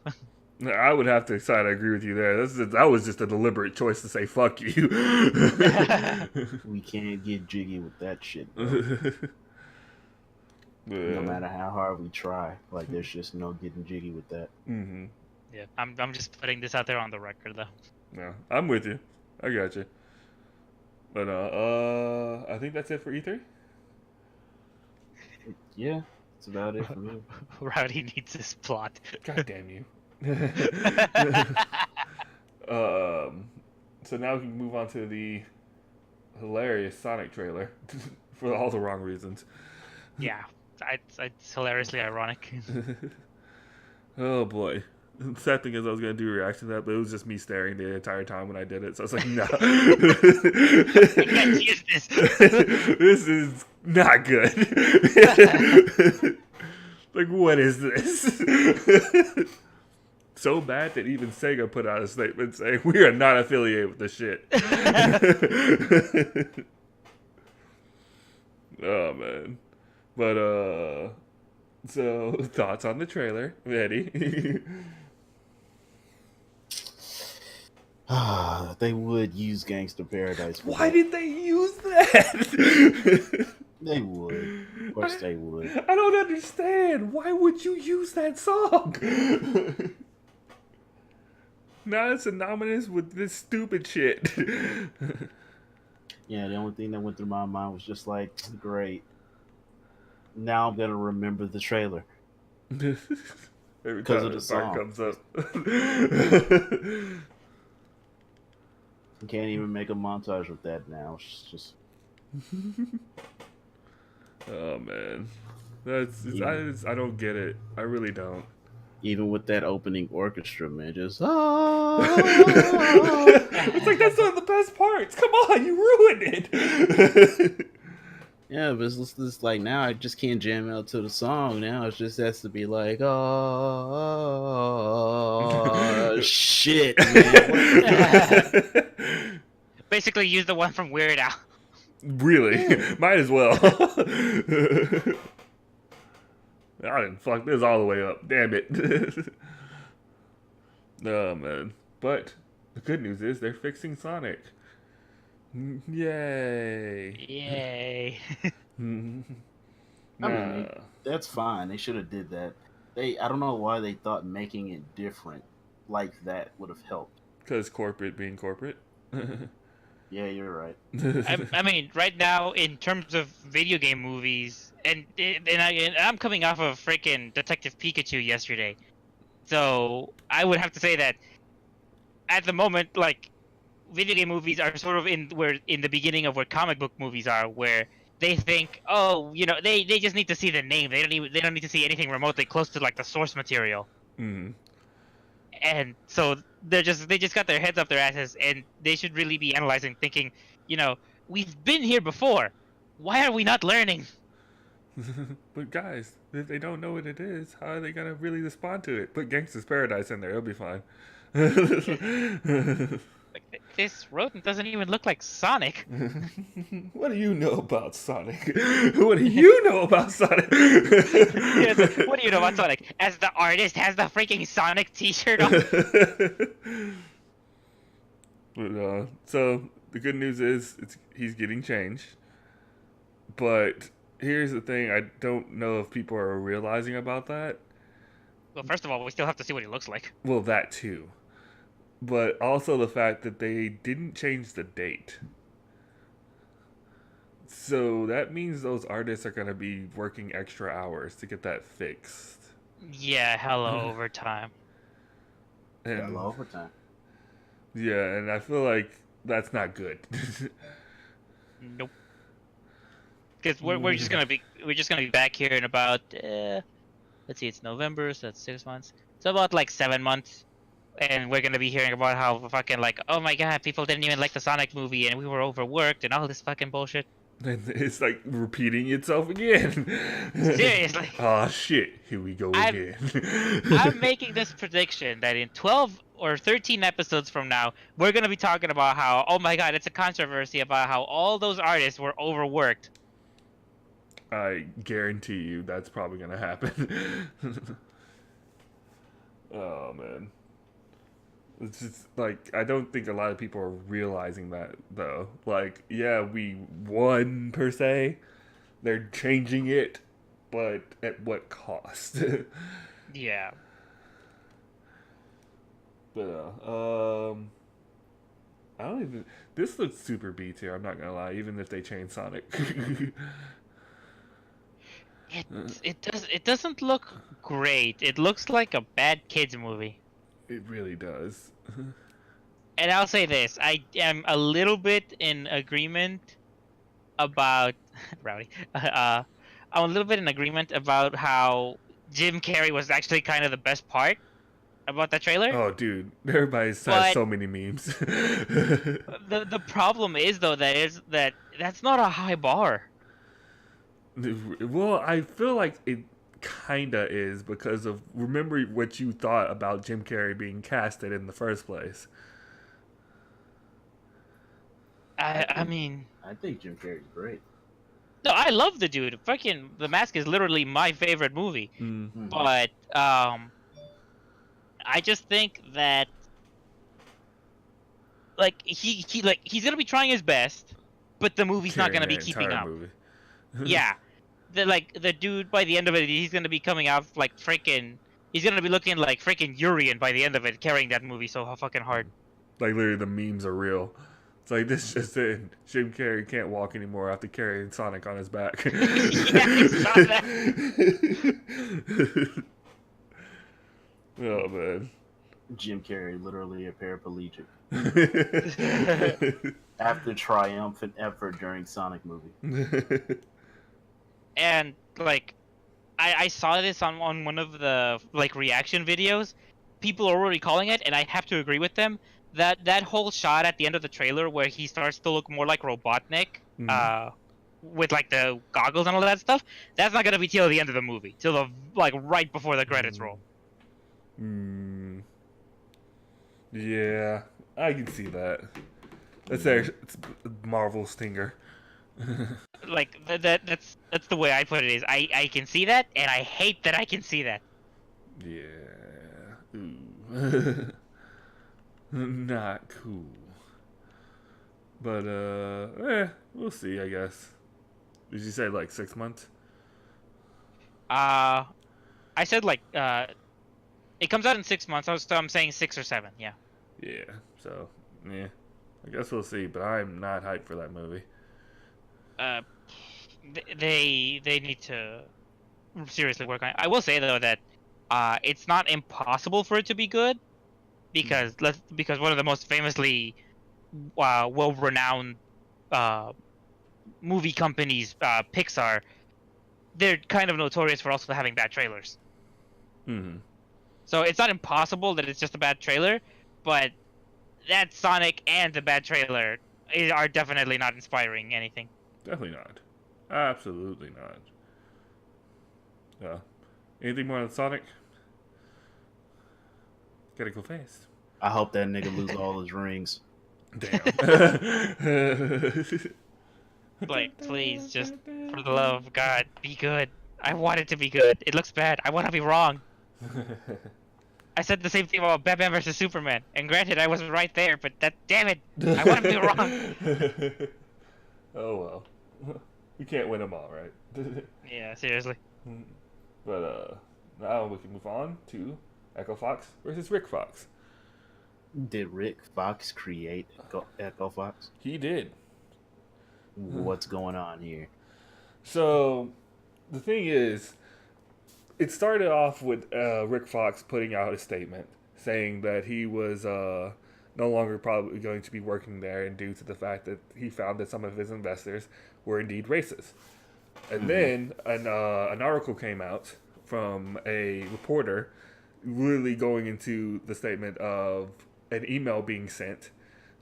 I would have to side. I agree with you there. That was just a deliberate choice to say fuck you. We can't get jiggy with that shit, bro. No matter how hard we try, like there's just no getting jiggy with that. Mm-hmm. Yeah, I'm just putting this out there on the record though. Yeah, I'm with you. I got you. But I think that's it for E3. Yeah, that's about it for me. Rowdy needs his plot. God damn you. So now we can move on to the hilarious Sonic trailer for all the wrong reasons. Yeah, it's hilariously ironic. Oh boy. The sad thing is I was going to do a reaction to that, but it was just me staring the entire time when I did it. So I was like, no. I can't use this. This is not good. Like, what is this? So bad that even Sega put out a statement saying, we are not affiliated with this shit. Oh, man. But, so, thoughts on the trailer, Eddie? They would use Gangsta Paradise. Why did they use that? They would. Of course they would. I don't understand. Why would you use that song? Now it's synonymous with this stupid shit. Yeah, the only thing that went through my mind was just like, great. Now I'm gonna remember the trailer. Every Because time of the the part song. comes up. You can't even make a montage with that now. It's just Oh man, I don't get it. I really don't. even with that opening orchestra, man, just It's like that's one of the best parts. Come on, you ruined it. yeah, but it's just like now I just can't jam out to the song. Now it just has to be like, oh shit, man. Basically, use the one from Weird Al. Really, might as well. I didn't fuck this all the way up. Damn it. Oh man, but the good news is they're fixing Sonic. Yay! Yay! I mean, that's fine. They should have did that. I don't know why they thought making it different like that would have helped. Because corporate being corporate. Yeah, you're right. I mean, right now, in terms of video game movies, and I'm coming off of freaking Detective Pikachu yesterday, so I would have to say that at the moment, like, video game movies are sort of in the beginning of where comic book movies are, where they think, oh, they just need to see the name. They don't need to see anything remotely close to like the source material. Mm. and so they just got their heads up their asses, and they should really be analyzing, thinking, we've been here before. Why are we not learning? But guys, if they don't know what it is, how are they gonna really respond to it? Put Gangsta's Paradise in there; it'll be fine. Like, this rodent doesn't even look like Sonic. What do you know about Sonic? What do you know about Sonic? What do you know about Sonic? As the artist has the freaking Sonic T-shirt on. But, so the good news is he's getting changed. But here's the thing: I don't know if people are realizing about that. Well, first of all, we still have to see what he looks like. Well, that too. But also the fact that they didn't change the date. So that means those artists are going to be working extra hours to get that fixed. Yeah, hella overtime. Hella overtime. Yeah, and I feel like that's not good. Nope. Because we're just gonna be back here in about let's see, it's November, so that's 6 months. So about like 7 months. And we're gonna be hearing about how fucking like, oh my god, people didn't even like the Sonic movie, and we were overworked, and all this fucking bullshit. And it's like repeating itself again. Seriously. Oh shit, here we go again. I'm making this prediction that in 12 or 13 episodes from now, we're gonna be talking about how, oh my god, it's a controversy about how all those artists were overworked. I guarantee you that's probably gonna happen. Oh man. It's just like I don't think a lot of people are realizing that though. Like, yeah, we won per se. They're changing it, but at what cost? Yeah. But I don't even. This looks super B tier. I'm not gonna lie. Even if they change Sonic. It doesn't look great. It looks like a bad kids movie. It really does. And I'll say this: I am a little bit in agreement about Rowdy. I'm a little bit in agreement about how Jim Carrey was actually kind of the best part about the trailer. Oh, dude, everybody's has so many memes. The problem is though that's not a high bar. Well, I feel like it kinda is because of remember what you thought about Jim Carrey being casted in the first place. I mean, I think Jim Carrey's great. No, I love the dude. Fucking The Mask is literally my favorite movie. Mm. But I just think that like he's gonna be trying his best, but the movie's not gonna be keeping up. Yeah. The dude by the end of it, he's gonna be coming out like freaking. He's gonna be looking like freaking Urian by the end of it, carrying that movie so fucking hard. Like literally, the memes are real. It's like this just in. Jim Carrey can't walk anymore after carrying Sonic on his back. Yeah, I saw that. Oh man. Jim Carrey literally a paraplegic after triumphant effort during Sonic movie. And like I saw this on one of the like reaction videos. People are already calling it, and I have to agree with them. That whole shot at the end of the trailer where he starts to look more like Robotnik, with like the goggles and all that stuff, that's not gonna be till the end of the movie, till the like right before the credits roll. Yeah, I can see that. It's Marvel stinger. Like that's the way I put it is I can see that, and I hate that I can see that. Yeah. Ooh. Not cool. But we'll see, I guess. Did you say like 6 months? I said like it comes out in 6 months. I'm saying 6 or 7. Yeah. Yeah. So yeah, I guess we'll see. But I'm not hyped for that movie. They need to seriously work on it. I will say though that it's not impossible for it to be good, because one of the most famously well-renowned movie companies, Pixar, they're kind of notorious for also having bad trailers. Mm-hmm. So it's not impossible that it's just a bad trailer, but that Sonic and the bad trailer are definitely not inspiring anything. Definitely not. Absolutely not. Anything more on Sonic? Gotta go fast. I hope that nigga lose all his rings. Damn. Like, please, just for the love of God, be good. I want it to be good. It looks bad. I want to be wrong. I said the same thing about Batman vs Superman, and granted, I wasn't right there, but damn it, I want to be wrong. Oh well, we can't win them all, right? Yeah, seriously. But now we can move on to Echo Fox versus Rick Fox. Did Rick Fox create Echo Fox? He did. What's going on here? So, the thing is, it started off with Rick Fox putting out a statement saying that he was no longer probably going to be working there, and due to the fact that he found that some of his investors were indeed racist. And then an article came out from a reporter really going into the statement of an email being sent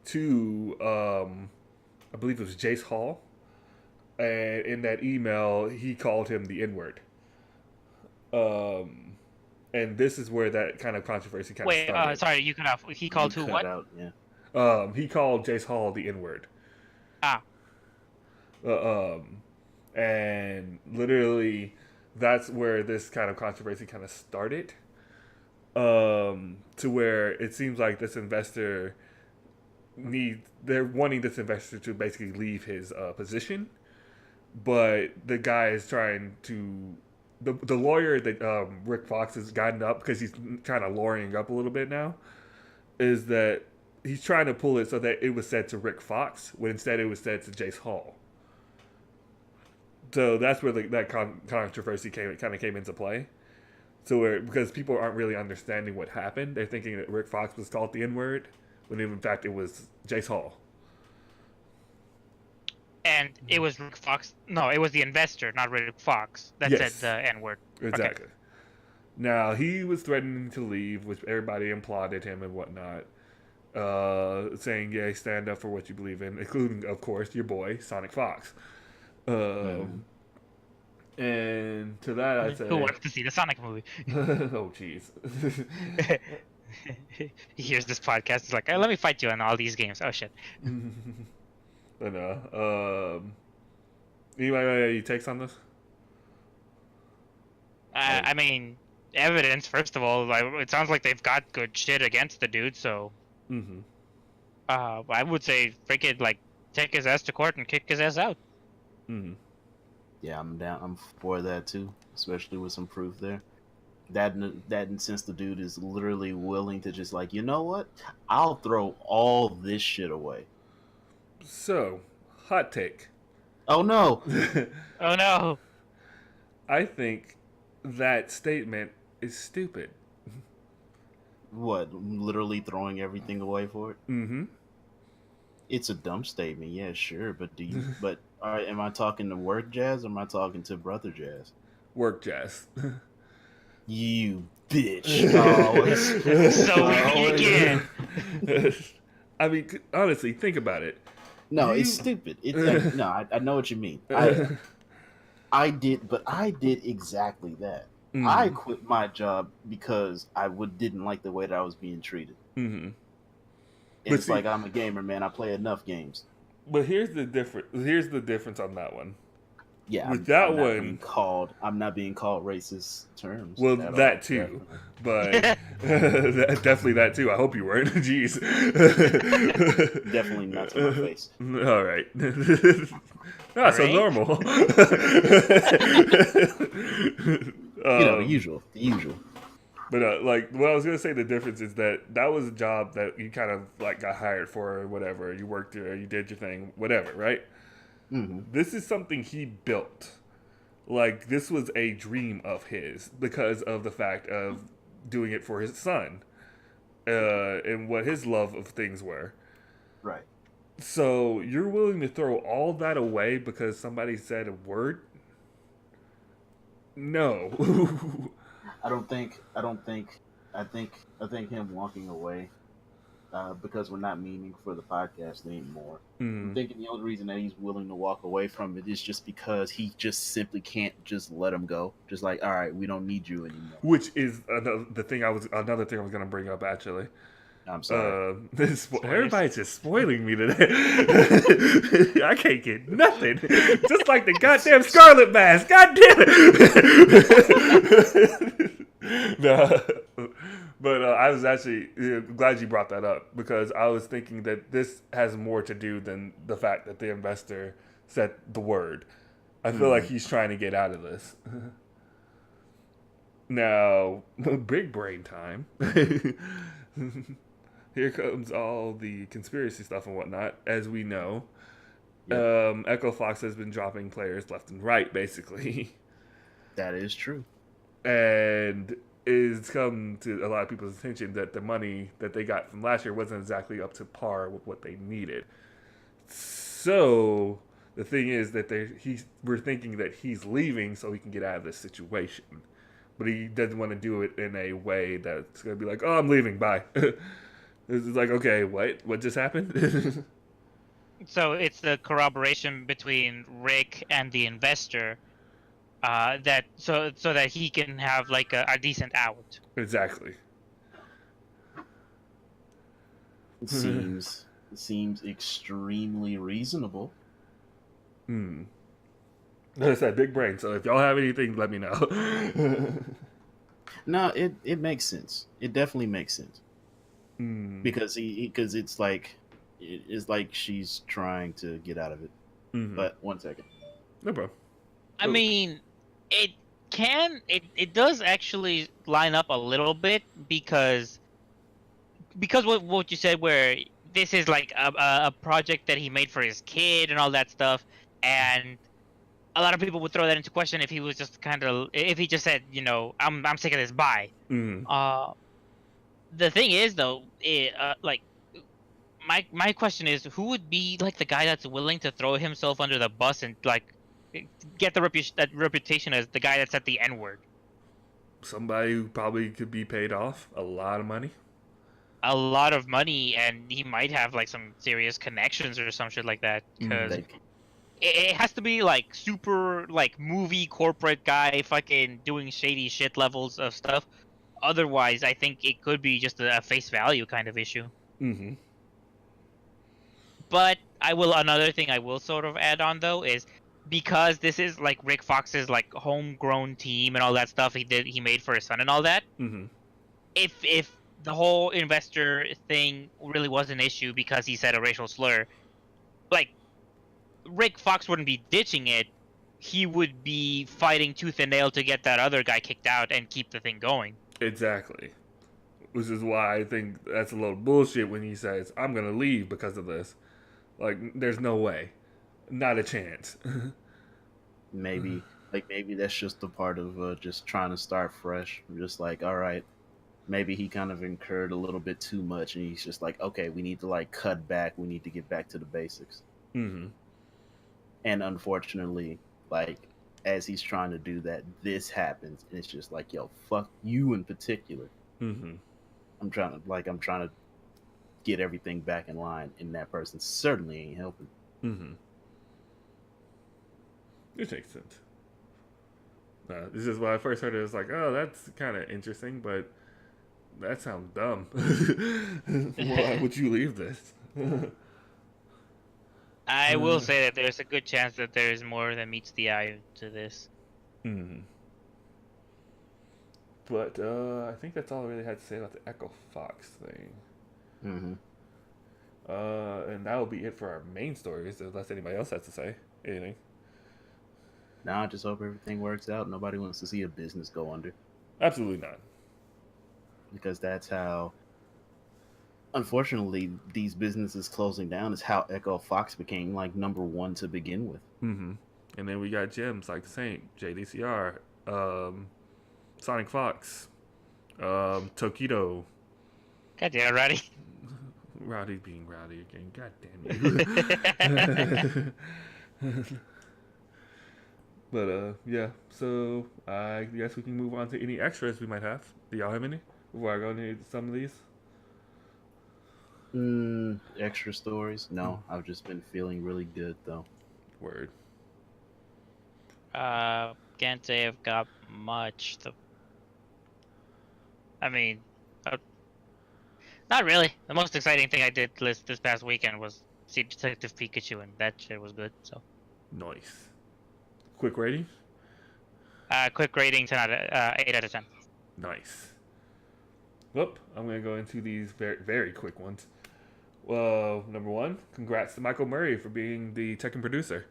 to, I believe it was Jace Hall. And in that email, he called him the N-word. And this is where that kind of controversy kind of started. Wait, sorry, you cut off. He called who what? Out, yeah. He called Jace Hall the N-word. Ah. And literally, that's where this kind of controversy kind of started. To where it seems like this investor they're wanting this investor to basically leave his position, but the guy is trying to, the lawyer that Rick Fox has gotten up, because he's kind of lawyering up a little bit now, is that he's trying to pull it so that it was said to Rick Fox, when instead it was said to Jace Hall. So that's where that controversy came into play. So because people aren't really understanding what happened, they're thinking that Rick Fox was called the N-word, when in fact it was Jace Hall. And it was Rick Fox. No, it was the investor, not Rick Fox, that said the N-word. Exactly. Okay. Now, he was threatening to leave, which everybody applauded him and whatnot, saying, yeah, stand up for what you believe in, including, of course, your boy, Sonic Fox. And to that I say... Who wants to see the Sonic movie? Oh, jeez. He hears this podcast, he's like, hey, let me fight you on all these games. Oh, shit. But anybody got any takes on this? I mean, evidence, first of all. Like, it sounds like they've got good shit against the dude, so... I would say, freaking, like, take his ass to court and kick his ass out. Yeah, I'm down. I'm for that, too. Especially with some proof there. That since the dude is literally willing to just like, you know what? I'll throw all this shit away. So, hot take. Oh, no. Oh, no. I think that statement is stupid. What? Literally throwing everything away for it? It's a dumb statement, yeah, sure. But but all right, am I talking to work jazz or am I talking to brother jazz? Work jazz. You bitch. Oh, so again. I mean, honestly, think about it. No, it's stupid. No, I know what you mean. I did exactly that. I quit my job because I didn't like the way that I was being treated. It's like, I'm a gamer, man. I play enough games. But here's the difference on that one. Yeah, with I'm not being called racist terms. Well, that too, but definitely that too. I hope you weren't. Jeez, definitely not to my face. All right, so normal. The usual. But like, what I was gonna say, the difference is that was a job that you kind of like got hired for, or whatever. You worked there, you did your thing, whatever, right? This is something he built. Like, this was a dream of his because of the fact of doing it for his son, and what his love of things were. Right. So you're willing to throw all that away because somebody said a word? No. I don't think I think him walking away because we're not memeing for the podcast anymore. I'm thinking the only reason that he's willing to walk away from it is just because he just simply can't just let him go. Just like, all right, we don't need you anymore. Which is another thing I was going to bring up actually. I'm sorry. Everybody's just spoiling me today. I can't get nothing. Just like the goddamn Scarlet Mask. God damn it. No. But I was actually glad you brought that up because I was thinking that this has more to do than the fact that the investor said the word. I feel like he's trying to get out of this. Now, big brain time. Here comes all the conspiracy stuff and whatnot. As we know, Echo Fox has been dropping players left and right, basically. That is true. And it's come to a lot of people's attention that the money that they got from last year wasn't exactly up to par with what they needed. So the thing is that we're thinking that he's leaving so he can get out of this situation. But he doesn't want to do it in a way that's going to be like, oh, I'm leaving, bye. It's like, okay, what just happened? So it's the corroboration between Rick and the investor, that so that he can have like a decent out. Exactly. It seems extremely reasonable. Like I said, big brain. So if y'all have anything, let me know. No, it makes sense. It definitely makes sense. Because it's like she's trying to get out of it. But 1 second. No, bro. I mean, it does actually line up a little bit because what you said, where this is like a project that he made for his kid and all that stuff, and a lot of people would throw that into question if he was just if he just said, I'm sick of this, bye. The thing is, though, my question is, who would be like the guy that's willing to throw himself under the bus and like get that reputation as the guy that said the N-word? Somebody who probably could be paid off a lot of money. A lot of money, and he might have like some serious connections or some shit like that. Because it has to be like super like movie corporate guy, fucking doing shady shit levels of stuff. Otherwise, I think it could be just a face value kind of issue. But another thing I will sort of add on, though, is because this is like Rick Fox's like homegrown team and all that stuff he made for his son and all that. If the whole investor thing really was an issue because he said a racial slur, like Rick Fox wouldn't be ditching it. He would be fighting tooth and nail to get that other guy kicked out and keep the thing going. Exactly. Which is why I think that's a little bullshit when he says, I'm going to leave because of this. Like, there's no way. Not a chance. Maybe that's just a part of just trying to start fresh. Just like, all right, maybe he kind of incurred a little bit too much, and he's just like, okay, we need to like cut back. We need to get back to the basics. And unfortunately, like, as he's trying to do that, this happens, and it's just like, yo, fuck you in particular. I'm trying to get everything back in line, and that person certainly ain't helping. It makes sense. This is when I first heard it. It was like, oh, that's kind of interesting, but that sounds dumb. Why would you leave this? I will say that there's a good chance that there is more than meets the eye to this. But I think that's all I really had to say about the Echo Fox thing. And that will be it for our main stories, unless anybody else has to say anything. Nah, I just hope everything works out. Nobody wants to see a business go under. Absolutely not. Because that's how, unfortunately, these businesses closing down is how Echo Fox became like number one to begin with. And then we got gems like Saint, JDCR, Sonic Fox, Tokido. God damn, Roddy. Rowdy being rowdy again. God damn you. But yeah, so I guess we can move on to any extras we might have. Do y'all have any? Before I go into some of these? Extra stories? No, I've just been feeling really good though. Word. Can't say I've got much. I mean, uh, not really. The most exciting thing I did this past weekend was see Detective Pikachu, and that shit was good. So, Nice. Quick rating? quick rating 8 out of 10. Nice. Well, I'm going to go into these very, very quick ones. Well, number one, congrats to Michael Murray for being the Tekken producer.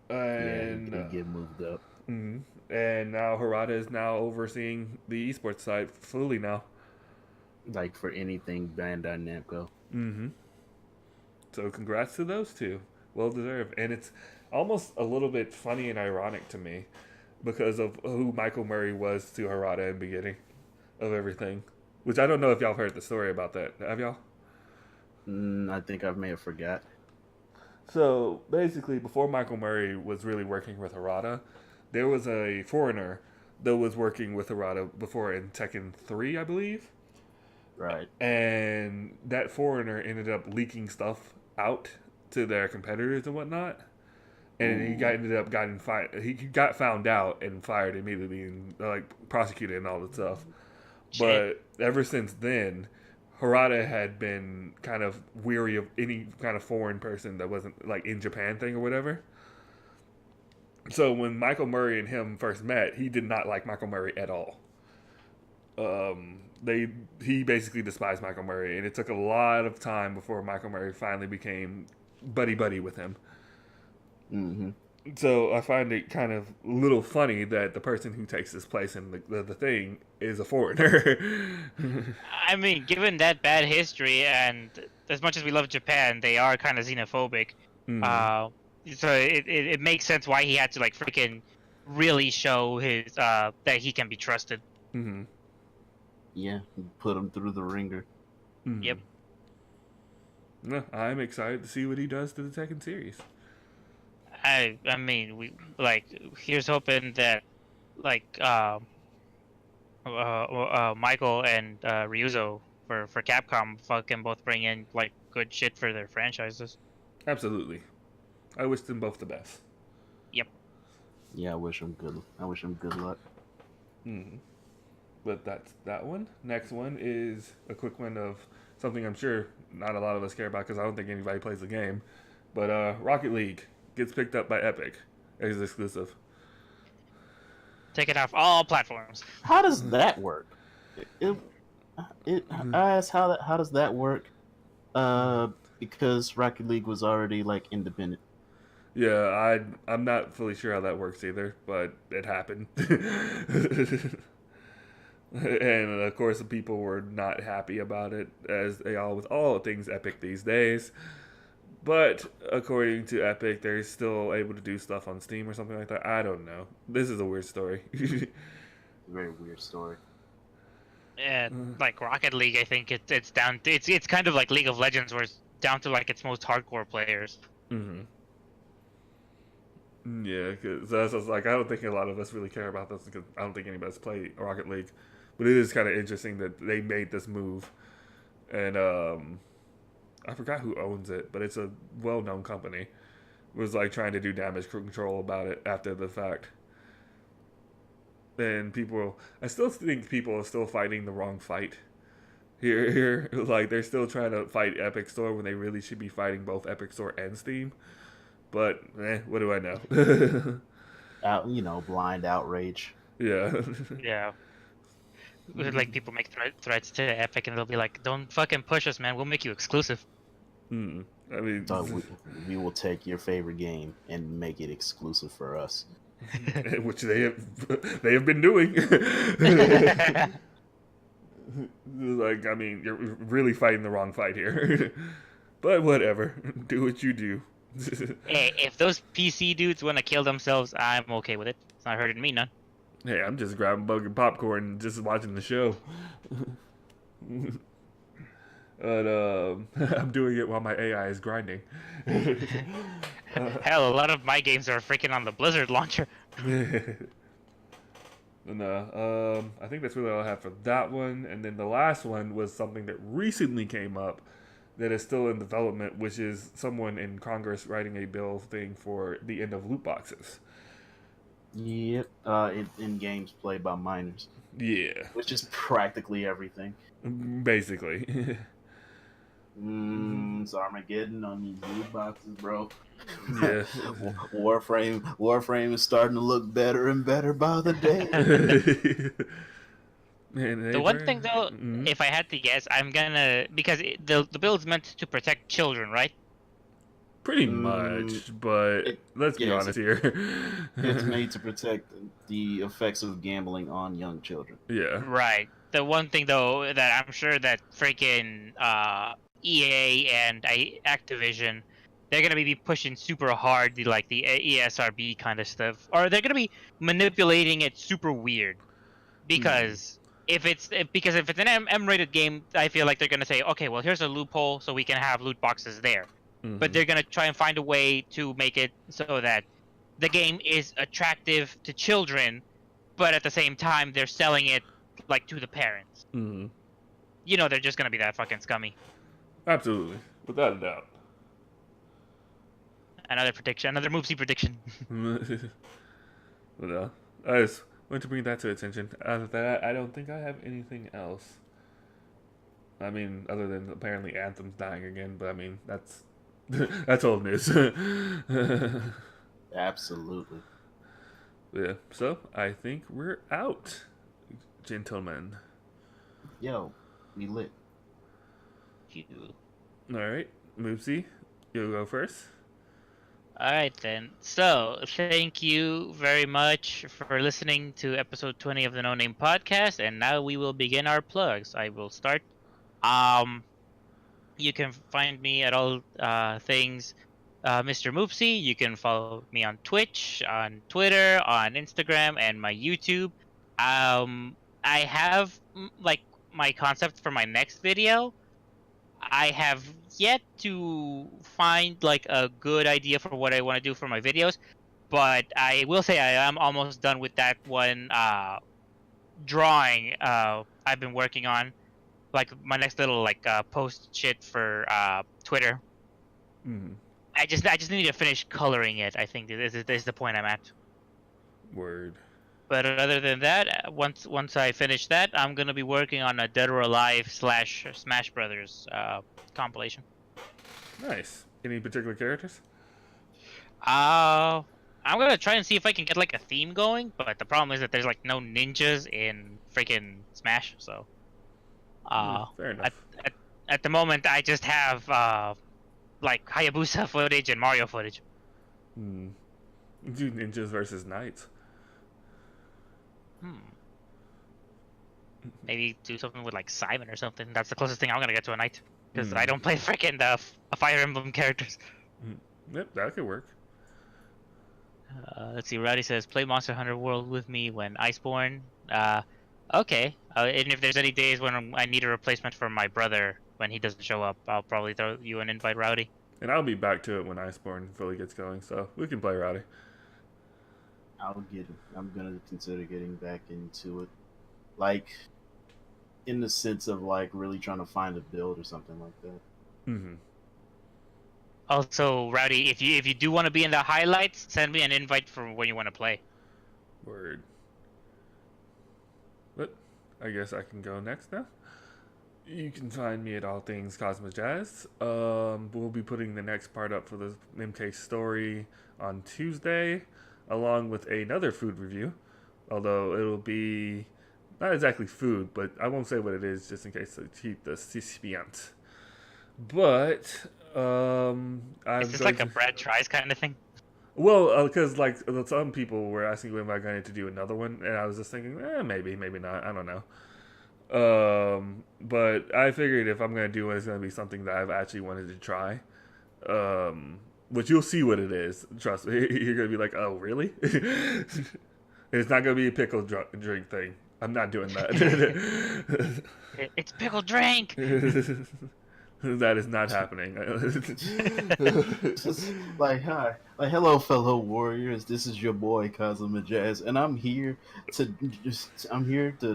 And yeah, he did get moved up. And now Harada is now overseeing the esports side fully now. Like for anything Bandai Namco. So congrats to those two. Well deserved. And it's almost a little bit funny and ironic to me because of who Michael Murray was to Harada in the beginning of everything. Which I don't know if y'all have heard the story about that. Have y'all? I think I may have forgot. So basically, before Michael Murray was really working with Harada, there was a foreigner that was working with Harada before in Tekken 3, I believe. Right. And that foreigner ended up leaking stuff out to their competitors and whatnot. And he got found out and fired immediately and prosecuted and all that stuff. Shit. But ever since then, Harada had been kind of weary of any kind of foreign person that wasn't like in Japan thing or whatever. So when Michael Murray and him first met, he did not like Michael Murray at all. He basically despised Michael Murray, and it took a lot of time before Michael Murray finally became buddy with him. So I find it kind of a little funny that the person who takes his place in the thing is a foreigner. I mean, given that bad history, and as much as we love Japan, they are kind of xenophobic. So it makes sense why he had to like freaking really show his that he can be trusted. Yeah, put him through the ringer. Yep. No, I'm excited to see what he does to the Tekken series. I mean, we here's hoping that Michael and Ryuzo for Capcom fucking both bring in like good shit for their franchises. Absolutely, I wish them both the best. Yep. Yeah, I wish them good luck. But that's that one. Next one is a quick one of something I'm sure not a lot of us care about because I don't think anybody plays the game. But Rocket League gets picked up by Epic as exclusive. Take it off all platforms. How does that work? I asked how does that work? Because Rocket League was already like independent. Yeah, I'm not fully sure how that works either, but it happened. And of course, the people were not happy about it, as they are with all things Epic these days. But according to Epic, they're still able to do stuff on Steam or something like that. I don't know. This is a weird story. Very weird story. Yeah, like Rocket League, I think it's down. It's kind of like League of Legends, where it's down to like its most hardcore players. Yeah, because that's like I don't think a lot of us really care about this because I don't think anybody's played Rocket League. But it is kind of interesting that they made this move, and I forgot who owns it, but it's a well-known company. Was like trying to do damage control about it after the fact. And I still think people are still fighting the wrong fight. Here, like they're still trying to fight Epic Store when they really should be fighting both Epic Store and Steam. But what do I know? Blind outrage. Yeah. Yeah. Like people make threats to Epic, and they'll be like, "Don't fucking push us, man. We'll make you exclusive." I mean, we will take your favorite game and make it exclusive for us, which they have been doing. Like, I mean, you're really fighting the wrong fight here. But whatever, do what you do. Hey, if those PC dudes want to kill themselves, I'm okay with it. It's not hurting me none. Hey, I'm just grabbing bug popcorn and just watching the show. But I'm doing it while my AI is grinding. Hell, a lot of my games are freaking on the Blizzard launcher. No, I think that's really all I have for that one. And then the last one was something that recently came up that is still in development, which is someone in Congress writing a bill thing for the end of loot boxes. Yep. In games played by minors. Yeah. Which is practically everything. Basically. It's Armageddon on these loot boxes, bro. Yeah. Warframe is starting to look better and better by the day. Man, The one thing though, if I had to guess, I'm gonna because the bill's meant to protect children, right? Pretty much, but let's be honest here. It's made to protect the effects of gambling on young children. Yeah. Right. The one thing though that I'm sure that freaking EA and Activision, they're gonna be pushing super hard the ESRB kind of stuff, or they're gonna be manipulating it super weird, because if it's an M-rated game, I feel like they're gonna say, okay, well here's a loophole so we can have loot boxes there. But they're gonna try and find a way to make it so that the game is attractive to children, but at the same time they're selling it like to the parents. You know, they're just gonna be that fucking scummy. Absolutely, without a doubt. Another prediction, another Mrmoopsy prediction. Well, I just want to bring that to attention. Other than that, I don't think I have anything else. I mean, other than apparently Anthem's dying again, but I mean that's old news. Absolutely. Yeah. So I think we're out, gentlemen. Yo, we lit. All right, Mrmoopsy, you'll go first. Alright then. So, thank you very much for listening to episode 20 of the No Name Podcast, and now we will begin our plugs. I will start. You can find me at all things Mrmoopsy. You can follow me on Twitch, on Twitter, on Instagram, and my YouTube. I have my concept for my next video. I have yet to find a good idea for what I want to do for my videos, but I will say I am almost done with that one drawing I've been working on, my next little post shit for Twitter. I just need to finish coloring it. I think this is the point I'm at. Word. But other than that, once I finish that, I'm gonna be working on a Dead or Alive / Smash Brothers compilation. Nice. Any particular characters? I'm gonna try and see if I can get a theme going, but the problem is that there's no ninjas in freaking Smash, so fair enough. At the moment I just have Hayabusa footage and Mario footage. Do ninjas versus knights. Maybe do something with Simon or something. That's the closest thing I'm gonna get to a knight, because I don't play freaking the Fire Emblem characters. Yep, that could work. Let's see. Rowdy says, "Play Monster Hunter World with me when Iceborne." Okay. And if there's any days when I need a replacement for my brother when he doesn't show up, I'll probably throw you an invite, Rowdy. And I'll be back to it when Iceborne fully gets going, so we can play Rowdy. I'll get it. I'm gonna consider getting back into it, in the sense of really trying to find a build or something like that. Also, Rowdy, if you do want to be in the highlights, send me an invite for when you want to play. Word. But I guess I can go next now. You can find me at All Things Cosmos Jazz. We'll be putting the next part up for the MK story on Tuesday, along with another food review. Although it'll be not exactly food, but I won't say what it is just in case I keep the suspense. But is this a Brad Tries kind of thing? Well, because some people were asking when am I going to do another one, and I was just thinking, maybe not. I don't know. But I figured if I'm going to do one, it's going to be something that I've actually wanted to try. Which you'll see what it is. Trust me. You're going to be like, oh, really? It's not going to be a pickle drink thing. I'm not doing that. It's pickle drink! That is not happening. Just like, hi, like, hello, fellow warriors. This is your boy Kazuma Jazz, and I'm here to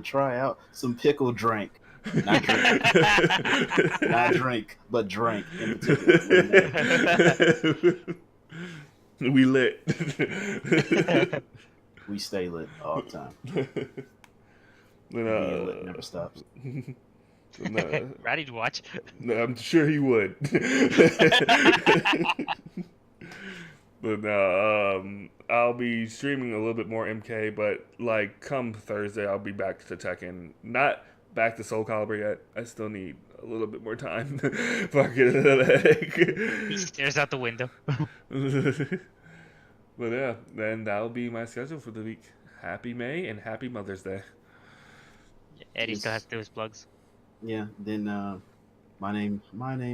try out some pickle drink. Not drink, not drink, but drink in particular. We lit. We stay lit all the time. Being lit never stops. Ready to watch? I'm sure he would. But I'll be streaming a little bit more MK, but like come Thursday, I'll be back to Tekken. Not back to Soul Calibur yet. I still need a little bit more time. He stares out the window. But yeah, then that'll be my schedule for the week. Happy May and happy Mother's Day. Eddie still has to do his plugs. Yeah, then my name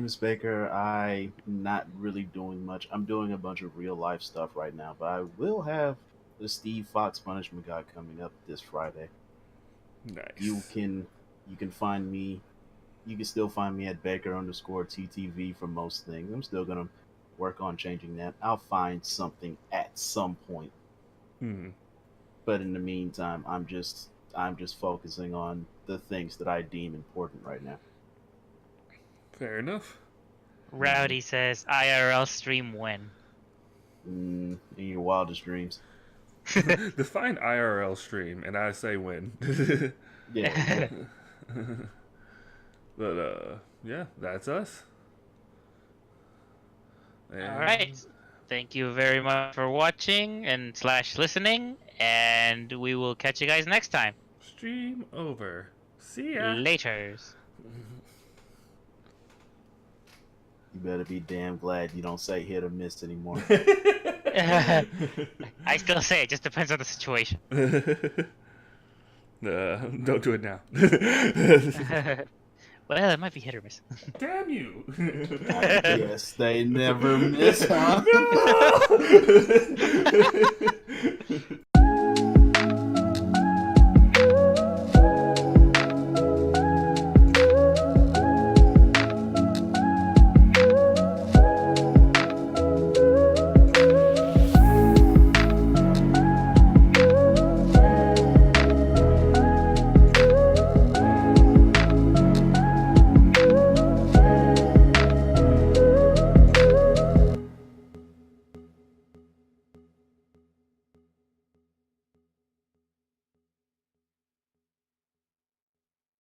is Baker. I'm not really doing much. I'm doing a bunch of real life stuff right now, but I will have the Steve Fox Punishment Guide coming up this Friday. Nice. You can find me. You can still find me at Baker_TTV for most things. I'm still gonna work on changing that. I'll find something at some point. But in the meantime, I'm just focusing on the things that I deem important right now. Fair enough. Rowdy says, IRL stream when? In your wildest dreams. Define IRL stream, and I say when. Yeah. But yeah, that's us. And... All right. Thank you very much for watching and / listening, and we will catch you guys next time. Stream over. See ya. Laters. You better be damn glad you don't say hit or miss anymore. I still say it, just depends on the situation. Don't do it now. Well, it might be hit or miss. Damn you! I guess they never miss, huh? No!